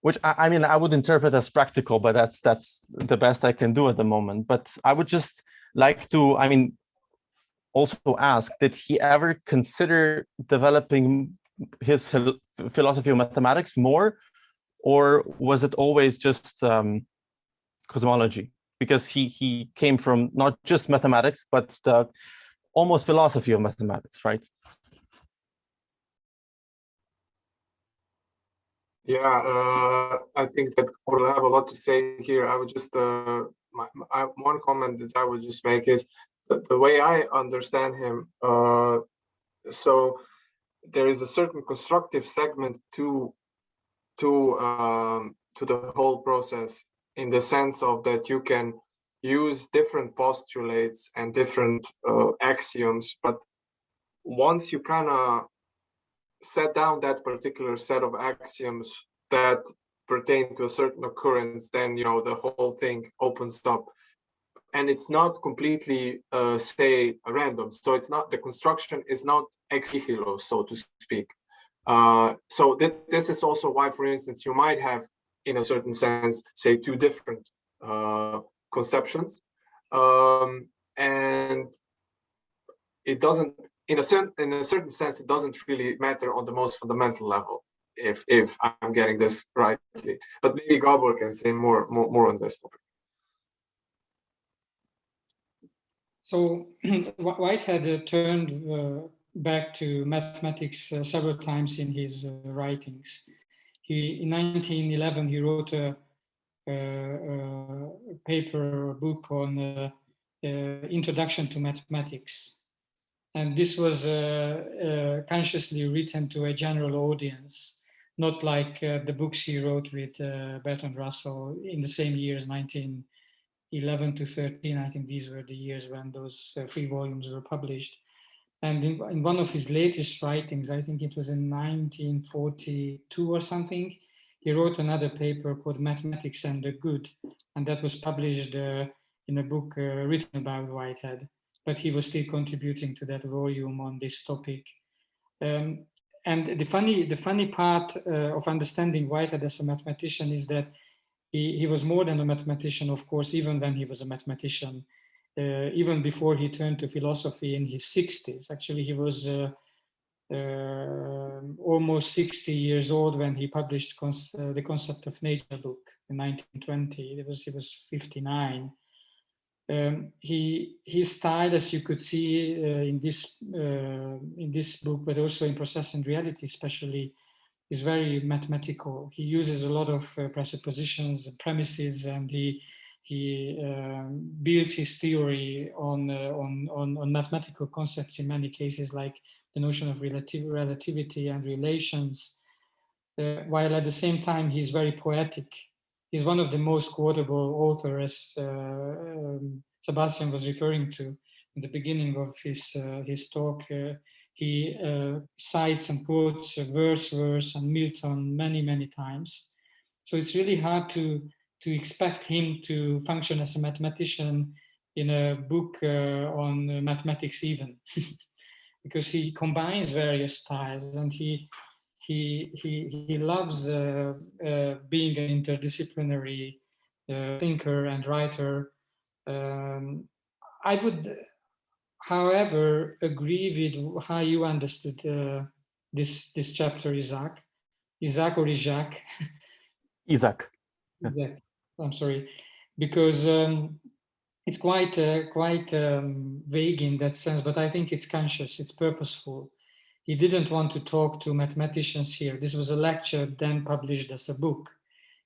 S9: which I mean, I would interpret as practical, but that's the best I can do at the moment. But I would just like to, I mean, also ask, did he ever consider developing his philosophy of mathematics more, or was it always just cosmology? Because he came from not just mathematics, but the almost philosophy of mathematics, right?
S1: Yeah, I think that we'll have a lot to say here. I would just, one comment that I would just make is the way I understand him. So there is a certain constructive segment to the whole process, in the sense of that you can use different postulates and different axioms, but once you kind of set down that particular set of axioms that pertain to a certain occurrence, then the whole thing opens up, and it's not completely say random. So it's not, the construction is not ex nihilo, so to speak. So this is also why, for instance, you might have, in a certain sense, say two different conceptions, and it doesn't, in a certain sense, it doesn't really matter on the most fundamental level, if I'm getting this rightly. But maybe Gábor can say more on this topic.
S5: So Whitehead turned back to mathematics several times in his writings. In 1911, he wrote a paper, a book on Introduction to Mathematics. And this was consciously written to a general audience, not like the books he wrote with Bertrand Russell in the same years, 1911 to 13. I think these were the years when those 3 volumes were published. And in one of his latest writings, I think it was in 1942 or something, he wrote another paper called Mathematics and the Good. And that was published in a book written about Whitehead. But he was still contributing to that volume on this topic. And the funny part of understanding Whitehead as a mathematician is that he was more than a mathematician, of course, even when he was a mathematician. Even before he turned to philosophy in his 60s. Actually, he was almost 60 years old when he published the Concept of Nature book in 1920. He was 59. His style, as you could see in this book, but also in Process and Reality especially, is very mathematical. He uses a lot of presuppositions and premises, and he he builds his theory on mathematical concepts in many cases, like the notion of relativity and relations, while at the same time he's very poetic. He's one of the most quotable authors, Sebastjan was referring to in the beginning of his talk. He cites and quotes verse and Milton many times. So it's really hard to expect him to function as a mathematician in a book on mathematics even, because he combines various styles, and he loves being an interdisciplinary thinker and writer. I would, however, agree with how you understood this chapter, Izak. Izak or Izak?
S9: Izak.
S5: Izak. I'm sorry, because it's quite vague in that sense, but I think it's conscious, it's purposeful. He didn't want to talk to mathematicians here. This was a lecture then published as a book.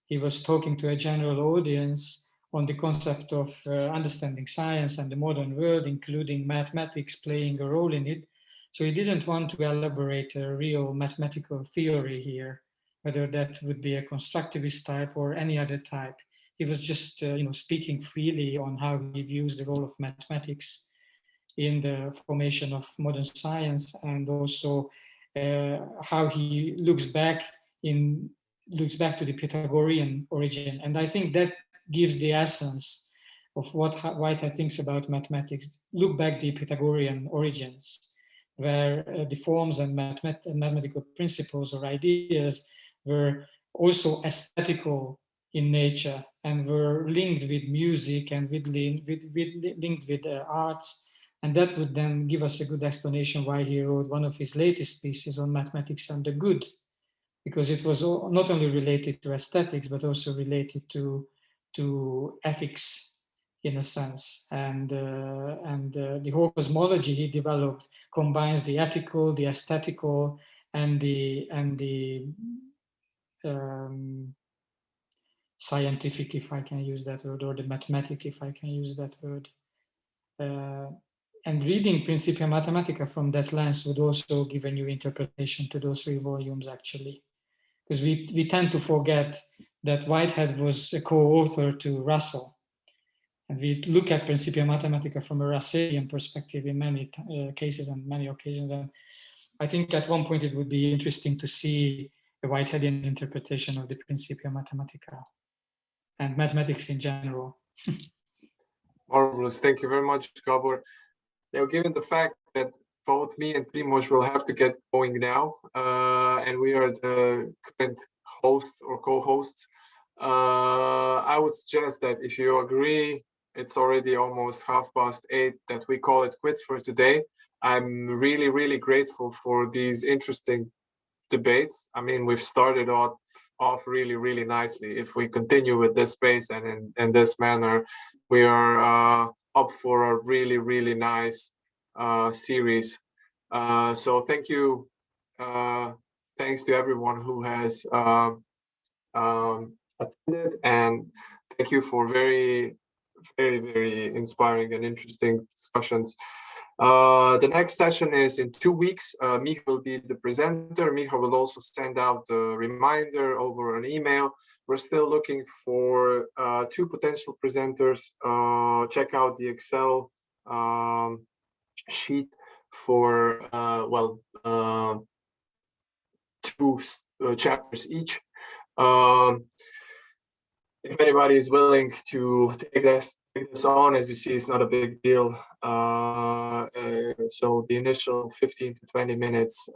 S5: He was talking to a general audience on the concept of understanding science and the modern world, including mathematics playing a role in it. So he didn't want to elaborate a real mathematical theory here, whether that would be a constructivist type or any other type. He was just speaking freely on how he views the role of mathematics in the formation of modern science, and also how he looks back to the Pythagorean origin. And I think that gives the essence of what Whitehead thinks about mathematics. Look back the Pythagorean origins, where the forms and mathematical principles or ideas were also aesthetical in nature and were linked with music and linked with arts. And that would then give us a good explanation why he wrote one of his latest pieces on mathematics and the good, because it was not only related to aesthetics, but also related to ethics in a sense. And the whole cosmology he developed combines the ethical, the aesthetical, and the scientific, if I can use that word, or the mathematic, if I can use that word. And reading Principia Mathematica from that lens would also give a new interpretation to those 3 volumes, actually. Because we tend to forget that Whitehead was a co-author to Russell. And we look at Principia Mathematica from a Russellian perspective in many cases and many occasions. And I think at one point it would be interesting to see a Whiteheadian interpretation of the Principia Mathematica and mathematics in general.
S1: Marvelous. Thank you very much, Gábor. Now, given the fact that both me and Primož will have to get going now, and we are the current hosts or co-hosts, I would suggest that if you agree, it's already almost 8:30, that we call it quits for today. I'm really grateful for these interesting debates. I mean, we've started off really nicely. If we continue with this pace and in this manner, we are up for a really nice series. So thank you. Thanks to everyone who has attended, and thank you for very inspiring and interesting discussions. The next session is in 2 weeks. Miha will be the presenter. Miha will also send out a reminder over an email. We're still looking for 2 potential presenters. Check out the Excel sheet for 2 chapters each. If anybody is willing to take this on, as you see, it's not a big deal. So the initial 15 to 20 minutes,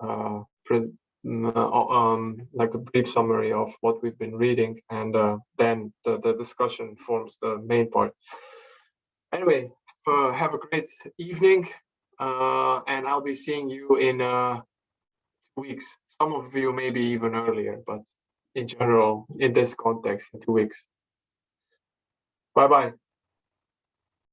S1: like a brief summary of what we've been reading, and then the discussion forms the main part. Anyway, have a great evening, and I'll be seeing you in 2 weeks. Some of you maybe even earlier, but in general, in this context, in 2 weeks. Bye-bye.